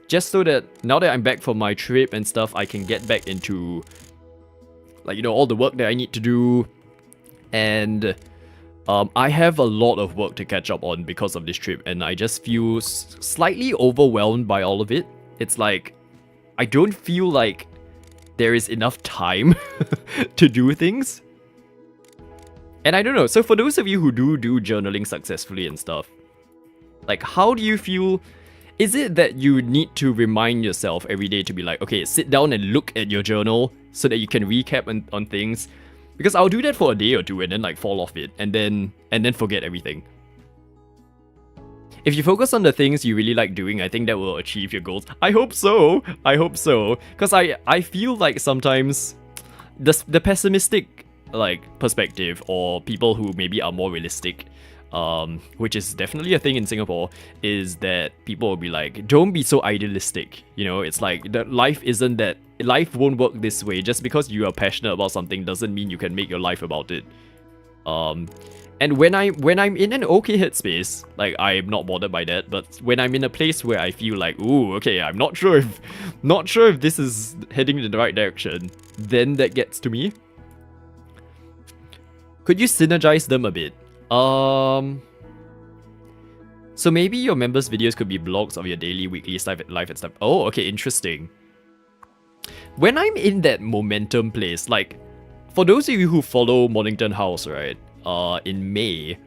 Just so that now that I'm back from my trip and stuff, I can get back into, like, you know, all the work that I need to do. And I have a lot of work to catch up on because of this trip, and I just feel slightly overwhelmed by all of it. It's like, I don't feel like there is enough time to do things. And I don't know, so for those of you who do journaling successfully and stuff, like, how do you feel? Is it that you need to remind yourself every day to be like, okay, sit down and look at your journal so that you can recap on things? Because I'll do that for a day or two and then like fall off it and then forget everything. If you focus on the things you really like doing, I think that will achieve your goals. I hope so. I hope so. Because I feel like sometimes the pessimistic like perspective, or people who maybe are more realistic, which is definitely a thing in Singapore, is that people will be like, don't be so idealistic. You know, it's like that life won't work this way. Just because you are passionate about something doesn't mean you can make your life about it. And when I'm in an okay headspace, like, I'm not bothered by that. But when I'm in a place where I feel like, ooh, okay, I'm not sure if this is heading in the right direction, then that gets to me. Could you synergize them a bit? So maybe your members' videos could be blogs of your daily, weekly life and stuff. Oh, okay, interesting. When I'm in that momentum place, like, for those of you who follow Mornington House, right? In May,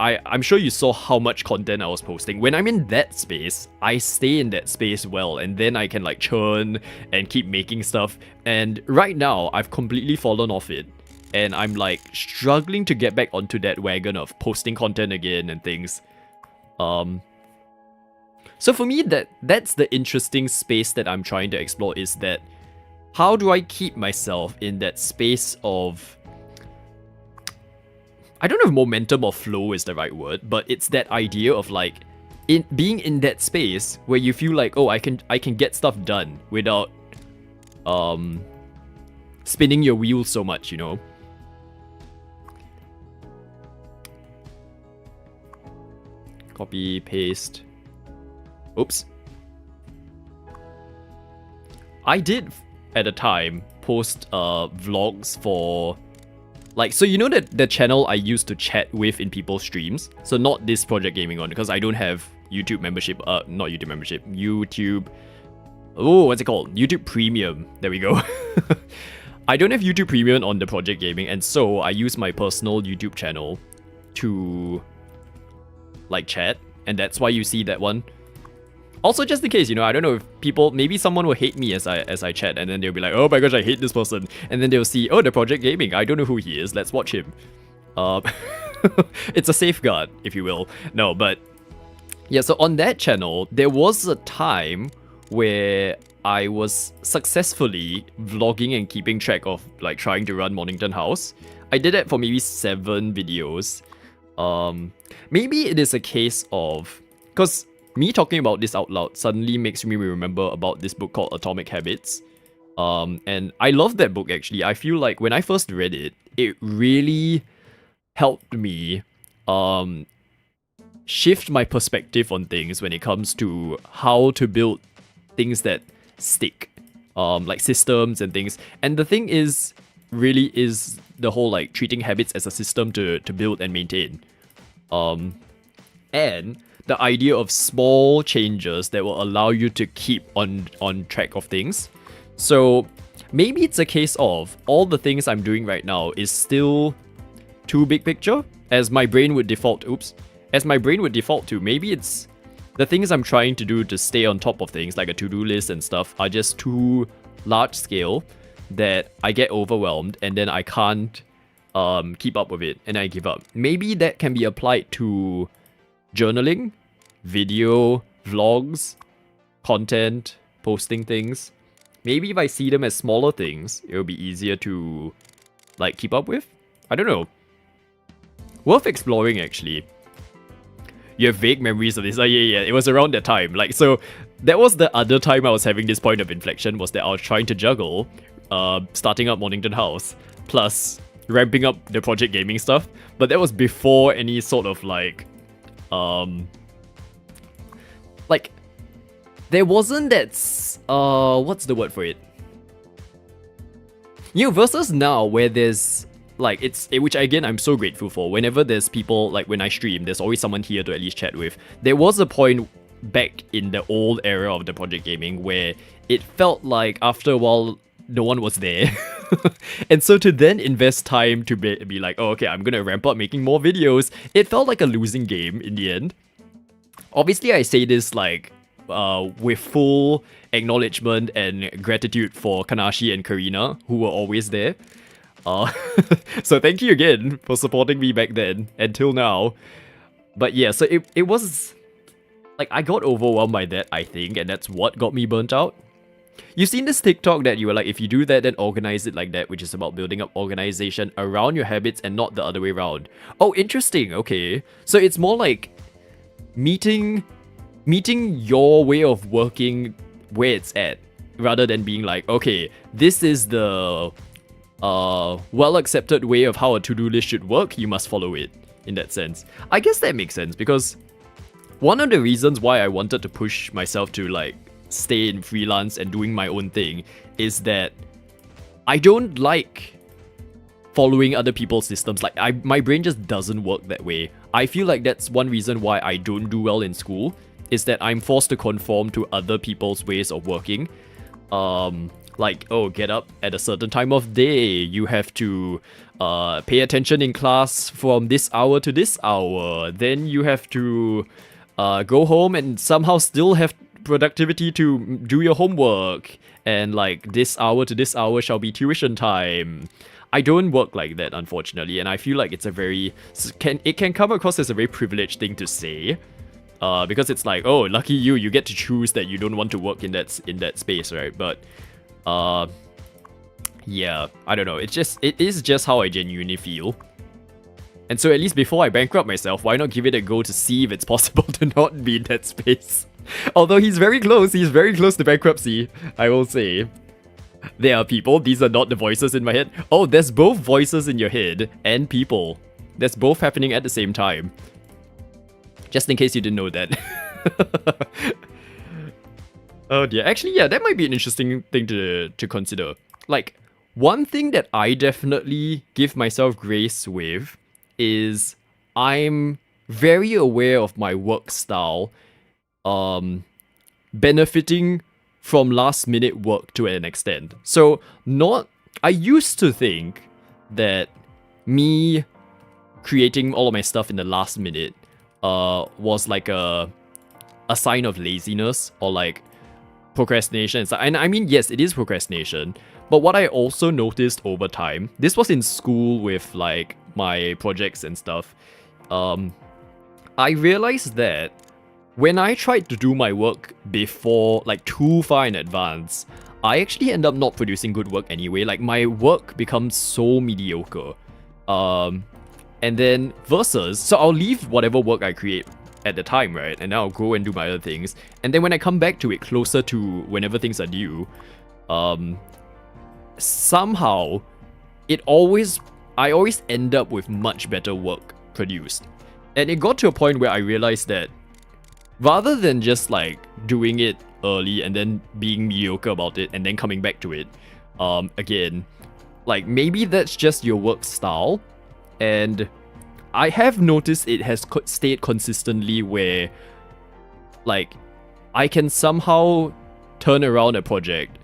I'm sure you saw how much content I was posting. When I'm in that space, I stay in that space well, and then I can like churn and keep making stuff. And right now, I've completely fallen off it. And I'm like struggling to get back onto that wagon of posting content again and things. So for me, that's the interesting space that I'm trying to explore, is that how do I keep myself in that space of, I don't know if momentum or flow is the right word, but it's that idea of like being in that space where you feel like, oh, I can get stuff done without spinning your wheels so much, you know. Copy, paste. Oops. I did, at a time, post vlogs for, like, so you know that the channel I used to chat with in people's streams? So not this Project Gaming one, because I don't have YouTube membership, not YouTube membership, YouTube, oh, what's it called? YouTube Premium, there we go. I don't have YouTube Premium on the Project Gaming, and so I use my personal YouTube channel to like chat, and that's why you see that one. Also, just in case, you know, I don't know if people, maybe someone will hate me as I chat, and then they'll be like, oh my gosh, I hate this person, and then they'll see, oh, the Project Gaming, I don't know who he is, let's watch him. It's a safeguard, if you will. No, but yeah, so on that channel, there was a time where I was successfully vlogging and keeping track of like trying to run Mornington House. I did that for maybe 7 videos. Maybe it is a case of, because me talking about this out loud suddenly makes me remember about this book called Atomic Habits. And I love that book actually. I feel like when I first read it, it really helped me shift my perspective on things when it comes to how to build things that stick, like systems and things. And the thing is, really is the whole like treating habits as a system to build and maintain. And the idea of small changes that will allow you to keep on track of things. So maybe it's a case of all the things I'm doing right now is still too big picture, as my brain would default, as my brain would default to. Maybe it's the things I'm trying to do to stay on top of things, like a to-do list and stuff, are just too large scale that I get overwhelmed and then I can't keep up with it and I give up. Maybe that can be applied to journaling, video, vlogs, content, posting things. Maybe if I see them as smaller things, it'll be easier to like keep up with. I don't know. Worth exploring, actually. You have vague memories of this. Yeah, it was around that time. Like, so that was the other time I was having this point of inflection, was that I was trying to juggle starting up Mornington House plus ramping up the project gaming stuff. But that was before any sort of like there wasn't that what's the word for it? You know, versus now where there's like which again I'm so grateful for. Whenever there's people, like when I stream, there's always someone here to at least chat with. There was a point back in the old era of the project gaming where it felt like after a while no one was there. And so to then invest time to be like, oh, okay, I'm gonna ramp up making more videos, it felt like a losing game in the end. Obviously I say this like with full acknowledgement and gratitude for Kanashi and Karina, who were always there. So thank you again for supporting me back then until now. But yeah, so it was like I got overwhelmed by that, I think, and that's what got me burnt out. You've seen this TikTok that you were like, if you do that, then organize it like that, which is about building up organization around your habits and not the other way around. Oh, interesting. Okay, so it's more like meeting your way of working where it's at, rather than being like, okay, this is the well-accepted way of how a to-do list should work, you must follow it, in that sense. I guess that makes sense, because one of the reasons why I wanted to push myself to like stay in freelance and doing my own thing is that I don't like following other people's systems. Like my brain just doesn't work that way. I feel like that's one reason why I don't do well in school, is that I'm forced to conform to other people's ways of working. Like, oh, get up at a certain time of day, you have to pay attention in class from this hour to this hour, then you have to go home and somehow still have productivity to do your homework, and like this hour to this hour shall be tuition time. I don't work like that, unfortunately, and I feel like it's a very it can come across as a very privileged thing to say, because it's like, oh, lucky you get to choose that you don't want to work in that space, right? But yeah, I don't know, it is just how I genuinely feel. And so at least before I bankrupt myself, why not give it a go to see if it's possible to not be in that space? Although he's very close to bankruptcy, I will say. There are people, these are not the voices in my head. Oh, there's both voices in your head and people. That's both happening at the same time. Just in case you didn't know that. Oh dear, actually yeah, that might be an interesting thing to consider. Like, one thing that I definitely give myself grace with is I'm very aware of my work style benefiting from last minute work to an extent. So I used to think that me creating all of my stuff in the last minute was like a sign of laziness or like procrastination. And I mean, yes, it is procrastination. But what I also noticed over time, this was in school with like my projects and stuff, I realized that when I tried to do my work before, like too far in advance, I actually end up not producing good work anyway. Like my work becomes so mediocre. And then versus, so I'll leave whatever work I create at the time, right? And then I'll go and do my other things. And then when I come back to it closer to whenever things are due, somehow I always end up with much better work produced. And it got to a point where I realized that rather than just like doing it early and then being mediocre about it and then coming back to it again, like maybe that's just your work style. And I have noticed it has stayed consistently where like I can somehow turn around a project,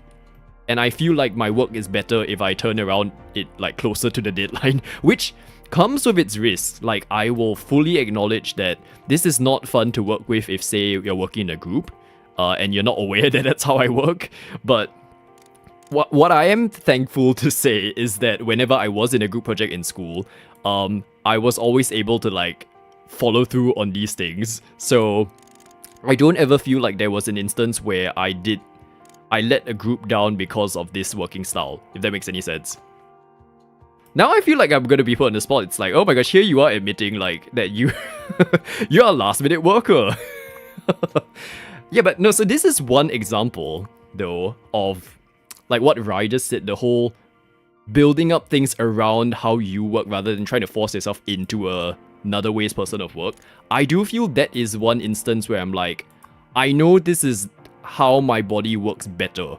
and I feel like my work is better if I turn around it like closer to the deadline, which comes with its risks. Like, I will fully acknowledge that this is not fun to work with if, say, you're working in a group, and you're not aware that that's how I work. But what I am thankful to say is that whenever I was in a group project in school, I was always able to, like, follow through on these things. So I don't ever feel like there was an instance where I let a group down because of this working style, if that makes any sense. Now I feel like I'm gonna be put on the spot. It's like, oh my gosh, here you are admitting like that you're a last minute worker. Yeah, but no, so this is one example though of like what Rai just said, the whole building up things around how you work rather than trying to force yourself into another way's person of work. I do feel that is one instance where I'm like, I know this is how my body works better.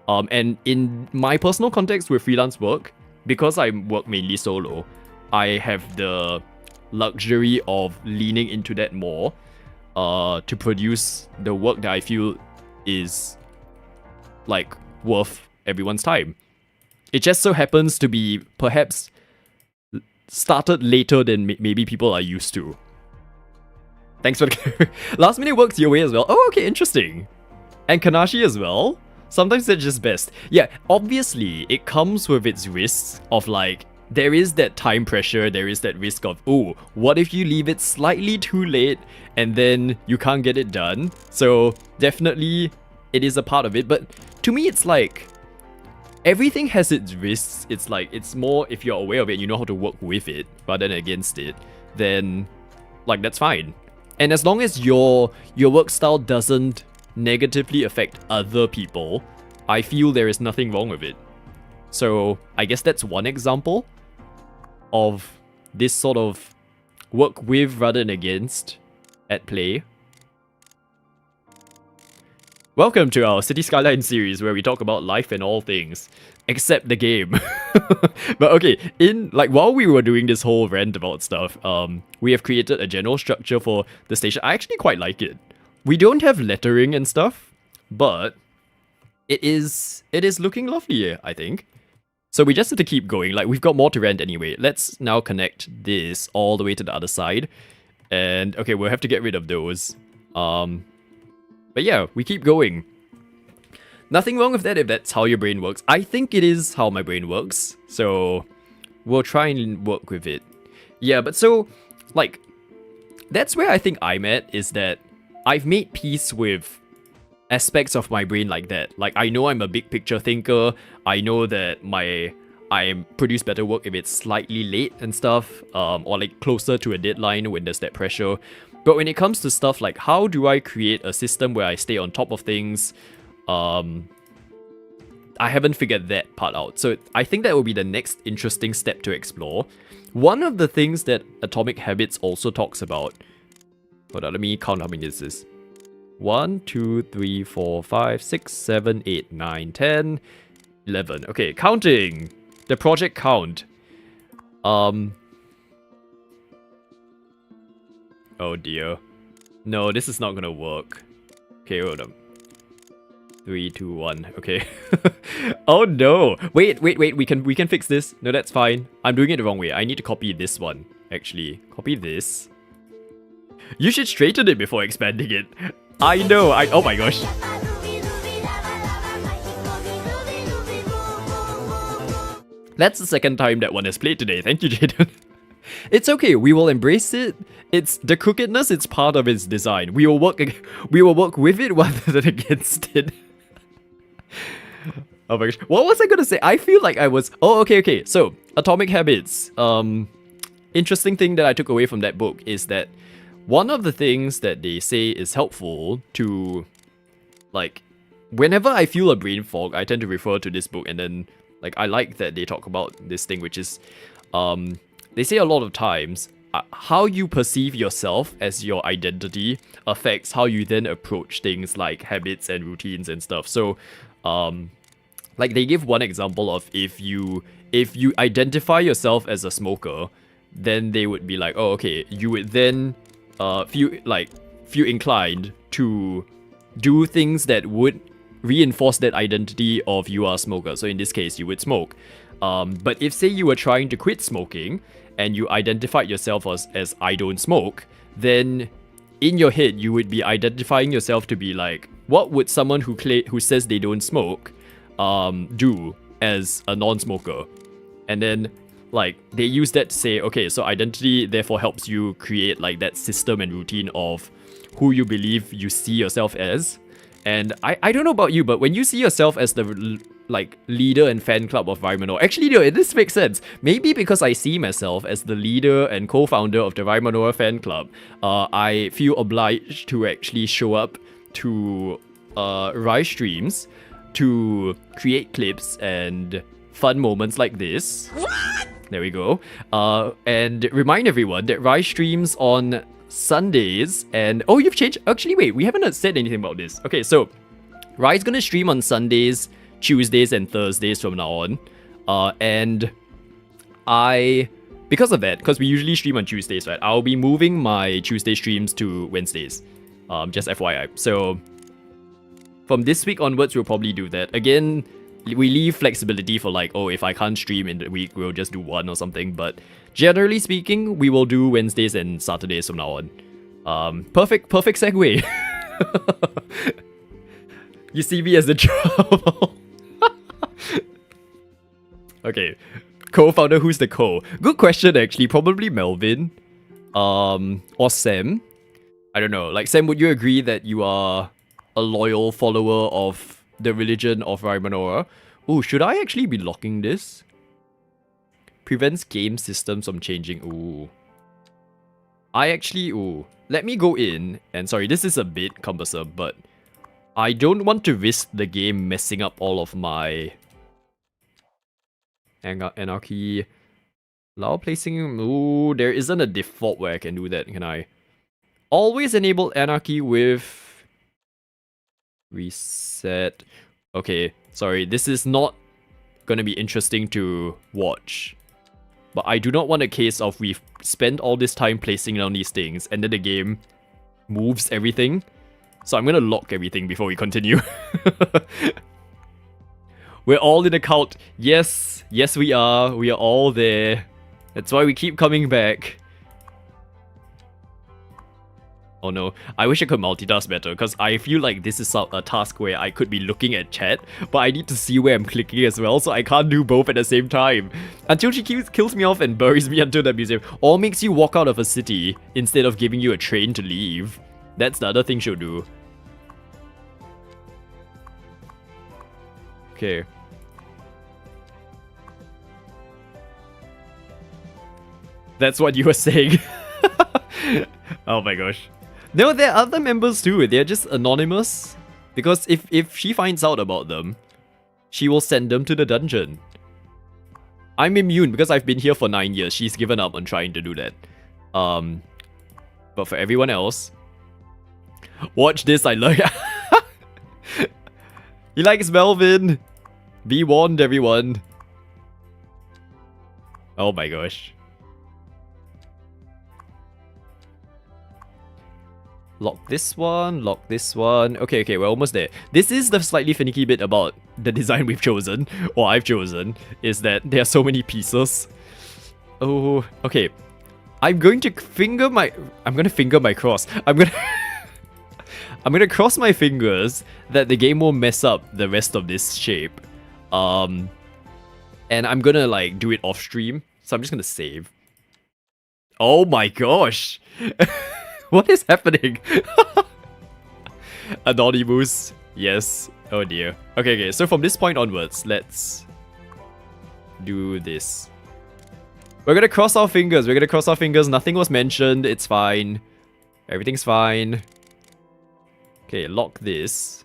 And in my personal context with freelance work, because I work mainly solo, I have the luxury of leaning into that more to produce the work that I feel is like worth everyone's time. It just so happens to be perhaps started later than maybe people are used to. Thanks for the last minute works your way as well. Oh, okay, interesting. And Kanashi as well. Sometimes that's just best. Yeah, obviously, it comes with its risks of like, there is that time pressure, there is that risk of, oh, what if you leave it slightly too late and then you can't get it done? So definitely, it is a part of it. But to me, it's like, everything has its risks. It's like, it's more, if you're aware of it, you know how to work with it rather than against it, then like, that's fine. And as long as your work style doesn't negatively affect other people, I feel there is nothing wrong with it. So I guess that's one example of this sort of work with rather than against at play. Welcome to our City Skylines series where we talk about life and all things, except the game. But okay, while we were doing this whole rant about stuff, we have created a general structure for the station. I actually quite like it. We don't have lettering and stuff, but it is looking lovely, I think. So we just have to keep going. Like, we've got more to rent anyway. Let's now connect this all the way to the other side. And okay, we'll have to get rid of those. But yeah, we keep going. Nothing wrong with that if that's how your brain works. I think it is how my brain works. So we'll try and work with it. Yeah, but so, like, that's where I think I'm at, is that I've made peace with aspects of my brain like that. Like, I know I'm a big picture thinker. I know that I produce better work if it's slightly late and stuff, or like closer to a deadline when there's that pressure. But when it comes to stuff like how do I create a system where I stay on top of things, I haven't figured that part out. So I think that will be the next interesting step to explore. One of the things that Atomic Habits also talks about. Hold on, let me count how many this is. 1, 2, 3, 4, 5, 6, 7, 8, 9, 10, 11. Okay, counting. The project count. Oh dear. No, this is not gonna work. Okay, hold on. 3, 2, 1. Okay. Oh no. Wait. We can fix this. No, that's fine. I'm doing it the wrong way. I need to copy this one. Actually, copy this. You should straighten it before expanding it. I know. Oh my gosh. That's the second time that one has played today. Thank you, Jaden. It's okay. We will embrace it. It's the crookedness. It's part of its design. We will work with it rather than against it. Oh my gosh. What was I gonna say? I feel like I was. Oh, okay. So, Atomic Habits. Interesting thing that I took away from that book is that one of the things that they say is helpful to, like, whenever I feel a brain fog, I tend to refer to this book, and then, like, I like that they talk about this thing, which is, they say a lot of times, how you perceive yourself as your identity affects how you then approach things like habits and routines and stuff. So, like, they give one example of if you identify yourself as a smoker, then they would be like, oh, okay, you would then feel inclined to do things that would reinforce that identity of you are a smoker. So in this case, you would smoke. But if, say, you were trying to quit smoking and you identified yourself as I don't smoke, then in your head you would be identifying yourself to be like, what would someone who says they don't smoke do as a non-smoker? And then like they use that to say, okay, so identity therefore helps you create like that system and routine of who you believe you see yourself as. And I don't know about you, but when you see yourself as the like leader and fan club of Raimanor, actually no, this makes sense. Maybe because I see myself as the leader and co-founder of the Raimanor fan club, I feel obliged to actually show up to Rai streams to create clips and fun moments like this. What? There we go. And remind everyone that Rai streams on Sundays, and oh, you've changed. Actually, wait, we haven't said anything about this. Okay, so Rai's gonna stream on Sundays, Tuesdays, and Thursdays from now on. And because of that, because we usually stream on Tuesdays, right? I'll be moving my Tuesday streams to Wednesdays. Just FYI. So from this week onwards, we'll probably do that. Again, we leave flexibility for like, oh, if I can't stream in the week, we'll just do one or something. But generally speaking, we will do Wednesdays and Saturdays from now on. Perfect segue. You see me as the trouble. Okay, co-founder, who's the co? Good question, actually. Probably Melvin, or Sam. I don't know. Like, Sam, would you agree that you are a loyal follower of the religion of Raimanor? Ooh, should I actually be locking this? Prevents game systems from changing. Ooh. Let me go in, and sorry, this is a bit cumbersome, but I don't want to risk the game messing up all of my anarchy. Allow placing. Ooh, there isn't a default where I can do that, can I? Always enable anarchy with reset. Okay, sorry, this is not gonna be interesting to watch. But I do not want a case of we've spent all this time placing down these things and then the game moves everything. So I'm gonna lock everything before we continue. We're all in a cult. Yes, we are. We are all there. That's why we keep coming back. Oh no, I wish I could multitask better, because I feel like this is a task where I could be looking at chat, but I need to see where I'm clicking as well, so I can't do both at the same time. Until she kills me off and buries me under the museum, or makes you walk out of a city instead of giving you a train to leave. That's the other thing she'll do. Okay. That's what you were saying. Oh my gosh. No, there are other members too. They're just anonymous. Because if she finds out about them, she will send them to the dungeon. I'm immune because I've been here for 9 years. She's given up on trying to do that. But for everyone else, watch this, I learned. He likes Melvin. Be warned, everyone. Oh my gosh. Lock this one, lock this one. Okay, we're almost there. This is the slightly finicky bit about the design we've chosen, or I've chosen, is that there are so many pieces. Oh, okay. I'm gonna finger my cross. I'm gonna cross my fingers that the game won't mess up the rest of this shape. And I'm gonna like do it off stream. So I'm just gonna save. Oh my gosh. What is happening? Anonymous. Yes. Oh dear. Okay, so from this point onwards, let's do this. We're gonna cross our fingers. Nothing was mentioned. It's fine. Everything's fine. Okay, lock this.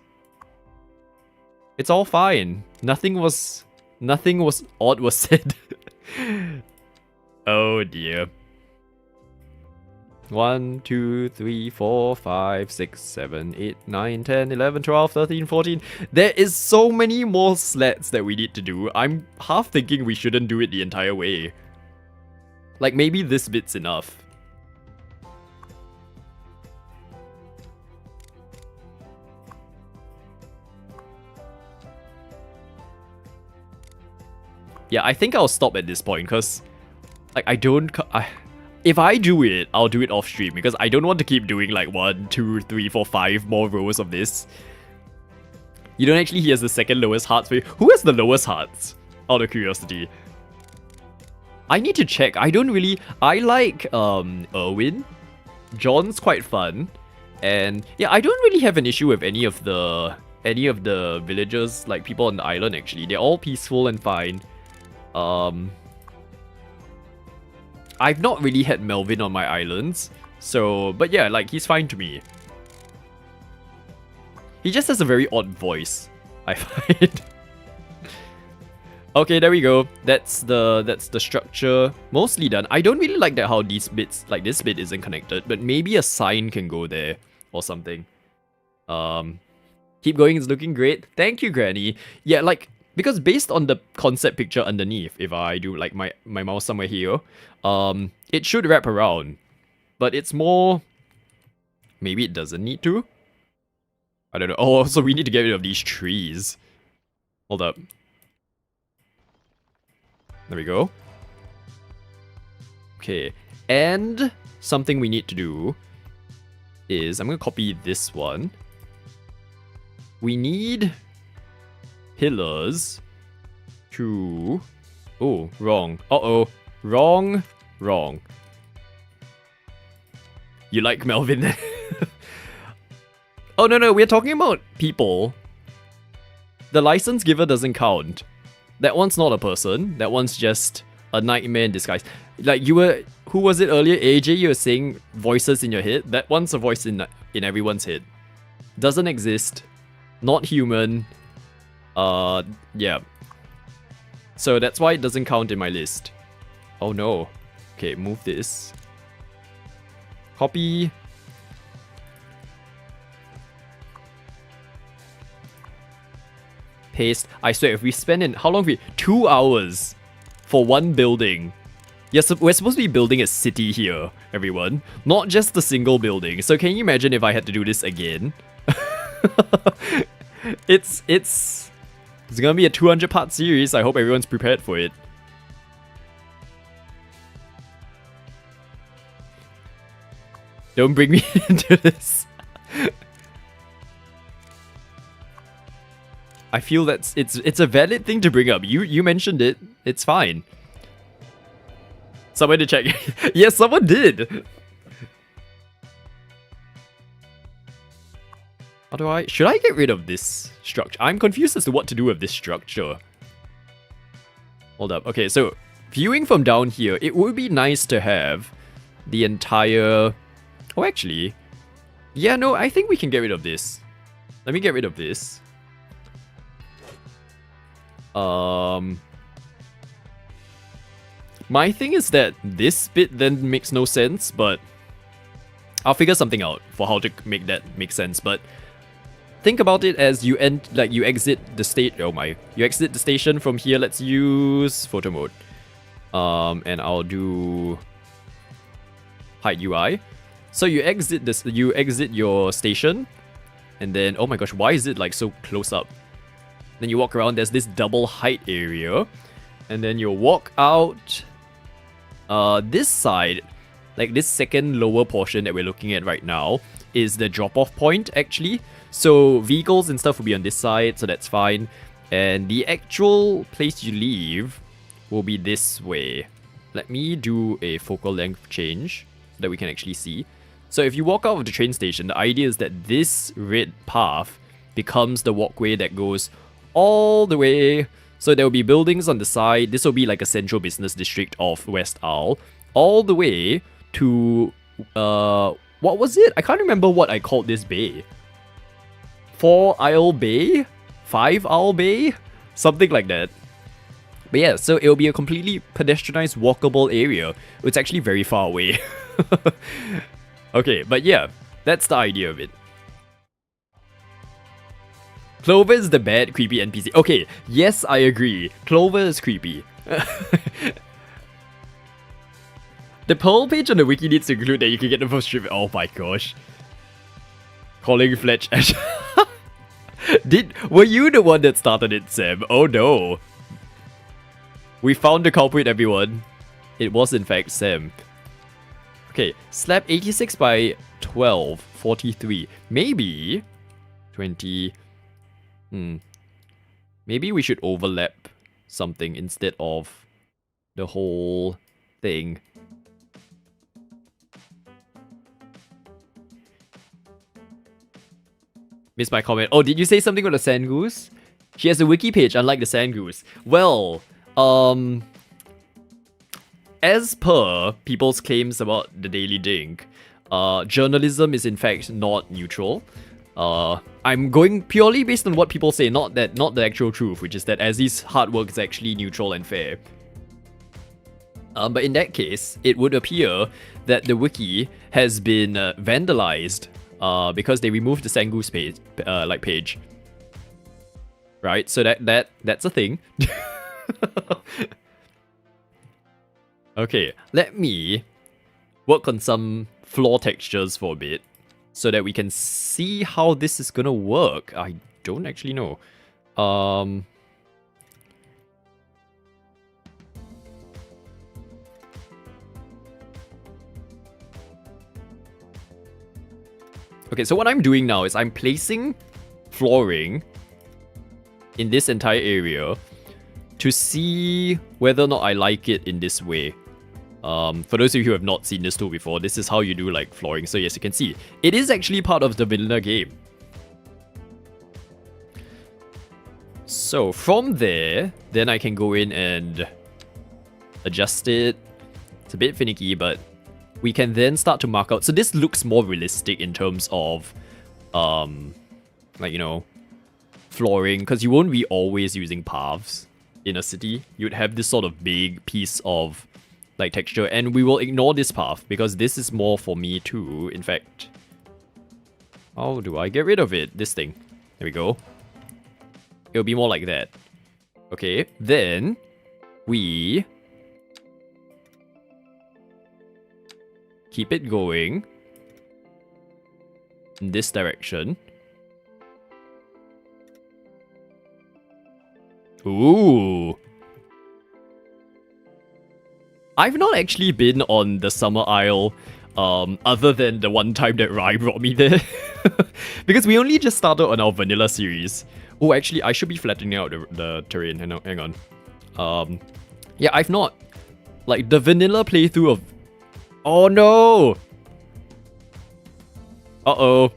It's all fine. Nothing odd was said. Oh dear. 1, 2, 3, 4, 5, 6, 7, 8, 9, 10, 11, 12, 13, 14. There is so many more slats that we need to do. I'm half thinking we shouldn't do it the entire way. Like, maybe this bit's enough. Yeah, I think I'll stop at this point, because Like, if I do it, I'll do it off stream because I don't want to keep doing like 1, 2, 3, 4, 5 more rows of this. You don't actually hear the second lowest hearts for you. Who has the lowest hearts? Out of curiosity. I need to check. I like Erwin. John's quite fun. And yeah, I don't really have an issue with any of the villagers, like people on the island actually. They're all peaceful and fine. I've not really had Melvin on my islands. So, but yeah, like he's fine to me. He just has a very odd voice, I find. Okay, there we go. That's the structure mostly done. I don't really like that how these bits, like this bit isn't connected, but maybe a sign can go there or something. Keep going, it's looking great. Thank you, Granny. Yeah, like, because based on the concept picture underneath, if I do like my mouse somewhere here, it should wrap around. But it's more... Maybe it doesn't need to? I don't know. Oh, so we need to get rid of these trees. Hold up. There we go. Okay, and something we need to do is, I'm going to copy this one. We need pillars to... Oh, wrong. Uh-oh. Wrong. You like Melvin? Oh, no, we're talking about people. The license giver doesn't count. That one's not a person. That one's just a nightmare in disguise. Like you were... Who was it earlier? AJ, you were saying voices in your head. That one's a voice in everyone's head. Doesn't exist. Not human. Yeah. So that's why it doesn't count in my list. Oh no. Okay, move this. Copy. Paste. I swear, if we spend in... How long we... 2 hours for one building. Yes, we're supposed to be building a city here, everyone. Not just a single building. So can you imagine if I had to do this again? It's gonna be a 200-part series. I hope everyone's prepared for it. Don't bring me into this. I feel that it's a valid thing to bring up. You mentioned it. It's fine. Someone to check. Yes, someone did. How do I... Should I get rid of this structure? I'm confused as to what to do with this structure. Hold up. Okay, so viewing from down here, it would be nice to have the entire... Oh, actually... Yeah, no, I think we can get rid of this. Let me get rid of this. My thing is that this bit then makes no sense, but I'll figure something out for how to make that make sense. But think about it as you you exit the state. Oh my! You exit the station from here. Let's use photo mode. And I'll do hide UI. So you exit this. You exit your station, and then oh my gosh, why is it like so close up? Then you walk around. There's this double height area, and then you walk out. This side, like this second lower portion that we're looking at right now, is the drop-off point actually. So vehicles and stuff will be on this side, so that's fine. And the actual place you leave will be this way. Let me do a focal length change so that we can actually see. So if you walk out of the train station, the idea is that this red path becomes the walkway that goes all the way. So there will be buildings on the side. This will be like a central business district of West Isle. All the way to... what was it? I can't remember what I called this bay. 4 Isle Bay? 5 Isle Bay? Something like that. But yeah, so it'll be a completely pedestrianized, walkable area. It's actually very far away. Okay, but yeah, that's the idea of it. Clover is the bad, creepy NPC. Okay, yes, I agree. Clover is creepy. The Pearl page on the wiki needs to include that you can get the first strip. Oh my gosh. Calling Fletch Ash. Were you the one that started it, Sam? Oh no. We found the culprit, everyone. It was in fact Sam. Okay, slab 86 by 12, 43. Maybe 20. Maybe we should overlap something instead of the whole thing. Missed my comment. Oh, did you say something about the Sand Goose? She has a wiki page, unlike the Sand Goose. Well, as per people's claims about the Daily Dink, journalism is in fact not neutral. I'm going purely based on what people say, not the actual truth, which is that Azzy's hard work is actually neutral and fair. But in that case, it would appear that the wiki has been vandalized because they removed the Sangoose page, page. Right, so that's a thing. Okay, let me work on some floor textures for a bit so that we can see how this is gonna work. I don't actually know. Okay, so what I'm doing now is I'm placing flooring in this entire area to see whether or not I like it in this way. For those of you who have not seen this tool before, this is how you do like flooring. So yes, you can see it is actually part of the vanilla game. So from there, then I can go in and adjust it. It's a bit finicky, but we can then start to mark out. So this looks more realistic in terms of, like, you know, flooring, because you won't be always using paths in a city. You'd have this sort of big piece of like texture, and we will ignore this path because this is more for me too. In fact, how do I get rid of it? This thing. There we go. It'll be more like that. Okay, then we keep it going in this direction. Ooh. I've not actually been on the Summer Isle, other than the one time that Rai brought me there. Because we only just started on our vanilla series. Oh, actually, I should be flattening out the terrain. Hang on. Yeah, I've not... Like, the vanilla playthrough of... Oh, no! Uh-oh.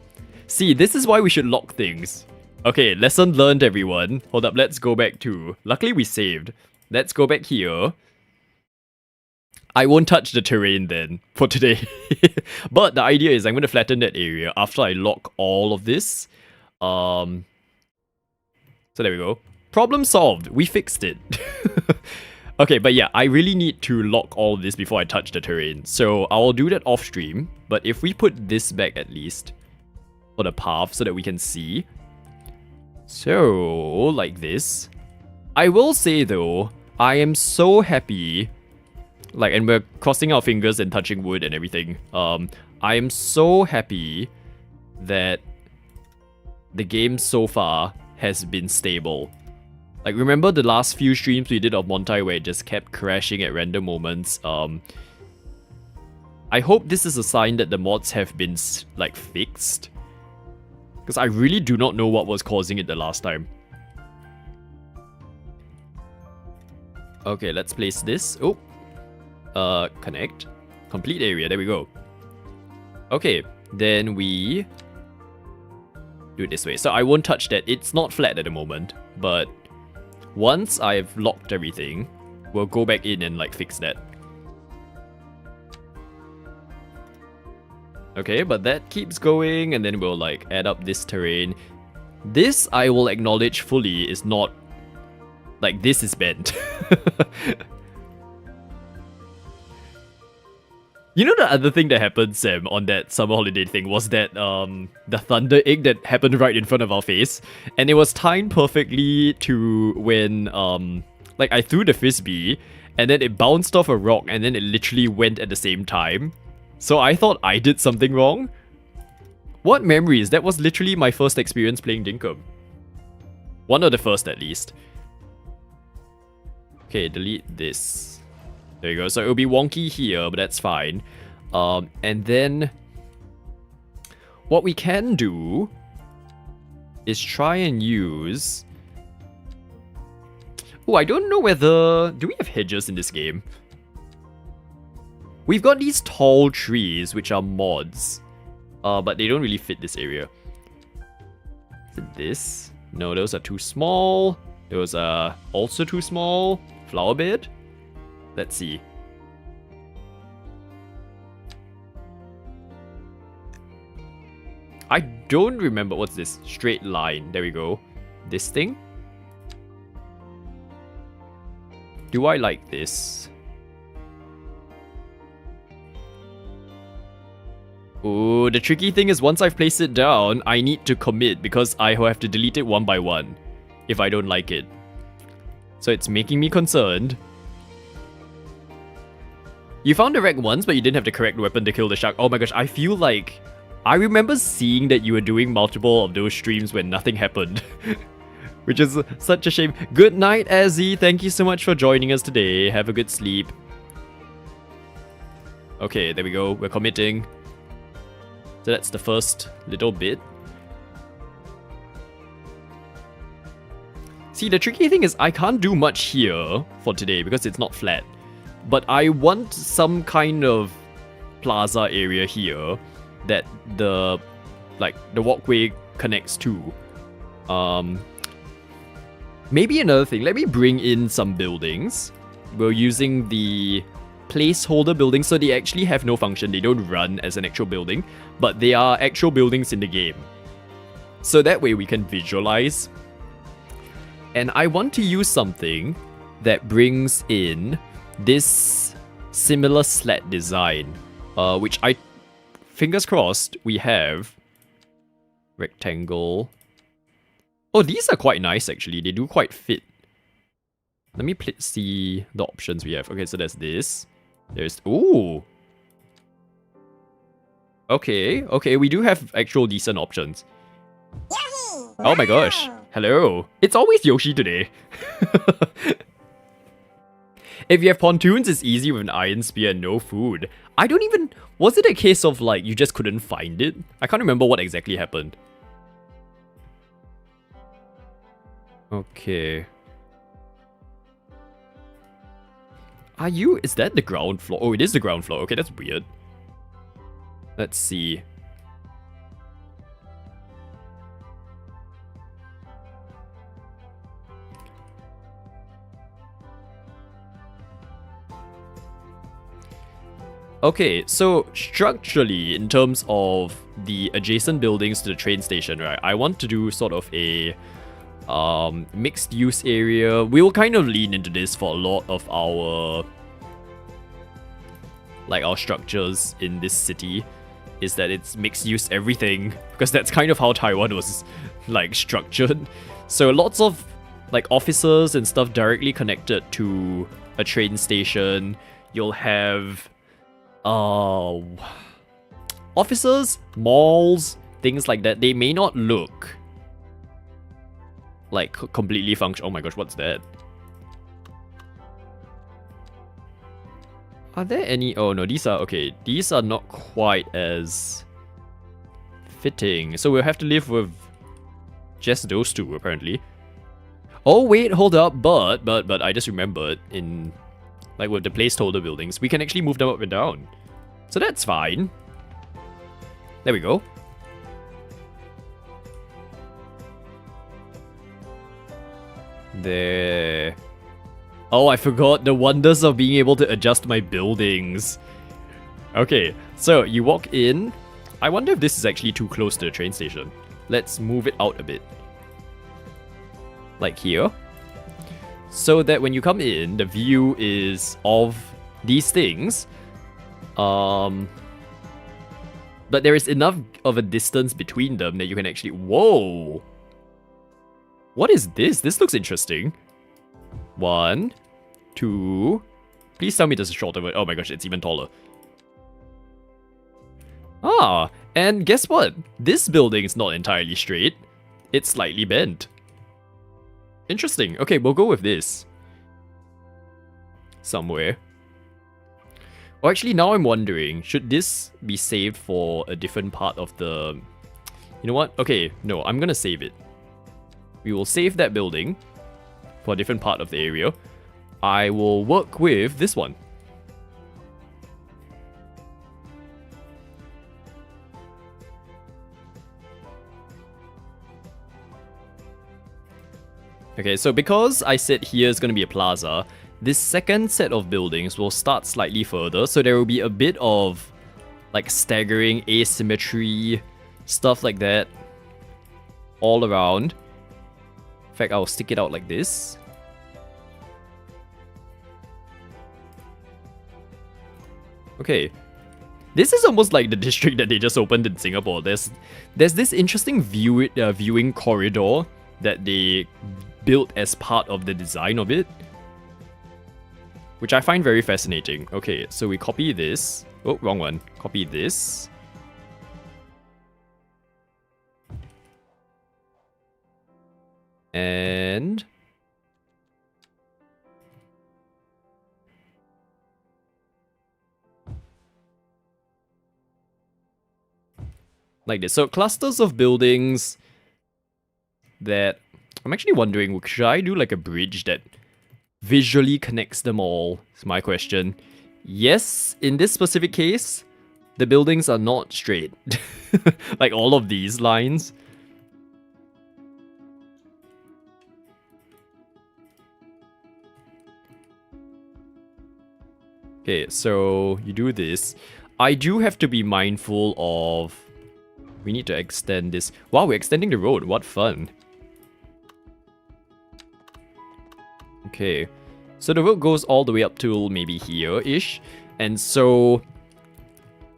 See, this is why we should lock things. Okay, lesson learned, everyone. Hold up, let's go back to... Luckily, we saved. Let's go back here. I won't touch the terrain then, for today. But the idea is I'm going to flatten that area after I lock all of this. So there we go. Problem solved. We fixed it. Okay, but yeah, I really need to lock all of this before I touch the terrain. So I'll do that off stream. But if we put this back at least for the path so that we can see. So, like this. I will say though, I am so happy. Like, and we're crossing our fingers and touching wood and everything. I am so happy that the game so far has been stable. Like, remember the last few streams we did of Montai where it just kept crashing at random moments? I hope this is a sign that the mods have been, like, fixed. Because I really do not know what was causing it the last time. Okay, let's place this. Oh. Connect. Complete area. There we go. Okay, then we do it this way. So I won't touch that. It's not flat at the moment, but once I've locked everything, we'll go back in and like fix that. Okay, but that keeps going, and then we'll like add up this terrain. This, I will acknowledge fully, is not... Like, this is bent. You know the other thing that happened, Sam, on that summer holiday thing was that the thunder egg that happened right in front of our face, and it was timed perfectly to when like I threw the frisbee and then it bounced off a rock and then it literally went at the same time. So I thought I did something wrong. What memories? That was literally my first experience playing Dinkum. One of the first at least. Okay, delete this. There you go. So it'll be wonky here, but that's fine. And then what we can do is try and use... Oh, I don't know whether... Do we have hedges in this game? We've got these tall trees, which are mods. But they don't really fit this area. Is it this? No, those are too small. Those are also too small. Flower bed? Let's see. I don't remember. What's this? Straight line. There we go. This thing? Do I like this? Ooh, the tricky thing is once I've placed it down, I need to commit because I have to delete it one by one if I don't like it. So it's making me concerned. You found the wreck once, but you didn't have the correct weapon to kill the shark. Oh my gosh, I feel like... I remember seeing that you were doing multiple of those streams when nothing happened. Which is such a shame. Good night, Azzy. Thank you so much for joining us today. Have a good sleep. Okay, there we go. We're committing. So that's the first little bit. See, the tricky thing is I can't do much here for today because it's not flat. But I want some kind of plaza area here that the walkway connects to. Maybe another thing, let me bring in some buildings. We're using the placeholder buildings, so they actually have no function. They don't run as an actual building, but they are actual buildings in the game. So that way we can visualize. And I want to use something that brings in this similar slat design, which I, fingers crossed, we have. Rectangle. Oh, these are quite nice actually. They do quite fit. Let me see the options we have. Okay, so there's this. There's... Ooh! Okay, we do have actual decent options. Yoshi! Oh my gosh. Hello. It's always Yoshi today. If you have pontoons, it's easy with an iron spear and no food. I don't even... Was it a case of like, you just couldn't find it? I can't remember what exactly happened. Okay. Are you... Is that the ground floor? Oh, it is the ground floor. Okay, that's weird. Let's see. Okay, so structurally, in terms of the adjacent buildings to the train station, right, I want to do sort of a mixed use area. We will kind of lean into this for a lot of our our structures in this city, is that it's mixed use everything, because that's kind of how Taiwan was structured. So lots of offices and stuff directly connected to a train station. You'll have offices, malls, things like that. They may not look completely function. Oh my gosh, what's that? Are there any... Oh no, these are... Okay, these are not quite as fitting. So we'll have to live with just those two, apparently. Oh wait, hold up. But I just remembered in... with the placeholder buildings, we can actually move them up and down. So that's fine. There we go. There. Oh, I forgot the wonders of being able to adjust my buildings. Okay, so you walk in. I wonder if this is actually too close to the train station. Let's move it out a bit. Like here. So that when you come in, the view is of these things. But there is enough of a distance between them that you can actually... Whoa! What is this? This looks interesting. 1, 2... Please tell me there's a shorter one. Oh my gosh, it's even taller. Ah, and guess what? This building is not entirely straight. It's slightly bent. Interesting. Okay, we'll go with this. Somewhere. Oh, actually, now I'm wondering, should this be saved for a different part of the... You know what? Okay, no, I'm gonna save it. We will save that building for a different part of the area. I will work with this one. Okay, so because I said here is going to be a plaza, this second set of buildings will start slightly further, so there will be a bit of like staggering asymmetry, stuff like that all around. In fact, I'll stick it out like this. Okay. This is almost like the district that they just opened in Singapore. There's this interesting viewing corridor that they built as part of the design of it, which I find very fascinating. Okay, so we copy this. Oh, wrong one. Copy this. And... like this. So clusters of buildings that... I'm actually wondering, should I do like a bridge that visually connects them all? Is my question. Yes, in this specific case, the buildings are not straight. Like all of these lines. Okay, so you do this. I do have to be mindful of... We need to extend this. Wow, we're extending the road. What fun. Okay, so the road goes all the way up to maybe here-ish. And so,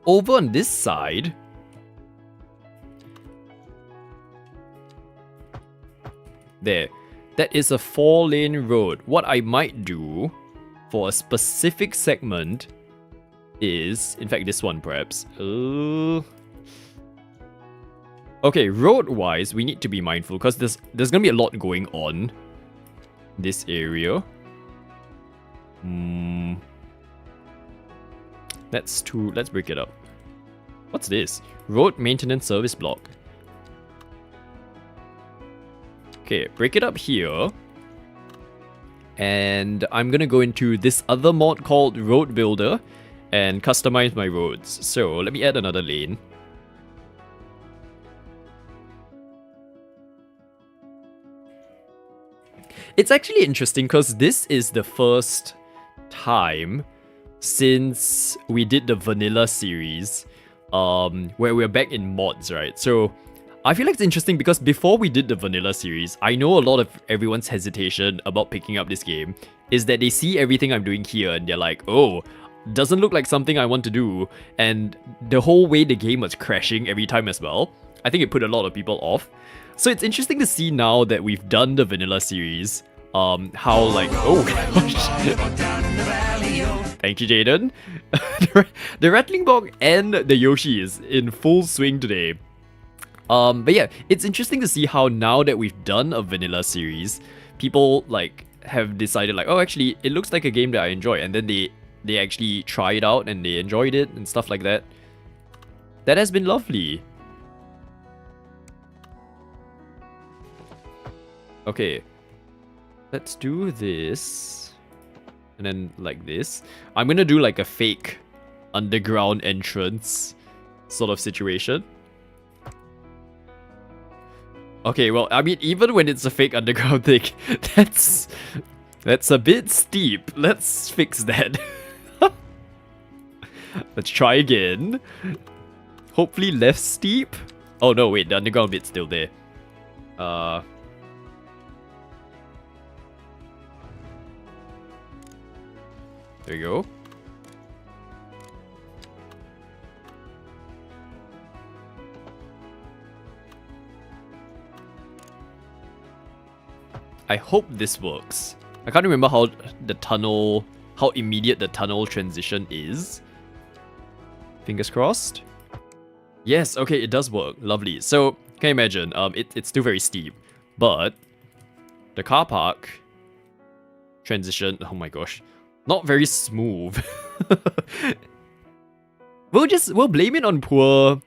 over on this side, there, that is a 4-lane road. What I might do for a specific segment is, in fact, this one perhaps. Okay, road-wise, we need to be mindful because there's gonna be a lot going on this area. Let's break it up. What's this? Road maintenance service block. Okay, break it up here. And I'm gonna go into this other mod called Road Builder and customize my roads. So let me add another lane. It's actually interesting because this is the first time since we did the vanilla series where we're back in mods, right? So I feel like it's interesting because before we did the vanilla series, I know a lot of everyone's hesitation about picking up this game is that they see everything I'm doing here and they're like, oh, doesn't look like something I want to do. And the whole way the game was crashing every time as well, I think it put a lot of people off. So it's interesting to see now that we've done the vanilla series, how like, oh gosh. Thank you, Jaden. The Rattling Bog and the Yoshi is in full swing today. But yeah, it's interesting to see how now that we've done a vanilla series, people like have decided like, oh, actually, it looks like a game that I enjoy, and then they actually try it out and they enjoyed it and stuff like that. That has been lovely. Okay, let's do this, and then like this. I'm gonna do like a fake underground entrance sort of situation. Okay, well, I mean, even when it's a fake underground thing, that's a bit steep. Let's fix that. Let's try again. Hopefully less steep. Oh no, wait, the underground bit's still there. There you go. I hope this works. I can't remember how immediate the tunnel transition is. Fingers crossed. Yes, okay, it does work. Lovely. So, can you imagine? It's still very steep, but the car park transition, oh my gosh, not very smooth. We'll blame it on poor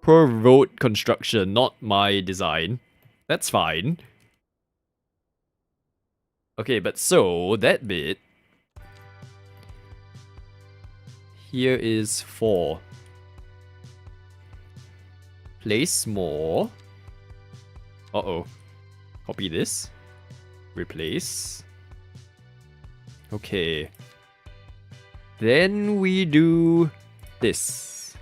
road construction, not my design. That's fine. Okay, but so that bit here is 4. Place more. Uh-oh. Copy this. Replace. Okay. Then we do this.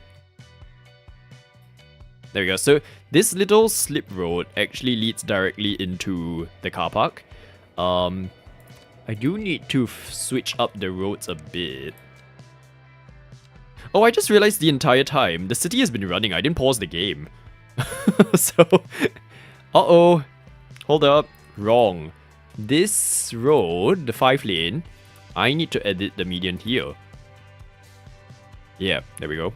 There we go. So this little slip road actually leads directly into the car park. I do need to switch up the roads a bit. Oh, I just realized the entire time the city has been running. I didn't pause the game. So, uh-oh. Hold up. Wrong. This road, the 5-lane, I need to edit the median here. Yeah, there we go.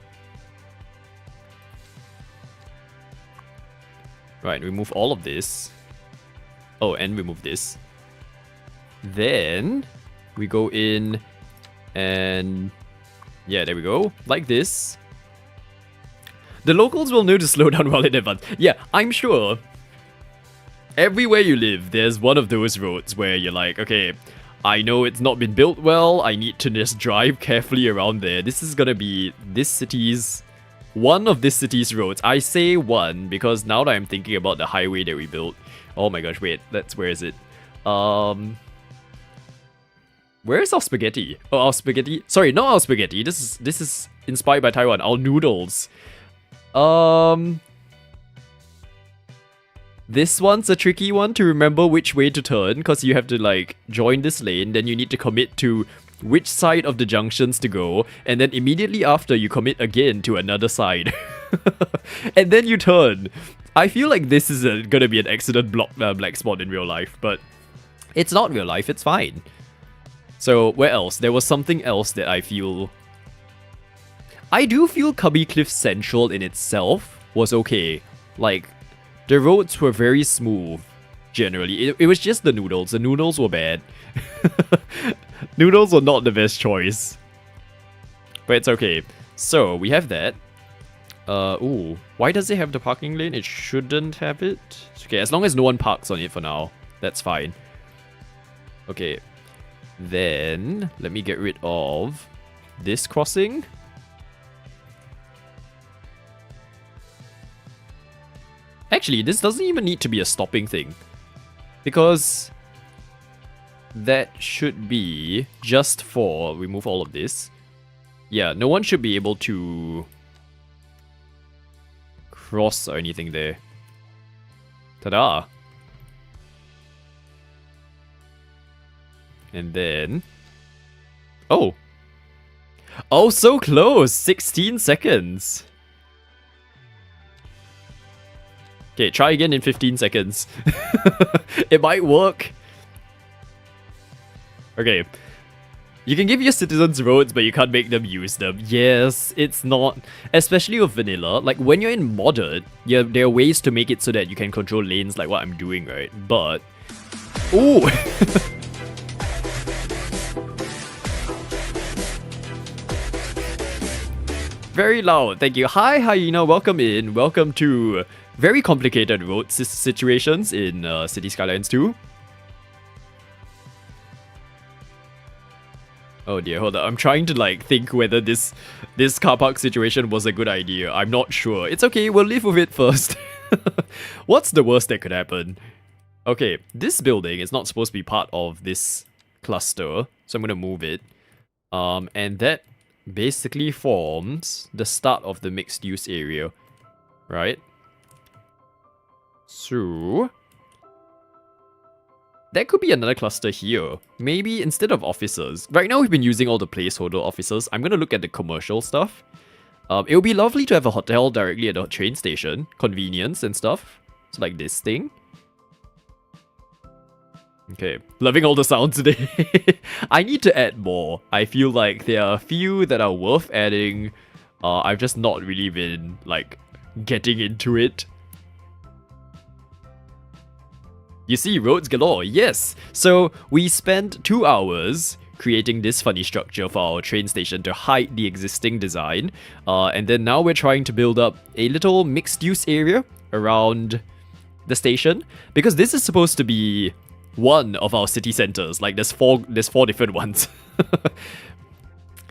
Right, remove all of this. Oh, and remove this. Then we go in and yeah, there we go. Like this. The locals will know to slow down while in advance. Yeah, I'm sure. Everywhere you live, there's one of those roads where you're like, okay, I know it's not been built well. I need to just drive carefully around there. This is gonna be one of this city's roads. I say one because now that I'm thinking about the highway that we built. Oh my gosh, wait, where is it? Where is our spaghetti? Oh, our spaghetti. Sorry, not our spaghetti. This is inspired by Taiwan. Our noodles. This one's a tricky one to remember which way to turn because you have to like join this lane, then you need to commit to which side of the junctions to go, and then immediately after you commit again to another side. And then you turn. I feel like this is gonna be an accident black spot in real life, but it's not real life, it's fine. So where else? There was something else that I feel... I do feel Cubby Cliff Central in itself was okay. Like, the roads were very smooth, generally. It was just the noodles. The noodles were bad. Noodles were not the best choice. But it's okay. So, we have that. Ooh. Why does it have the parking lane? It shouldn't have it. Okay, as long as no one parks on it for now. That's fine. Okay. Then, let me get rid of this crossing. Actually, this doesn't even need to be a stopping thing. Because that should be just for... Remove all of this. Yeah, no one should be able to cross or anything there. Ta-da! And then... Oh! Oh, so close! 16 seconds! Okay, try again in 15 seconds. It might work. Okay. You can give your citizens roads, but you can't make them use them. Yes, it's not... Especially with vanilla. Like, when you're in modded, yeah, there are ways to make it so that you can control lanes like what I'm doing, right? But... Ooh! Very loud, thank you. Hi, Hyena, welcome in. Welcome to very complicated road situations in City Skylines 2. Oh dear, hold on. I'm trying to like think whether this car park situation was a good idea. I'm not sure. It's okay, we'll live with it first. What's the worst that could happen? Okay, this building is not supposed to be part of this cluster, so I'm gonna move it. And that basically forms the start of the mixed use area, right? So that could be another cluster here. Maybe instead of offices. Right now we've been using all the placeholder offices. I'm gonna look at the commercial stuff. It would be lovely to have a hotel directly at the train station. Convenience and stuff. So like this thing. Okay, loving all the sounds today. I need to add more. I feel like there are a few that are worth adding. I've just not really been, like, getting into it. You see, roads galore, yes! So, we spent 2 hours creating this funny structure for our train station to hide the existing design. And then now we're trying to build up a little mixed-use area around the station, because this is supposed to be one of our city centers. Like there's four different ones.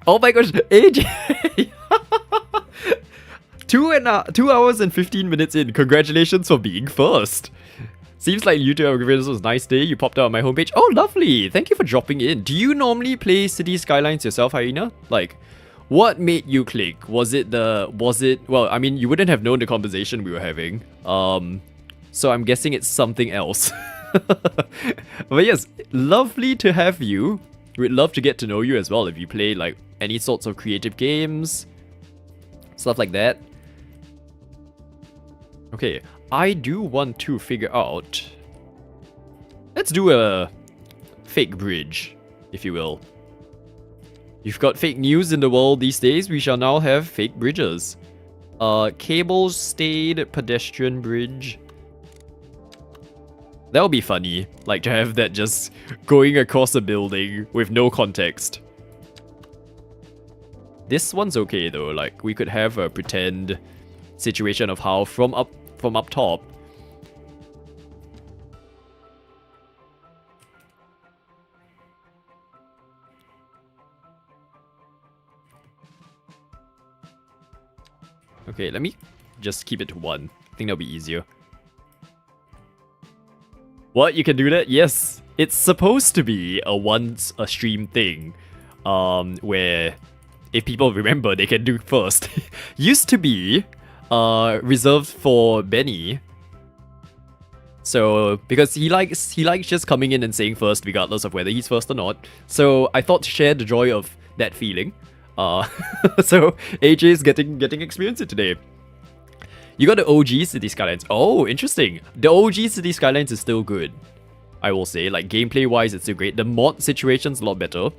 Oh my gosh, AJ! 2 hours and 15 minutes in. Congratulations for being first. Seems like you two have given us a nice day. You popped out on my homepage. Oh, lovely. Thank you for dropping in. Do you normally play City Skylines yourself, Hyena? Like, what made you click? Well, I mean, you wouldn't have known the conversation we were having. So I'm guessing it's something else. But yes, lovely to have you. We'd love to get to know you as well if you play like any sorts of creative games, stuff like that. Okay, I do want to figure out... Let's do a fake bridge, if you will. You've got fake news in the world these days, we shall now have fake bridges. Cable-stayed pedestrian bridge. That would be funny, like to have that just going across a building with no context. This one's okay though, like we could have a pretend situation of how from up top. Okay, let me just keep it to 1. I think that'll be easier. What? You can do that? Yes. It's supposed to be a once a stream thing. Where if people remember, they can do first. Used to be reserved for Benny. So because he likes just coming in and saying first regardless of whether he's first or not. So I thought to share the joy of that feeling. So AJ is getting experience it today. You got the OG City Skylines. Oh, interesting. The OG City Skylines is still good, I will say. Like, gameplay-wise, it's still great. The mod situation's a lot better.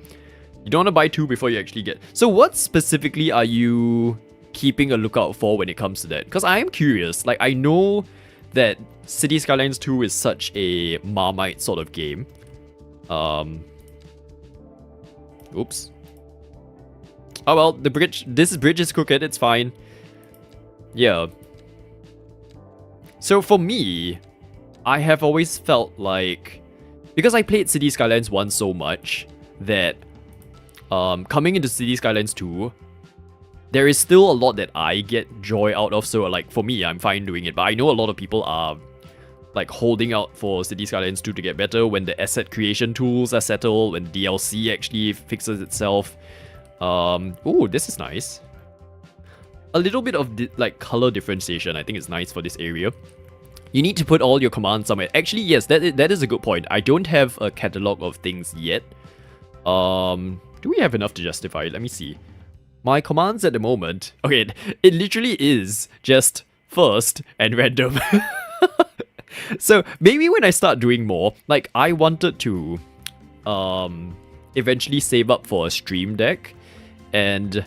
You don't want to buy 2 before you actually get... So what specifically are you keeping a lookout for when it comes to that? Because I am curious. Like, I know that City Skylines 2 is such a Marmite sort of game. Oops. Oh well, this bridge is crooked, it's fine. Yeah. So for me, I have always felt like, because I played City Skylines 1 so much, that coming into City Skylines 2, there is still a lot that I get joy out of. So like for me, I'm fine doing it, but I know a lot of people are like holding out for City Skylines 2 to get better when the asset creation tools are settled, when DLC actually fixes itself. Oh, this is nice. A little bit of like color differentiation, I think is nice for this area. You need to put all your commands somewhere. Actually, yes, that is a good point. I don't have a catalog of things yet. Do we have enough to justify it? Let me see. My commands at the moment... Okay, it literally is just first and random. So maybe when I start doing more, like I wanted to eventually save up for a stream deck. And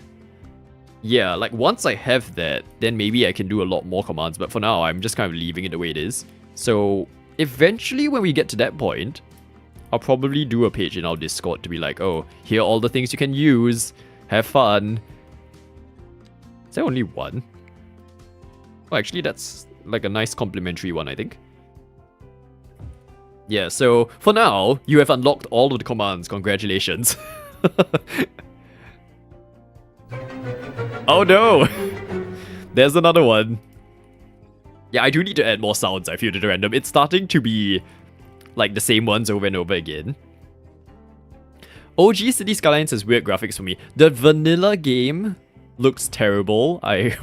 yeah, like once I have that, then maybe I can do a lot more commands. But for now, I'm just kind of leaving it the way it is. So eventually when we get to that point, I'll probably do a page in our Discord to be like, oh, here are all the things you can use. Have fun. Is there only one? Oh, actually, that's like a nice complimentary one, I think. Yeah, so for now, you have unlocked all of the commands. Congratulations. Oh no! There's another one. Yeah, I do need to add more sounds, I feel, to the random. It's starting to be like the same ones over and over again. OG City Skylines has weird graphics for me. The vanilla game looks terrible, I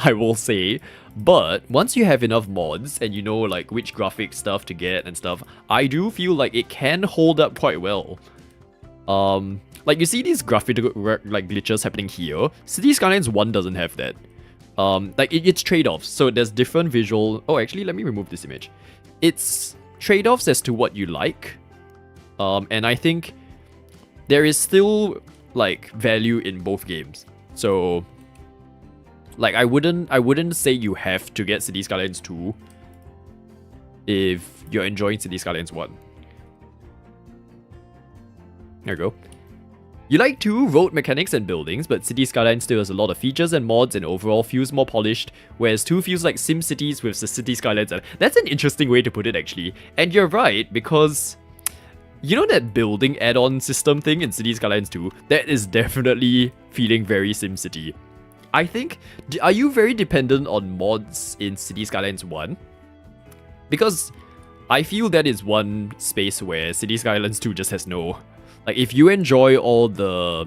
will say. But once you have enough mods and you know like which graphic stuff to get and stuff, I do feel like it can hold up quite well. Like you see these graphical like glitches happening here. City Skylines 1 doesn't have that. Like it's trade-offs. So there's different visual... Oh, actually, let me remove this image. It's trade-offs as to what you like. And I think there is still like value in both games. So like I wouldn't say you have to get City Skylines 2 if you're enjoying City Skylines 1. There we go. You like too, road mechanics and buildings, but City Skylines still has a lot of features and mods and overall feels more polished, whereas 2 feels like Sim Cities with the City Skylines. That's an interesting way to put it actually. And you're right, because you know that building add-on system thing in City Skylines 2? That is definitely feeling very SimCity. I think, are you very dependent on mods in City Skylines 1? Because I feel that is one space where City Skylines 2 just has no... Like, if you enjoy all the...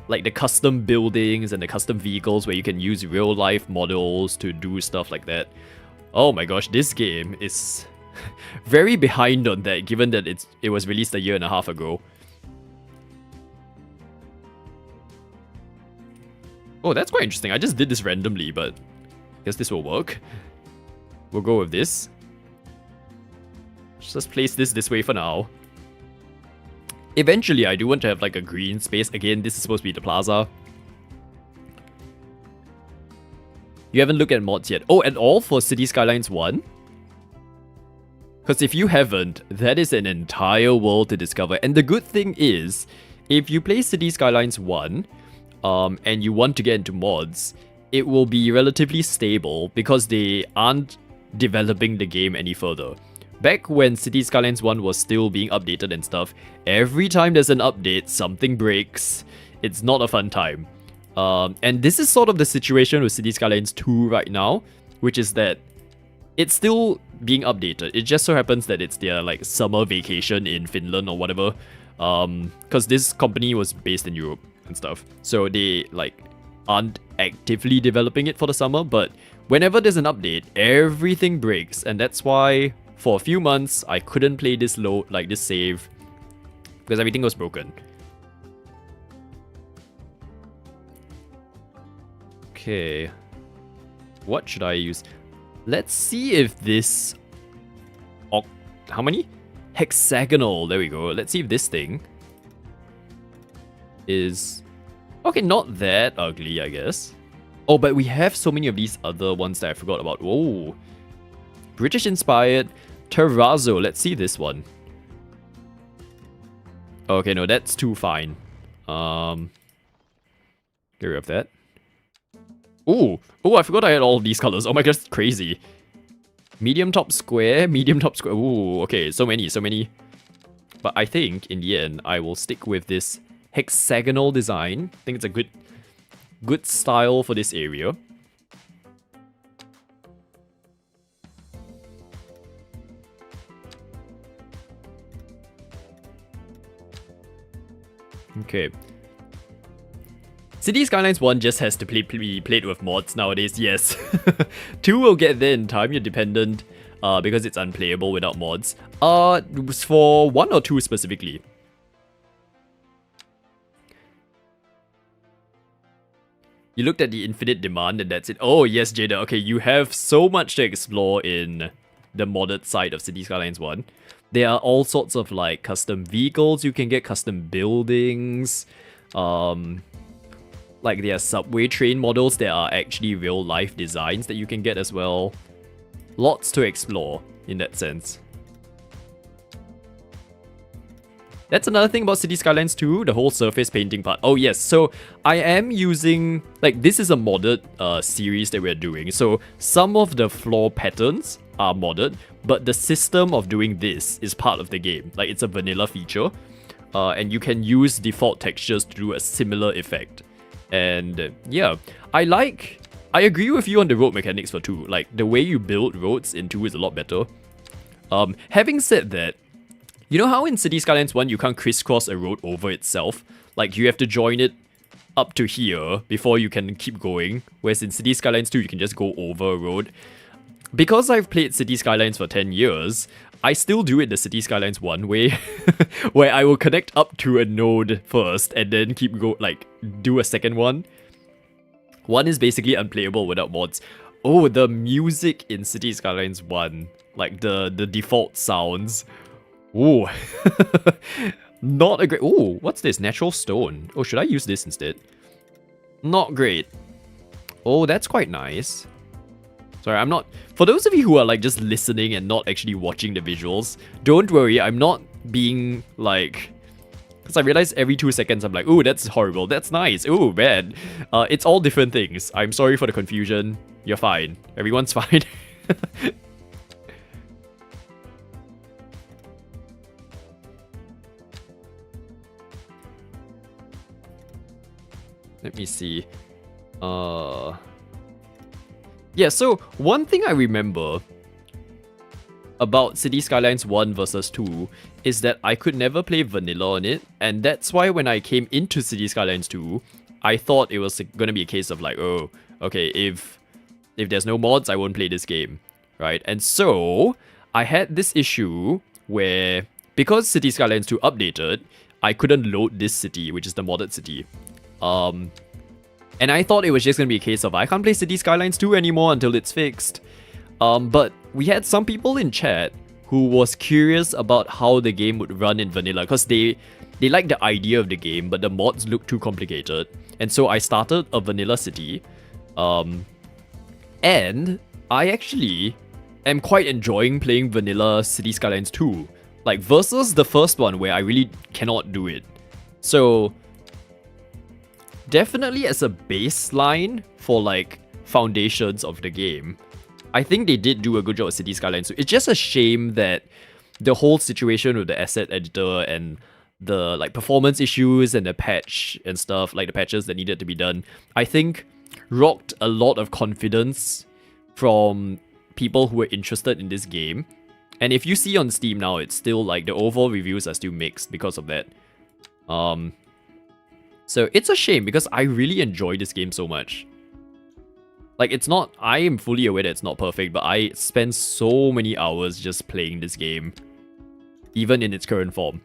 like, the custom buildings and the custom vehicles where you can use real-life models to do stuff like that. Oh my gosh, this game is very behind on that, given that it was released a year and a half ago. Oh, that's quite interesting. I just did this randomly, but I guess this will work. We'll go with this. Just place this way for now. Eventually, I do want to have like a green space. Again, this is supposed to be the plaza. You haven't looked at mods yet. Oh, and all for City Skylines 1? Because if you haven't, that is an entire world to discover. And the good thing is, if you play City Skylines 1, and you want to get into mods, it will be relatively stable because they aren't developing the game any further. Back when City Skylines 1 was still being updated and stuff, every time there's an update, something breaks. It's not a fun time. And this is sort of the situation with City Skylines 2 right now, which is that it's still being updated. It just so happens that it's their like summer vacation in Finland or whatever. Because this company was based in Europe and stuff. So they like aren't actively developing it for the summer, but whenever there's an update, everything breaks. And that's why for a few months I couldn't play this this save because everything was broken. Okay. What should I use? Let's see if this... how many? Hexagonal. There we go. Let's see if this thing is... okay, not that ugly, I guess. Oh, but we have so many of these other ones that I forgot about. Whoa. British-inspired terrazzo. Let's see this one. Okay, no, that's too fine. Get rid of that. Oh, I forgot I had all of these colors. Oh my god, that's crazy. Medium top square, medium top square. Ooh, okay, so many. But I think, in the end, I will stick with this hexagonal design. I think it's a good style for this area. Okay. City Skylines 1 just has to be played with mods nowadays, yes. 2 will get there in time, you're dependent, because it's unplayable without mods. For 1 or 2 specifically. You looked at the infinite demand and that's it. Oh yes, Jada, okay, you have so much to explore in the modded side of City Skylines 1. There are all sorts of like custom vehicles you can get, custom buildings, like there are subway train models that are actually real life designs that you can get as well. Lots to explore in that sense. That's another thing about City Skylines 2, the whole surface painting part. Oh yes, so I am using, like this is a modded series that we're doing. So some of the floor patterns are modded, but the system of doing this is part of the game. Like it's a vanilla feature, and you can use default textures to do a similar effect. And yeah, I agree with you on the road mechanics for 2. Like the way you build roads in 2 is a lot better. Having said that, you know how in City Skylines 1 you can't crisscross a road over itself? Like you have to join it up to here before you can keep going. Whereas in City Skylines 2 you can just go over a road. Because I've played City Skylines for 10 years, I still do it the City Skylines 1 way, where I will connect up to a node first and then do a second one. 1 is basically unplayable without mods. Oh, the music in City Skylines 1, like the default sounds. Ooh. Not a great... Ooh, what's this? Natural stone. Oh, should I use this instead? Not great. Oh, that's quite nice. Sorry, I'm not... For those of you who are like just listening and not actually watching the visuals, don't worry, I'm not being like Because I realized every 2 seconds I'm like, ooh, that's horrible, that's nice, ooh, bad. It's all different things. I'm sorry for the confusion. You're fine. Everyone's fine. Let me see. Yeah, so one thing I remember about City Skylines 1 versus 2 is that I could never play vanilla on it, and that's why when I came into City Skylines 2, I thought it was gonna be a case of like, oh, okay, if there's no mods, I won't play this game, right? And so, I had this issue where, because City Skylines 2 updated, I couldn't load this city, which is the modded city. And I thought it was just gonna be a case of I can't play City Skylines 2 anymore until it's fixed. But we had some people in chat who was curious about how the game would run in vanilla, because they liked the idea of the game, but the mods looked too complicated. And so I started a vanilla city. And I actually am quite enjoying playing vanilla City Skylines 2. Like, versus the first one where I really cannot do it. So, definitely as a baseline for like foundations of the game, I think they did do a good job with City Skylines. So it's just a shame that the whole situation with the asset editor and the like performance issues and the patch and stuff, like the patches that needed to be done, I think rocked a lot of confidence from people who were interested in this game. And if you see on Steam now, it's still like the overall reviews are still mixed because of that. So it's a shame because I really enjoy this game so much. Like, it's not, I am fully aware that it's not perfect, but I spend so many hours just playing this game, even in its current form.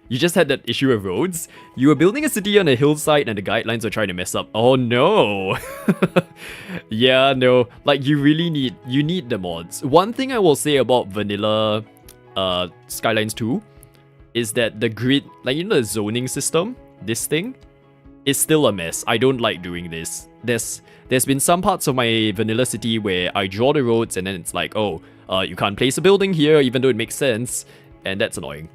You just had that issue of roads. You were building a city on a hillside and the guidelines were trying to mess up. Oh no. Yeah, no. Like, you really need the mods. One thing I will say about vanilla Skylines 2 is that the grid, like, you know, the zoning system, this thing, is still a mess. I don't like doing this. There's been some parts of my vanilla city where I draw the roads and then it's like, oh, you can't place a building here even though it makes sense, and that's annoying.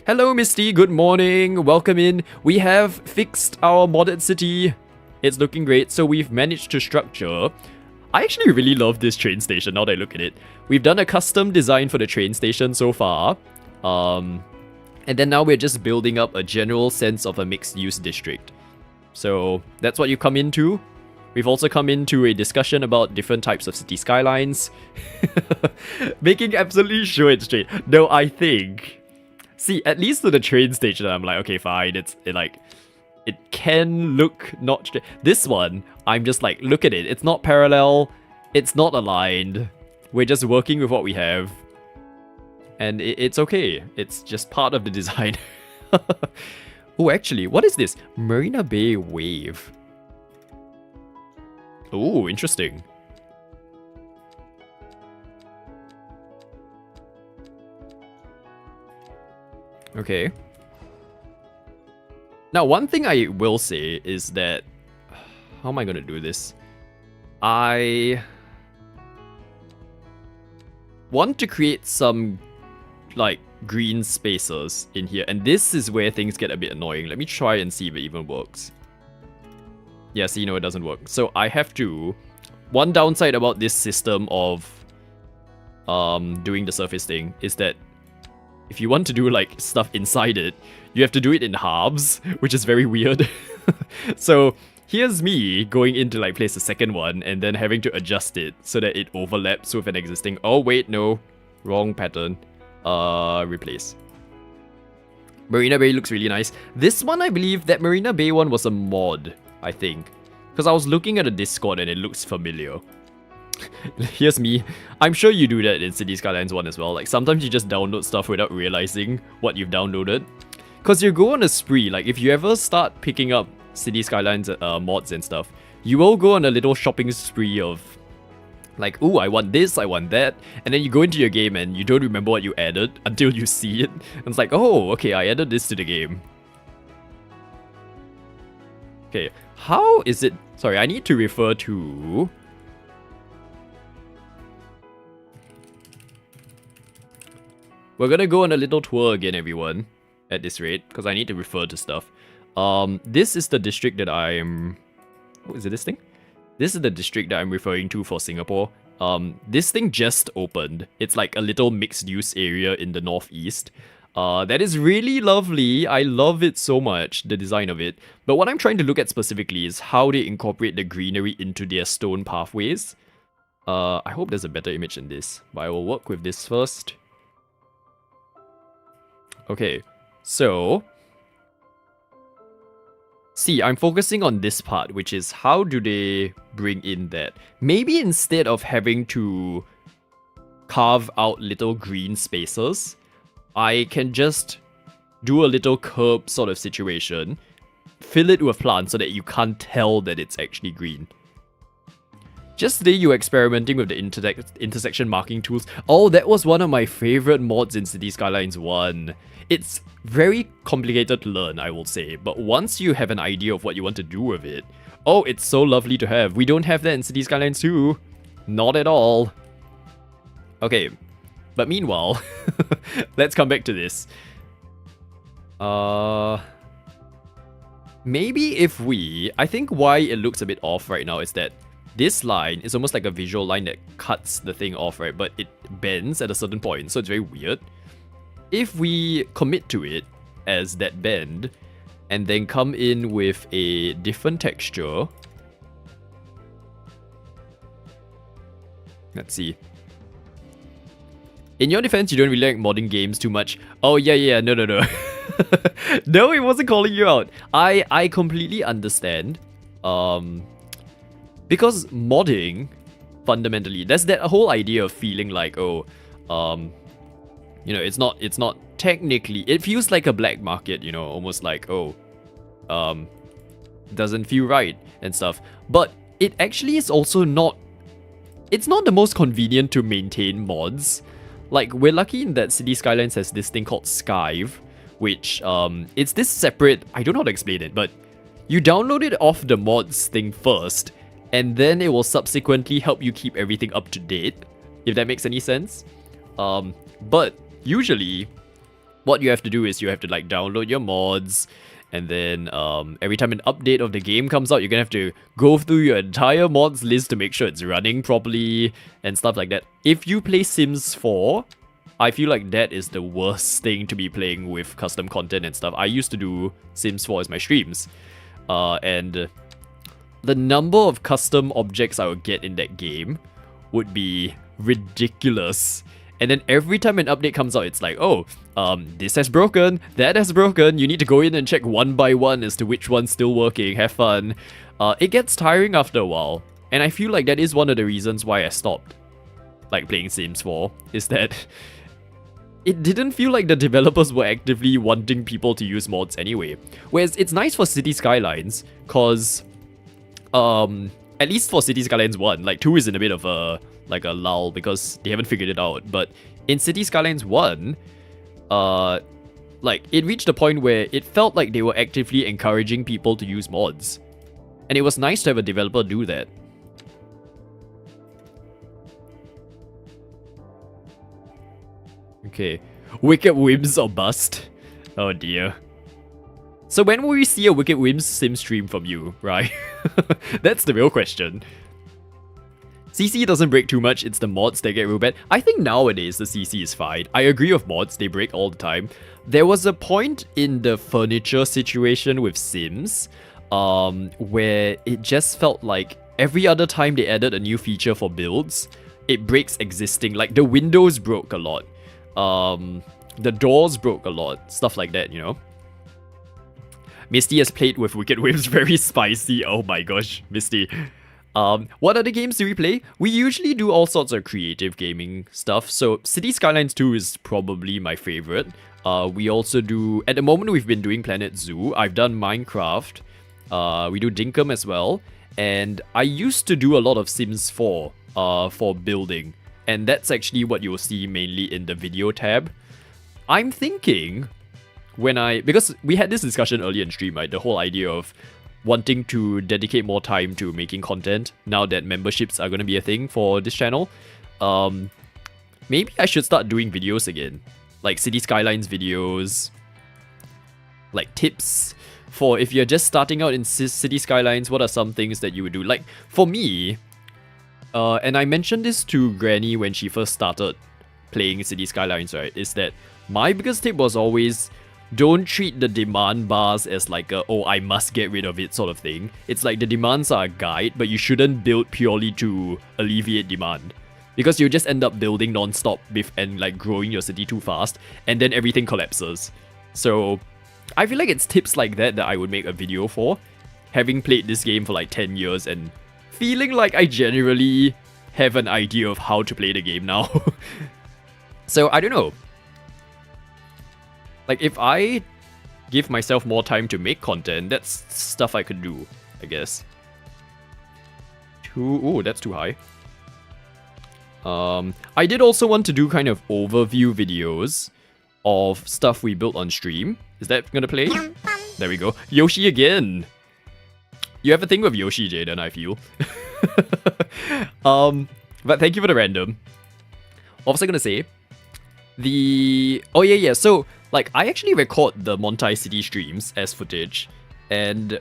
Hello Misty, good morning, welcome in. We have fixed our modded city. It's looking great. So we've managed to structure. I actually really love this train station now that I look at it. We've done a custom design for the train station so far. And then now we're just building up a general sense of a mixed use district. So that's what you come into. We've also come into a discussion about different types of city skylines. Making absolutely sure it's straight. No, I think... See, at least to the train station, I'm like, okay, fine. It can look not straight. This one, I'm just like, look at it. It's not parallel. It's not aligned. We're just working with what we have. And it's okay. It's just part of the design. Oh, actually, what is this? Marina Bay Wave. Oh, interesting. Okay. Now, one thing I will say is that... How am I going to do this? I want to create some, like, green spaces in here. And this is where things get a bit annoying. Let me try and see if it even works. Yeah, see, no, it doesn't work. So I have to... One downside about this system of doing the surface thing is that if you want to do, like, stuff inside it, you have to do it in halves, which is very weird. So here's me going in to, like, place a second one and then having to adjust it so that it overlaps with an existing... Oh, wait, no. Wrong pattern. Replace. Marina Bay looks really nice. This one, I believe that Marina Bay one was a mod, I think. Because I was looking at the Discord and it looks familiar. Here's me. I'm sure you do that in City Skylines 1 as well. Like, sometimes you just download stuff without realizing what you've downloaded. Because you go on a spree. Like, if you ever start picking up City Skylines mods and stuff, you will go on a little shopping spree of... Like, ooh, I want this, I want that. And then you go into your game and you don't remember what you added until you see it. And it's like, oh, okay, I added this to the game. Okay, how is it... Sorry, I need to refer to... We're gonna go on a little tour again, everyone. at this rate, because I need to refer to stuff. This is the district that I'm... What is it, this thing? This is the district that I'm referring to for Singapore. This thing just opened. It's like a little mixed-use area in the northeast. That is really lovely. I love it so much, the design of it. But what I'm trying to look at specifically is how they incorporate the greenery into their stone pathways. I hope there's a better image than this, but I will work with this first. Okay, so... See, I'm focusing on this part, which is how do they bring in that? Maybe instead of having to carve out little green spaces, I can just do a little curb sort of situation, fill it with plants so that you can't tell that it's actually green. Just today you were experimenting with the intersection marking tools. Oh, that was one of my favorite mods in City Skylines 1. It's very complicated to learn, I will say, but once you have an idea of what you want to do with it, oh, it's so lovely to have. We don't have that in City Skylines 2. Not at all. Okay, but meanwhile, let's come back to this. Maybe if I think why it looks a bit off right now is that this line is almost like a visual line that cuts the thing off, right? But it bends at a certain point, so it's very weird. If we commit to it as that bend, and then come in with a different texture. Let's see. In your defense, you don't really like modding games too much. Oh, yeah, no. No, it wasn't calling you out. I completely understand. Because modding, fundamentally, there's that whole idea of feeling like, oh, you know, it's not technically, it feels like a black market, you know, almost like, oh, doesn't feel right and stuff. But it actually is also not, it's not the most convenient to maintain mods. Like, we're lucky in that City Skylines has this thing called Skyve, which, it's this separate, I don't know how to explain it, but you download it off the mods thing first, and then it will subsequently help you keep everything up to date, if that makes any sense. But usually, what you have to do is you have to like download your mods, and then every time an update of the game comes out, you're gonna have to go through your entire mods list to make sure it's running properly and stuff like that. If you play Sims 4, I feel like that is the worst thing to be playing with custom content and stuff. I used to do Sims 4 as my streams, and the number of custom objects I would get in that game would be ridiculous. And then every time an update comes out, it's like, oh, this has broken, that has broken, you need to go in and check one by one as to which one's still working, have fun. It gets tiring after a while, and I feel like that is one of the reasons why I stopped like playing Sims 4, is that it didn't feel like the developers were actively wanting people to use mods anyway. Whereas it's nice for City Skylines, cause at least for City Skylines 1, like 2 is in a bit of a like a lull because they haven't figured it out. But in City Skylines 1, like it reached a point where it felt like they were actively encouraging people to use mods. And it was nice to have a developer do that. Okay. Wicked Whims or bust? Oh dear. So when will we see a Wicked Whims sim stream from you, right? That's the real question. CC doesn't break too much, it's the mods that get real bad. I think nowadays the CC is fine. I agree with mods, they break all the time. There was a point in the furniture situation with Sims, where it just felt like every other time they added a new feature for builds, it breaks existing. Like the windows broke a lot. The doors broke a lot. Stuff like that, you know? Misty has played with Wicked Whims, very spicy. Oh my gosh, Misty. What other games do we play? We usually do all sorts of creative gaming stuff. So City Skylines 2 is probably my favorite. We also do, at the moment we've been doing Planet Zoo. I've done Minecraft. We do Dinkum as well. And I used to do a lot of Sims 4 for building. And that's actually what you'll see mainly in the video tab. I'm thinking because we had this discussion earlier in stream, right? The whole idea of wanting to dedicate more time to making content now that memberships are going to be a thing for this channel. Maybe I should start doing videos again, like City Skylines videos, like tips for if you're just starting out in City Skylines, what are some things that you would do? Like for me, and I mentioned this to Granny when she first started playing City Skylines, right? Is that my biggest tip was always don't treat the demand bars as like a, oh, I must get rid of it sort of thing. It's like the demands are a guide, but you shouldn't build purely to alleviate demand. Because you just end up building non-stop and like growing your city too fast, and then everything collapses. So I feel like it's tips like that I would make a video for, having played this game for like 10 years and feeling like I generally have an idea of how to play the game now. So I don't know. Like if I give myself more time to make content, that's stuff I could do, I guess. Oh, that's too high. I did also want to do kind of overview videos of stuff we built on stream. Is that gonna play? There we go. Yoshi again! You have a thing with Yoshi, Jaden, I feel. But thank you for the random. What was I gonna say? Oh yeah, so, like, I actually record the Montai City streams as footage, and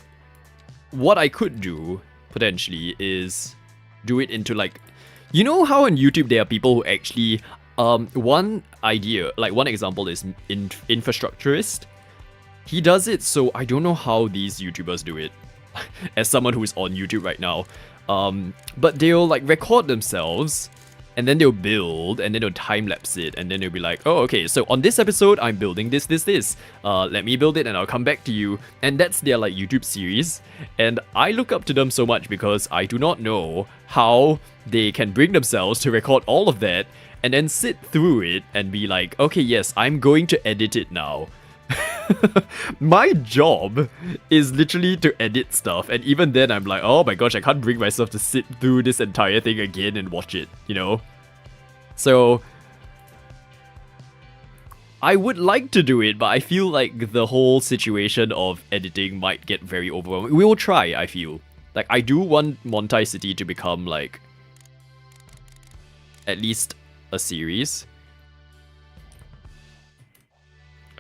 what I could do, potentially, is do it into, like, you know how on YouTube there are people who actually, one idea, like one example is infrastructurist. He does it, so I don't know how these YouTubers do it, as someone who is on YouTube right now. But they'll like record themselves, and then they'll build, and then they'll time-lapse it, and then they'll be like, oh, okay, so on this episode, I'm building this. Let me build it, and I'll come back to you. And that's their, like, YouTube series. And I look up to them so much because I do not know how they can bring themselves to record all of that, and then sit through it and be like, okay, yes, I'm going to edit it now. My job is literally to edit stuff, and even then I'm like, oh my gosh, I can't bring myself to sit through this entire thing again and watch it, you know? So I would like to do it, but I feel like the whole situation of editing might get very overwhelming. We will try, I feel. Like, I do want Montai City to become, like, at least a series.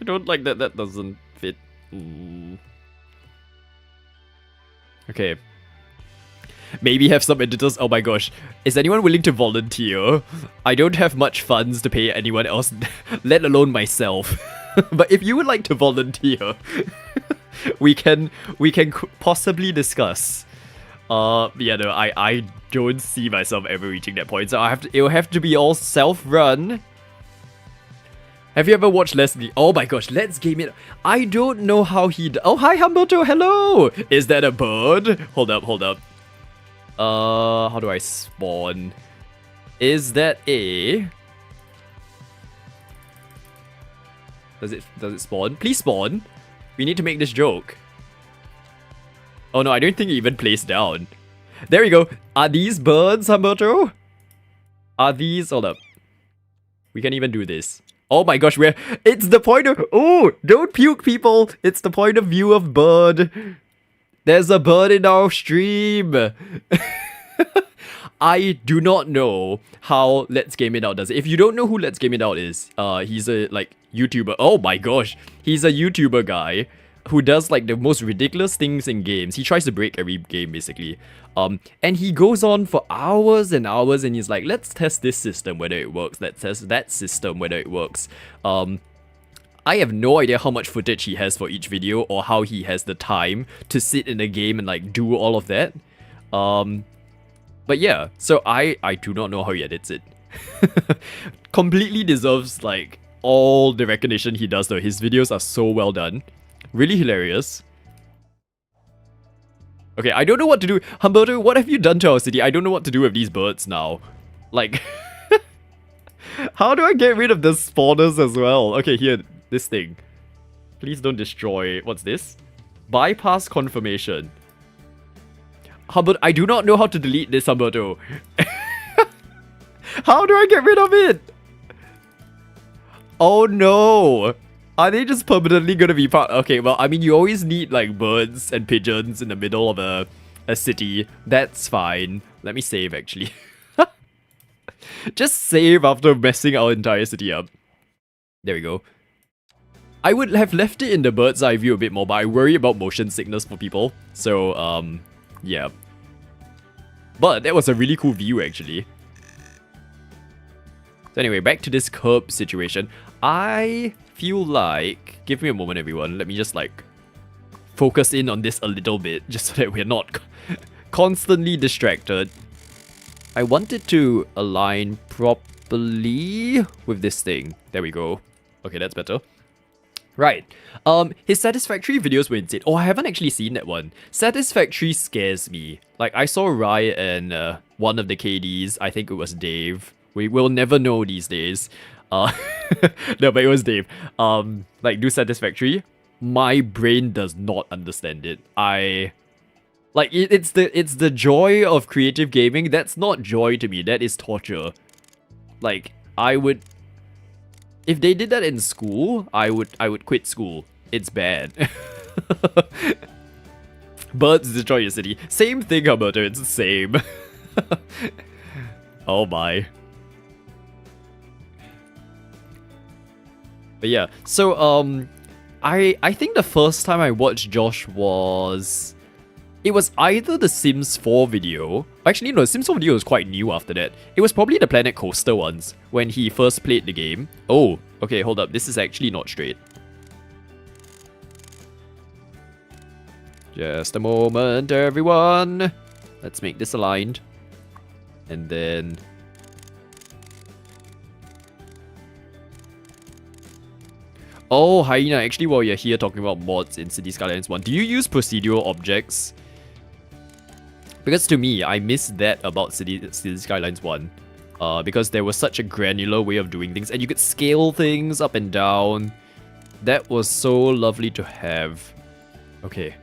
I don't like that doesn't fit. Okay. Maybe have some editors. Oh my gosh. Is anyone willing to volunteer? I don't have much funds to pay anyone else, let alone myself. But if you would like to volunteer, we can possibly discuss. Yeah, no, I don't see myself ever reaching that point. So it'll have to be all self-run. Have you ever watched Oh my gosh, Let's Game It. I don't know how he... Oh, hi, Humberto, hello! Is that a bird? Hold up. How do I spawn? Is that a... Does it spawn? Please spawn! We need to make this joke. Oh no, I don't think it even plays down. There we go. Are these birds, Humberto? Are these... Hold up. We can even do this. Oh my gosh, it's the point of... Oh, don't puke, people! It's the point of view of bird. There's a bird in our stream. I do not know how Let's Game It Out does it. If you don't know who Let's Game It Out is, he's a, like, YouTuber. Oh my gosh. He's a YouTuber guy who does, like, the most ridiculous things in games. He tries to break every game, basically. And he goes on for hours and hours, and he's like, let's test this system, whether it works. Let's test that system, whether it works. I have no idea how much footage he has for each video, or how he has the time to sit in a game and, like, do all of that. But yeah, so I do not know how he edits it. Completely deserves, like, all the recognition he does, though. His videos are so well done. Really hilarious. Okay, I don't know what to do. Humberto, what have you done to our city? I don't know what to do with these birds now. Like, how do I get rid of the spawners as well? Okay, here, this thing. Please don't destroy... What's this? Bypass confirmation. Humberto, I do not know how to delete this, Humberto. How do I get rid of it? Oh no! Are they just permanently gonna be part? Okay, well, I mean, you always need, like, birds and pigeons in the middle of a city. That's fine. Let me save, actually. Just save after messing our entire city up. There we go. I would have left it in the bird's eye view a bit more, but I worry about motion sickness for people. So, yeah. But that was a really cool view, actually. So anyway, back to this curb situation. I feel like... Give me a moment, everyone. Let me just, like, focus in on this a little bit, just so that we're not constantly distracted. I want it to align properly with this thing. There we go. Okay, that's better. Right. His Satisfactory videos were insane. Oh, I haven't actually seen that one. Satisfactory scares me. Like, I saw Rai and one of the KDs, I think it was Dave. We will never know these days. No, but it was Dave. Like, do Satisfactory. My brain does not understand it. Like, it's the joy of creative gaming. That's not joy to me. That is torture. Like, I would... If they did that in school, I would quit school. It's bad. Birds destroy your city. Same thing, Humberto. It's the same. Oh my. But yeah, so I think the first time I watched Josh was... It was either the Sims 4 video. Actually, no, the Sims 4 video was quite new after that. It was probably the Planet Coaster ones, when he first played the game. Oh, okay, hold up. This is actually not straight. Just a moment, everyone. Let's make this aligned. And then... Oh, Hyena, actually, while you're here talking about mods in City Skylines 1, do you use procedural objects? Because to me, I miss that about City Skylines 1. Because there was such a granular way of doing things, and you could scale things up and down. That was so lovely to have. Okay.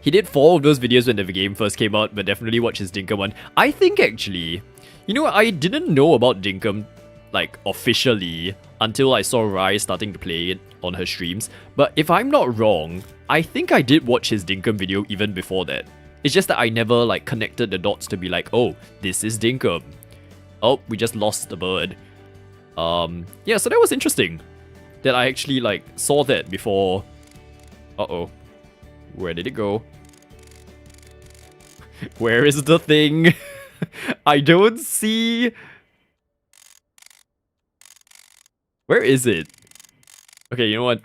He did 4 of those videos when the game first came out, but definitely watch his Dinkum one. I think actually, you know, I didn't know about Dinkum, like, officially until I saw Rai starting to play it on her streams. But if I'm not wrong, I think I did watch his Dinkum video even before that. It's just that I never, like, connected the dots to be like, oh, this is Dinkum. Oh, we just lost the bird. Yeah, so that was interesting. That I actually, like, saw that before... Uh-oh. Where did it go? Where is the thing? I don't see... Where is it? Okay, you know what?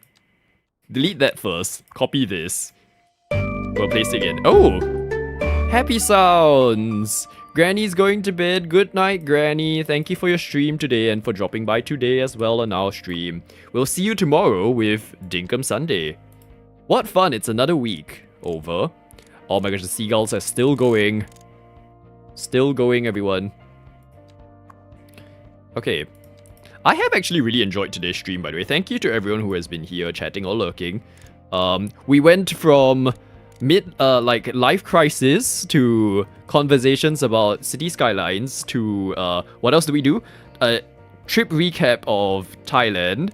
Delete that first. Copy this. We'll place it again. Oh! Happy sounds! Granny's going to bed. Good night, Granny. Thank you for your stream today and for dropping by today as well on our stream. We'll see you tomorrow with Dinkum Sunday. What fun, it's another week. Over. Oh my gosh, the seagulls are still going. Still going, everyone. Okay. I have actually really enjoyed today's stream, by the way. Thank you to everyone who has been here chatting or lurking. We went from like life crisis to conversations about City Skylines to what else do we do? Trip recap of Thailand.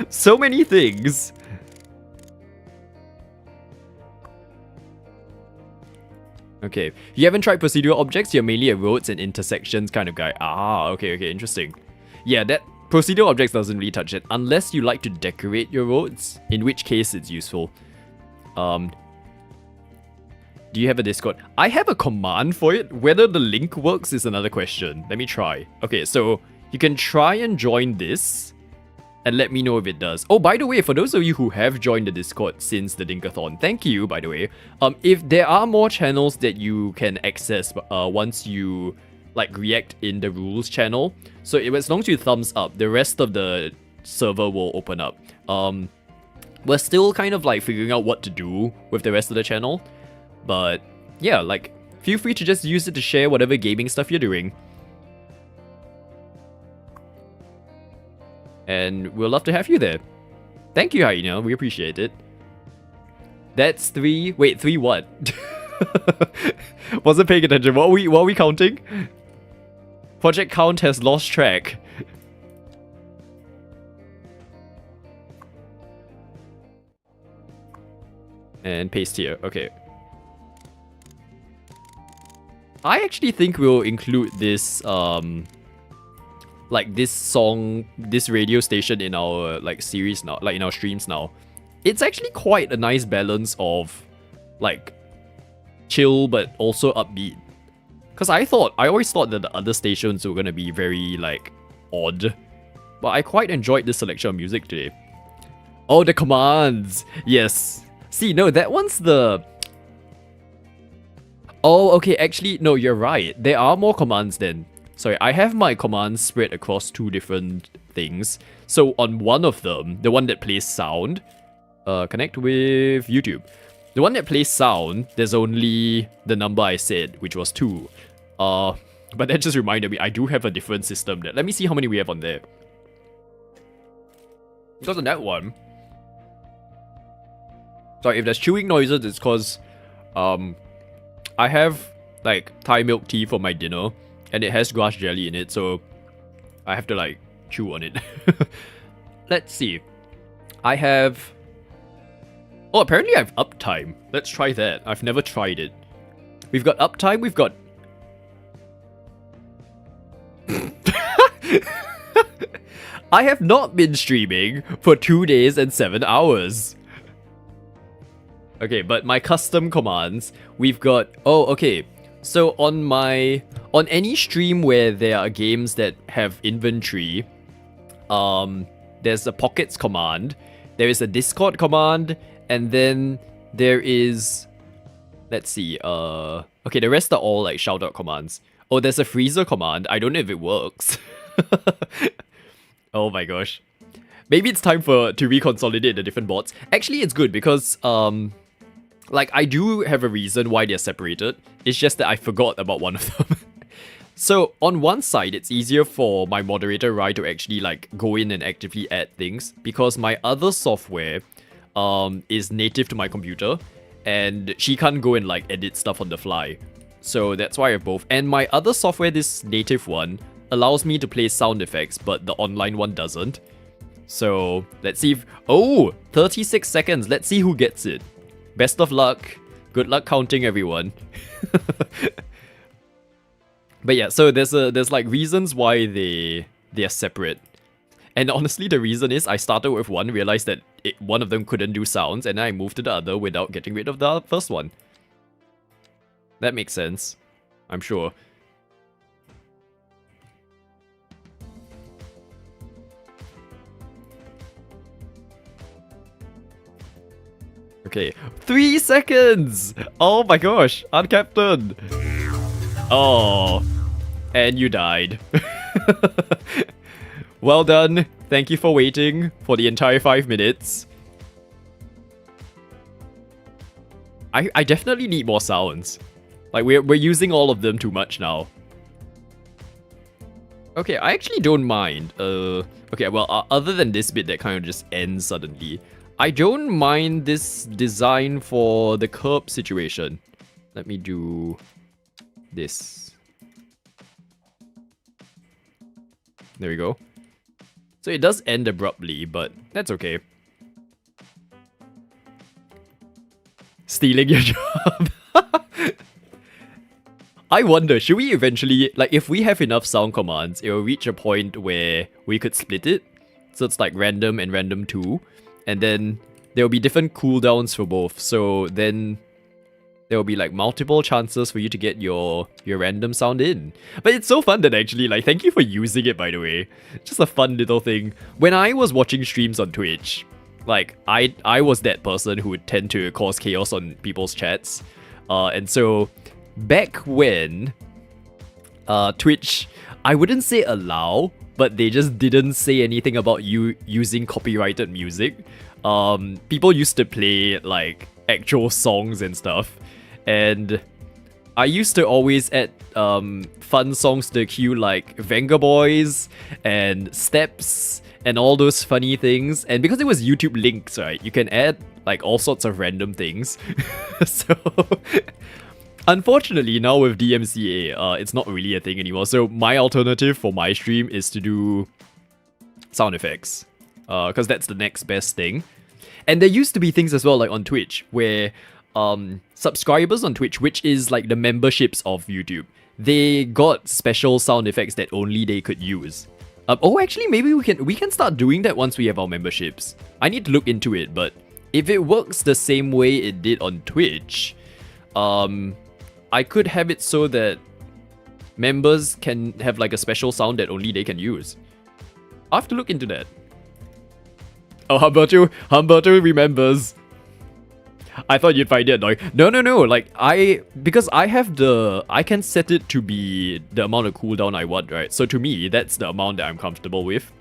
So many things. Okay, you haven't tried procedural objects, you're mainly a roads and intersections kind of guy. Ah, okay, interesting. Yeah, that procedural objects doesn't really touch it, unless you like to decorate your roads, in which case it's useful. Do you have a Discord? I have a command for it. Whether the link works is another question. Let me try. Okay, so you can try and join this, and let me know if it does. Oh, by the way, for those of you who have joined the Discord since the Dinkathon, thank you, by the way. If there are more channels that you can access once you, like, react in the rules channel, so as long as you thumbs up, the rest of the server will open up. We're still kind of, like, figuring out what to do with the rest of the channel, but yeah, like, feel free to just use it to share whatever gaming stuff you're doing. And we'll love to have you there. Thank you, Hyena. We appreciate it. That's 3... Wait, 3 what? Wasn't paying attention. What are we counting? Project count has lost track. And paste here. Okay. I actually think we'll include this, like this song, this radio station in our like series now, like in our streams now, it's actually quite a nice balance of like chill but also upbeat. Because I always thought that the other stations were gonna be very like odd, but I quite enjoyed this selection of music today. Oh, the commands! Yes. See, no, that one's the... Oh, okay, actually, no, you're right. There are more commands then. Sorry, I have my commands spread across 2 different things. So on one of them, the one that plays sound, connect with YouTube. The one that plays sound, there's only the number I said, which was 2. But that just reminded me, I do have a different system there. Let me see how many we have on there. Because on that one... Sorry, if there's chewing noises, it's because I have like Thai milk tea for my dinner, and it has grass jelly in it, so I have to like chew on it. Let's see. I have... Oh, apparently I have uptime. Let's try that. I've never tried it. We've got uptime, we've got... I have not been streaming for 2 days and 7 hours. Okay, but my custom commands, we've got... Oh, okay. So on any stream where there are games that have inventory, there's a pockets command, there is a Discord command, and then there is... Let's see, okay, the rest are all like shoutout commands. Oh, there's a freezer command. I don't know if it works. Oh my gosh. Maybe it's time to reconsolidate the different bots. Actually, it's good because, like, I do have a reason why they're separated. It's just that I forgot about one of them. So, on one side, it's easier for my moderator, Rai, to actually, like, go in and actively add things. Because my other software, is native to my computer. And she can't go and, like, edit stuff on the fly. So, that's why I have both. And my other software, this native one, allows me to play sound effects, but the online one doesn't. So, let's see if... Oh! 36 seconds. Let's see who gets it. Best of luck. Good luck counting, everyone. But yeah, so there's like reasons why they're separate. And honestly, the reason is I started with one, realized that one of them couldn't do sounds, and then I moved to the other without getting rid of the first one. That makes sense. I'm sure. Okay, 3 seconds! Oh my gosh, uncaptain! Oh, and you died. Well done, thank you for waiting for the entire 5 minutes. I definitely need more sounds. Like, we're using all of them too much now. Okay, I actually don't mind. Okay, well, other than this bit that kind of just ends suddenly, I don't mind this design for the curb situation. Let me do this. There we go. So it does end abruptly, but that's okay. Stealing your job. I wonder, should we eventually, like, if we have enough sound commands, it will reach a point where we could split it. So it's like random and random too. And then there will be different cooldowns for both. So then there will be like multiple chances for you to get your random sound in. But it's so fun that actually, like, thank you for using it, by the way. Just a fun little thing. When I was watching streams on Twitch, like, I was that person who would tend to cause chaos on people's chats. And so back when Twitch, I wouldn't say allow, but they just didn't say anything about you using copyrighted music. People used to play like actual songs and stuff, and I used to always add fun songs to the queue, like Venga Boys and Steps and all those funny things. And because it was YouTube links, right, you can add like all sorts of random things. So unfortunately, now with DMCA, it's not really a thing anymore. So my alternative for my stream is to do sound effects, because that's the next best thing. And there used to be things as well, like on Twitch, where subscribers on Twitch, which is like the memberships of YouTube, they got special sound effects that only they could use. Oh, actually, maybe we can start doing that once we have our memberships. I need to look into it, but if it works the same way it did on Twitch, I could have it so that members can have like a special sound that only they can use. I'll have to look into that. Oh, Humberto remembers. I thought you'd find it annoying. No. Like, because I can set it to be the amount of cooldown I want, right? So to me, that's the amount that I'm comfortable with.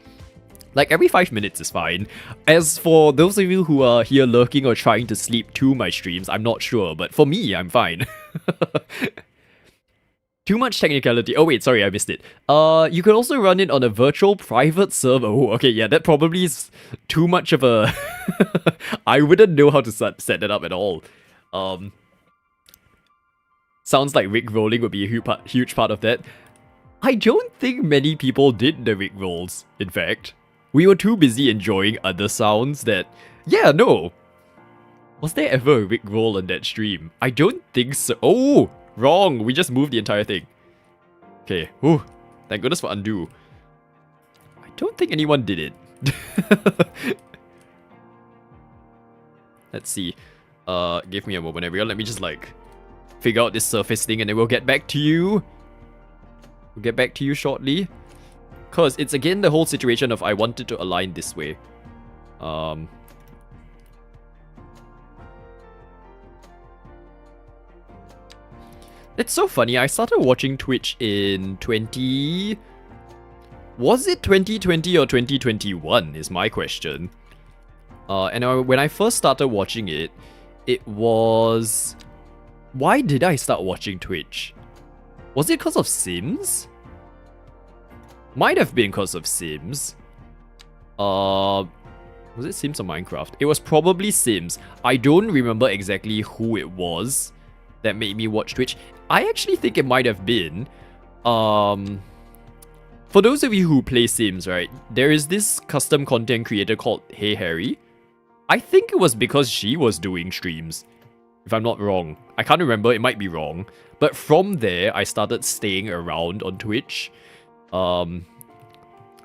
Like, every 5 minutes is fine. As for those of you who are here lurking or trying to sleep to my streams, I'm not sure. But for me, I'm fine. Too much technicality. Oh wait, sorry, I missed it. You could also run it on a virtual private server. Oh, okay, yeah, that probably is too much of a... I wouldn't know how to set that up at all. Sounds like Rickrolling would be a huge part of that. I don't think many people did the Rickrolls, in fact. We were too busy enjoying other sounds that... Yeah, no. Was there ever a Rickroll on that stream? I don't think so. Oh! Wrong! We just moved the entire thing. Okay. Whew. Thank goodness for undo. I don't think anyone did it. Let's see. Give me a moment, everyone. Let me just like figure out this surface thing and then we'll get back to you. We'll get back to you shortly. Cause it's again the whole situation of I wanted to align this way. It's so funny, I started watching Twitch in Was it 2020 or 2021 is my question. When I first started watching it, it was... Why did I start watching Twitch? Was it because of Sims? Might have been because of Sims. Was it Sims or Minecraft? It was probably Sims. I don't remember exactly who it was that made me watch Twitch. I actually think it might have been... For those of you who play Sims, right? There is this custom content creator called Hey Harry. I think it was because she was doing streams. If I'm not wrong. I can't remember, it might be wrong. But from there, I started staying around on Twitch.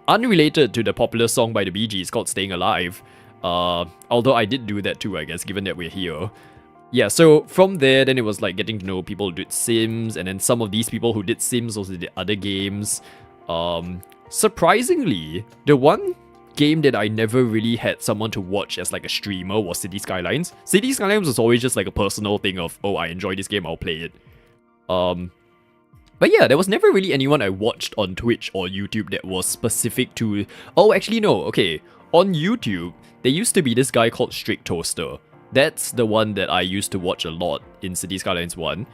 Unrelated to the popular song by the Bee Gees called Staying Alive. Although I did do that too, I guess, given that we're here. Yeah, so from there, then it was like getting to know people who did Sims, and then some of these people who did Sims also did other games. Surprisingly, the one game that I never really had someone to watch as like a streamer was City Skylines. City Skylines was always just like a personal thing of, oh, I enjoy this game, I'll play it. But yeah, there was never really anyone I watched on Twitch or YouTube that was specific to... Oh, actually no, okay. On YouTube, there used to be this guy called Strict Toaster. That's the one that I used to watch a lot in City Skylines 1.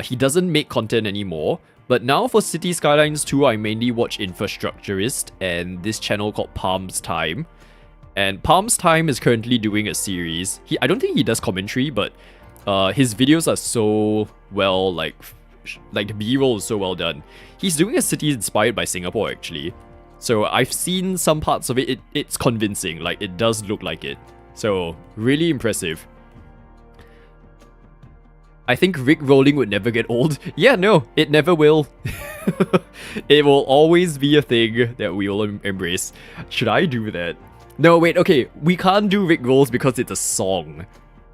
He doesn't make content anymore, but now for City Skylines 2, I mainly watch Infrastructurist and this channel called Palm's Time. And Palm's Time is currently doing a series. I don't think he does commentary, but his videos are so well, like the B-roll is so well done. He's doing a city inspired by Singapore, actually. So I've seen some parts of it. It's convincing, like it does look like it. So, really impressive. I think Rickrolling would never get old. Yeah, no, it never will. It will always be a thing that we will embrace. Should I do that? No, wait, okay. We can't do Rickrolls because it's a song.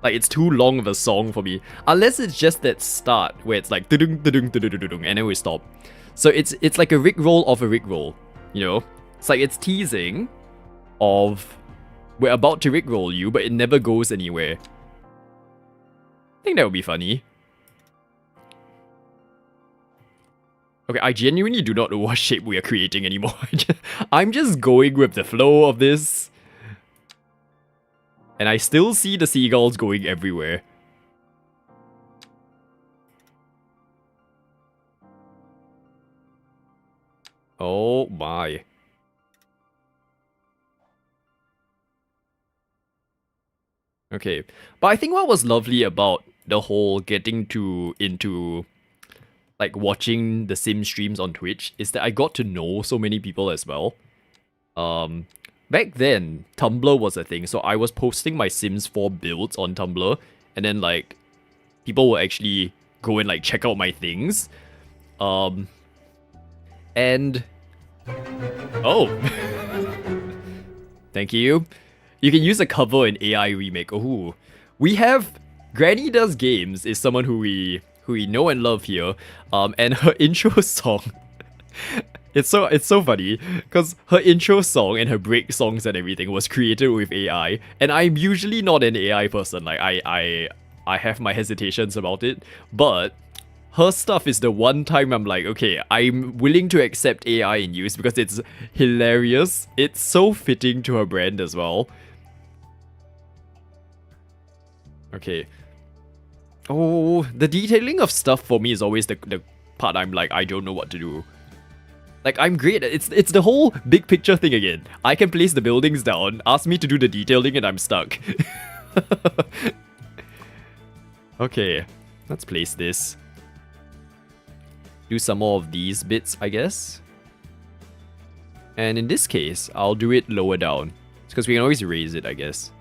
Like, it's too long of a song for me. Unless it's just that start where it's like tudung, tudung, tudung, tudung, and then we stop. So it's like a Rickroll of a Rickroll, you know? It's like it's teasing of... We're about to Rickroll you, but it never goes anywhere. I think that would be funny. Okay, I genuinely do not know what shape we are creating anymore. I'm just going with the flow of this. And I still see the seagulls going everywhere. Oh my. Okay, but I think what was lovely about the whole getting into like watching the Sim streams on Twitch is that I got to know so many people as well. Back then, Tumblr was a thing, so I was posting my Sims 4 builds on Tumblr, and then like people would actually go and like check out my things. And Oh. Thank you. You can use a cover in AI remake. Oh. We have Granny Does Games is someone who we know and love here. And her intro song. It's so funny because her intro song and her break songs and everything was created with AI, and I'm usually not an AI person. Like I have my hesitations about it, but her stuff is the one time I'm like, okay, I'm willing to accept AI in use because it's hilarious. It's so fitting to her brand as well. Okay. Oh, the detailing of stuff for me is always the part I'm like, I don't know what to do. Like, I'm great. It's the whole big picture thing again. I can place the buildings down, ask me to do the detailing, and I'm stuck. Okay, let's place this. Do some more of these bits, I guess. And in this case, I'll do it lower down. It's because we can always raise it, I guess.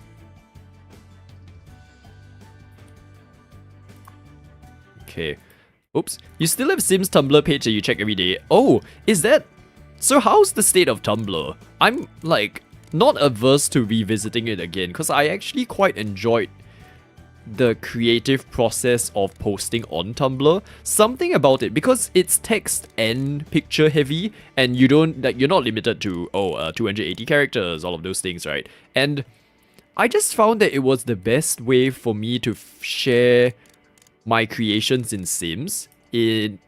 Okay. Oops. You still have Sims Tumblr page that you check every day. Oh, is that... So how's the state of Tumblr? I'm, like, not averse to revisiting it again, because I actually quite enjoyed the creative process of posting on Tumblr. Something about it, because it's text and picture heavy, and you don't, like, you're not limited to, 280 characters, all of those things, right? And I just found that it was the best way for me to share my creations in Sims in,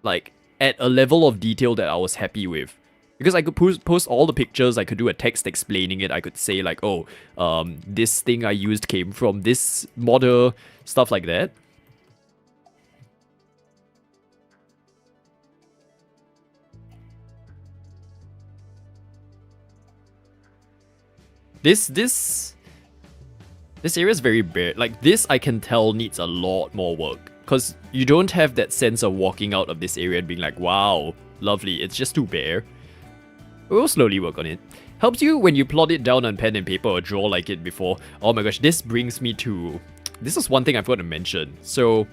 like, at a level of detail that I was happy with. Because I could post all the pictures, I could do a text explaining it, I could say like, oh, this thing I used came from this model, stuff like that. This area is very bare. Like, this I can tell needs a lot more work. Because you don't have that sense of walking out of this area and being like, wow, lovely. It's just too bare. We'll slowly work on it. Helps you when you plot it down on pen and paper or draw like it before. Oh my gosh, this brings me to... This is one thing I've got to mention. So...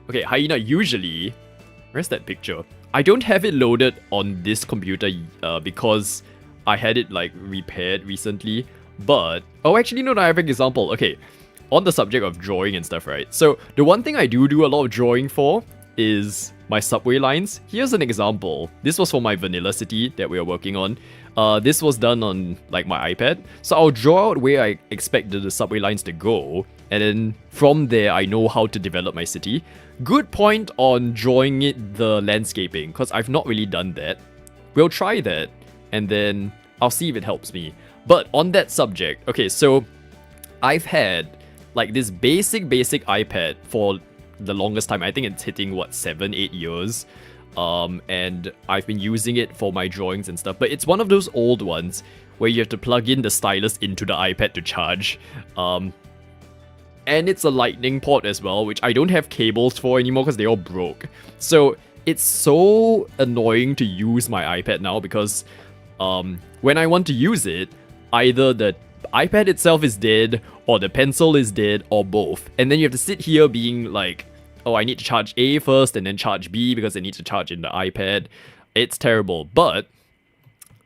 Okay, Hyena, usually... Where's that picture? I don't have it loaded on this computer because I had it, like, repaired recently. But... Oh, actually, no, I have an example. Okay, on the subject of drawing and stuff, right? So, the one thing I do a lot of drawing for is my subway lines. Here's an example. This was for my vanilla city that we are working on. This was done on, like, my iPad. So I'll draw out where I expect the subway lines to go, and then from there I know how to develop my city. Good point on drawing it the landscaping, because I've not really done that. We'll try that, and then I'll see if it helps me. But on that subject, okay, so I've had like this basic iPad for the longest time. I think it's hitting what, 7-8 years. And I've been using it for my drawings and stuff, but it's one of those old ones where you have to plug in the stylus into the iPad to charge. And it's a lightning port as well, which I don't have cables for anymore because they all broke. So it's so annoying to use my iPad now because when I want to use it, either the iPad itself is dead, or the pencil is dead, or both. And then you have to sit here being like, oh, I need to charge A first and then charge B because I need to charge in the iPad. It's terrible. But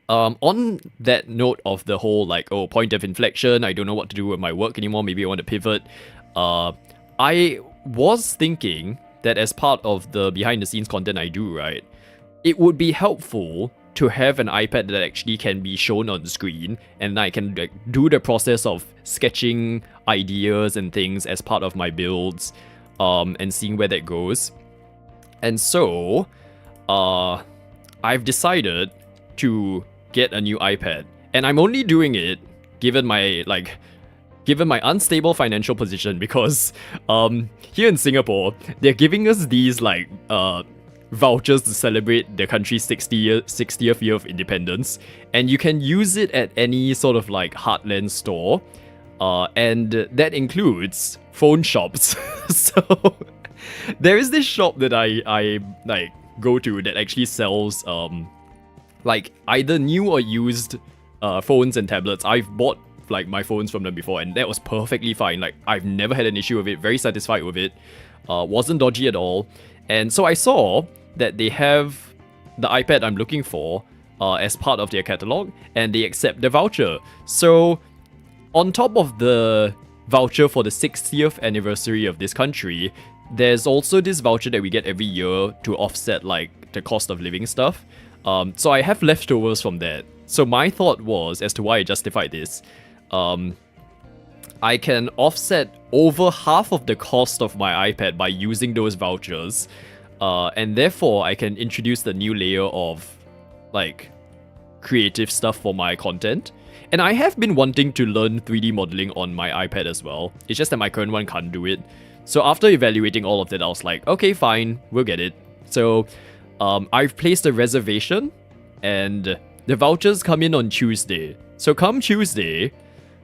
on that note of the whole like, oh, point of inflection, I don't know what to do with my work anymore, maybe I want to pivot. I was thinking that as part of the behind the scenes content I do, right, it would be helpful to have an iPad that actually can be shown on the screen, and I can like do the process of sketching ideas and things as part of my builds, and seeing where that goes. And so, I've decided to get a new iPad, and I'm only doing it given my unstable financial position because here in Singapore they're giving us these like vouchers to celebrate the country's 60th year of independence, and you can use it at any sort of like heartland store, and that includes phone shops. So there is this shop that I like go to that actually sells like either new or used phones and tablets. I've bought like my phones from them before, and that was perfectly fine. Like, I've never had an issue with it, very satisfied with it, wasn't dodgy at all. And so I saw that they have the iPad I'm looking for as part of their catalog, and they accept the voucher. So on top of the voucher for the 60th anniversary of this country, there's also this voucher that we get every year to offset like the cost of living stuff. So I have leftovers from that. So my thought was, as to why I justified this, I can offset over half of the cost of my iPad by using those vouchers, and therefore I can introduce the new layer of like creative stuff for my content. And I have been wanting to learn 3D modeling on my iPad as well. It's just that my current one can't do it. So after evaluating all of that, I was like, okay, fine, we'll get it. So I've placed a reservation, and the vouchers come in on Tuesday. So come Tuesday,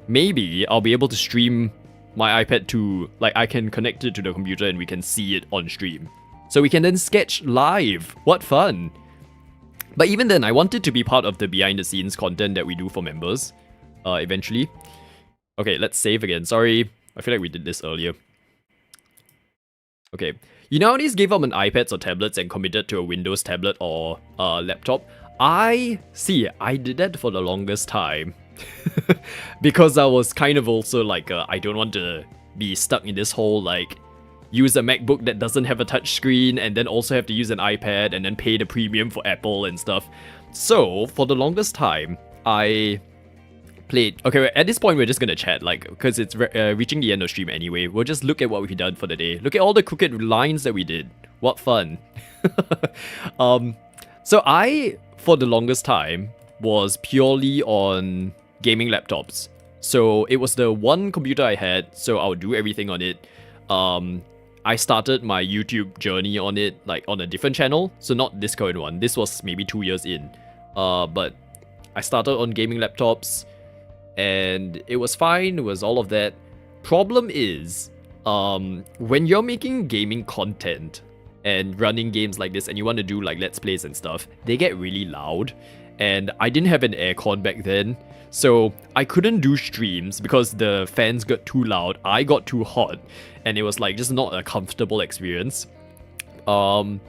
maybe I'll be able to stream my iPad to, like, I can connect it to the computer and we can see it on stream. So we can then sketch live. What fun! But even then, I wanted to be part of the behind the scenes content that we do for members, eventually. Okay, let's save again. Sorry, I feel like we did this earlier. Okay, you nowadays gave up on iPads or tablets and committed to a Windows tablet or laptop. I did that for the longest time. Because I was kind of also like, I don't want to be stuck in this whole like, use a MacBook that doesn't have a touchscreen and then also have to use an iPad and then pay the premium for Apple and stuff. So for the longest time, I played... Okay, at this point we're just gonna chat, like, because it's reaching the end of stream anyway. We'll just look at what we've done for the day. Look at all the crooked lines that we did. What fun. So I, for the longest time, was purely on gaming laptops. So it was the one computer I had, so I would do everything on it. I started my YouTube journey on it, like on a different channel, so not this current one. This was maybe 2 years in. But I started on gaming laptops, and it was fine, it was all of that. Problem is, when you're making gaming content and running games like this and you want to do like let's plays and stuff, they get really loud. And I didn't have an aircon back then, so I couldn't do streams because the fans got too loud, I got too hot, and it was like just not a comfortable experience. And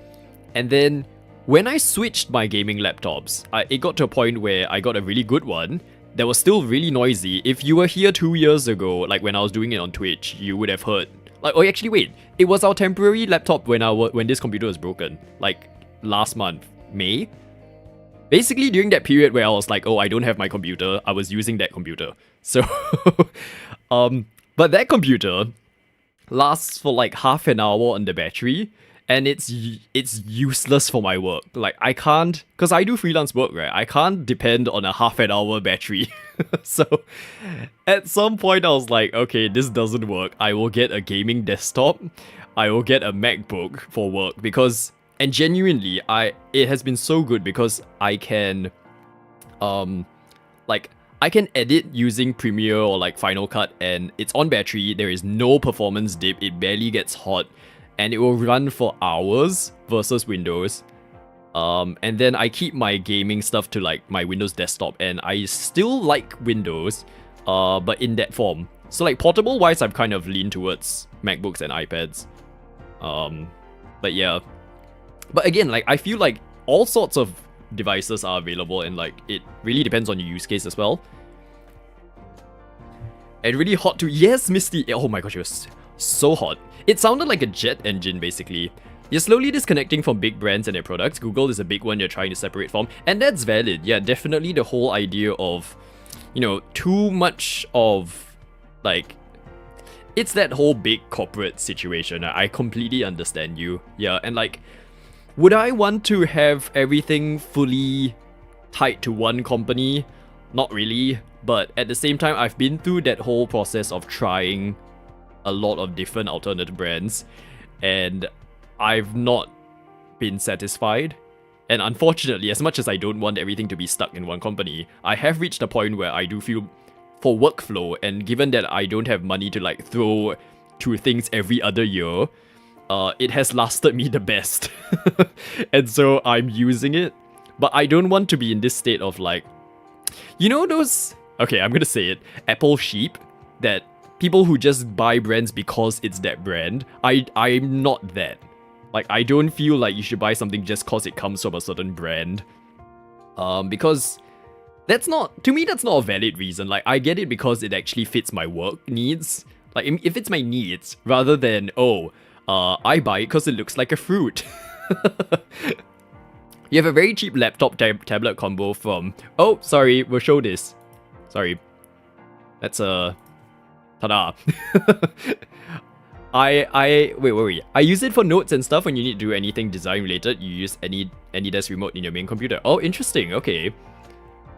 then when I switched my gaming laptops, it got to a point where I got a really good one that was still really noisy. If you were here 2 years ago, like when I was doing it on Twitch, you would have heard. Like, oh, actually, wait, it was our temporary laptop when this computer was broken, like last month, May. Basically, during that period where I was like, oh, I don't have my computer, I was using that computer. So, but that computer lasts for like half an hour on the battery, and it's useless for my work. Like, I can't, because I do freelance work, right? I can't depend on a half an hour battery. So, at some point I was like, okay, this doesn't work. I will get a gaming desktop. I will get a MacBook for work, because... And genuinely, it has been so good because I can, I can edit using Premiere or like Final Cut, and it's on battery. There is no performance dip. It barely gets hot, and it will run for hours versus Windows. And then I keep my gaming stuff to like my Windows desktop, and I still like Windows, but in that form. So like portable wise, I've kind of leaned towards MacBooks and iPads. But yeah. But again, like, I feel like all sorts of devices are available, and like, it really depends on your use case as well. And really hot too. Yes, Misty. Oh my gosh, it was so hot. It sounded like a jet engine, basically. You're slowly disconnecting from big brands and their products. Google is a big one you're trying to separate from, and that's valid. Yeah, definitely the whole idea of, you know, too much of, like... It's that whole big corporate situation. I completely understand you. Yeah, and like... Would I want to have everything fully tied to one company? Not really, but at the same time, I've been through that whole process of trying a lot of different alternative brands, and I've not been satisfied. And unfortunately, as much as I don't want everything to be stuck in one company, I have reached a point where I do feel, for workflow, and given that I don't have money to like throw to things every other year, it has lasted me the best. And so I'm using it, but I don't want to be in this state of like, you know those, okay, I'm gonna say it, Apple sheep, that people who just buy brands because it's that brand. I'm not that. Like, I don't feel like you should buy something just cause it comes from a certain brand. Because that's not, to me, that's not a valid reason. Like, I get it because it actually fits my work needs. Like, if it's my needs, rather than, I buy it because it looks like a fruit. You have a very cheap laptop tablet combo from... Oh, sorry, we'll show this. Sorry. That's a... Ta-da. Wait. I use it for notes and stuff when you need to do anything design related. You use any desk remote in your main computer. Oh, interesting. Okay.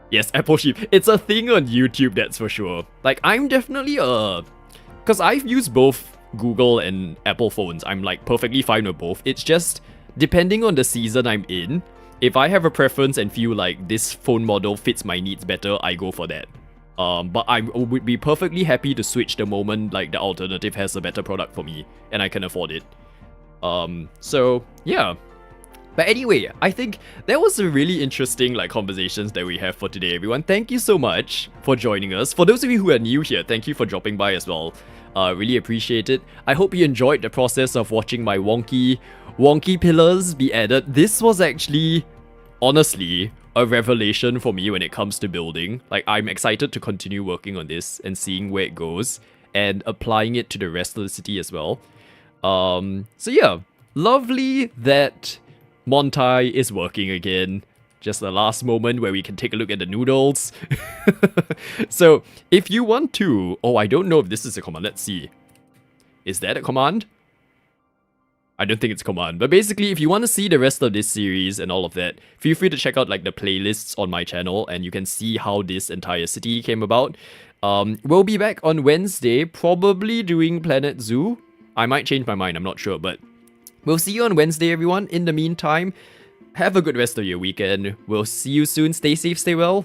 Yes, Apple Sheep. It's a thing on YouTube, that's for sure. Like, I'm definitely because I've used both Google and Apple phones. I'm like perfectly fine with both. It's just depending on the season I'm in. If I have a preference and feel like this phone model fits my needs better, I go for that. But I would be perfectly happy to switch the moment like the alternative has a better product for me and I can afford it. So yeah. But anyway, I think that was a really interesting like conversations that we have for today, everyone. Thank you so much for joining us. For those of you who are new here, thank you for dropping by as well. Really appreciate it. I hope you enjoyed the process of watching my wonky pillars be added. This was actually, honestly, a revelation for me when it comes to building. Like, I'm excited to continue working on this and seeing where it goes and applying it to the rest of the city as well. So yeah, lovely that Montai is working again. Just the last moment where we can take a look at the noodles. So, if you want to... Oh, I don't know if this is a command. Let's see. Is that a command? I don't think it's a command. But basically, if you want to see the rest of this series and all of that, feel free to check out like the playlists on my channel and you can see how this entire city came about. We'll be back on Wednesday, probably doing Planet Zoo. I might change my mind, I'm not sure, but we'll see you on Wednesday, everyone. In the meantime, have a good rest of your weekend. We'll see you soon. Stay safe, stay well.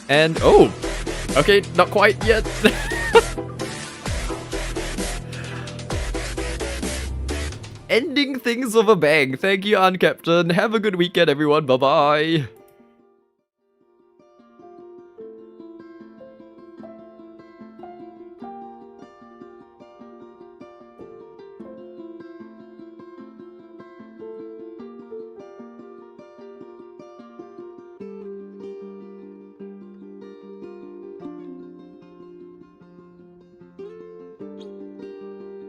And, oh, okay, not quite yet. Ending things with a bang. Thank you, Captain. Have a good weekend, everyone. Bye-bye.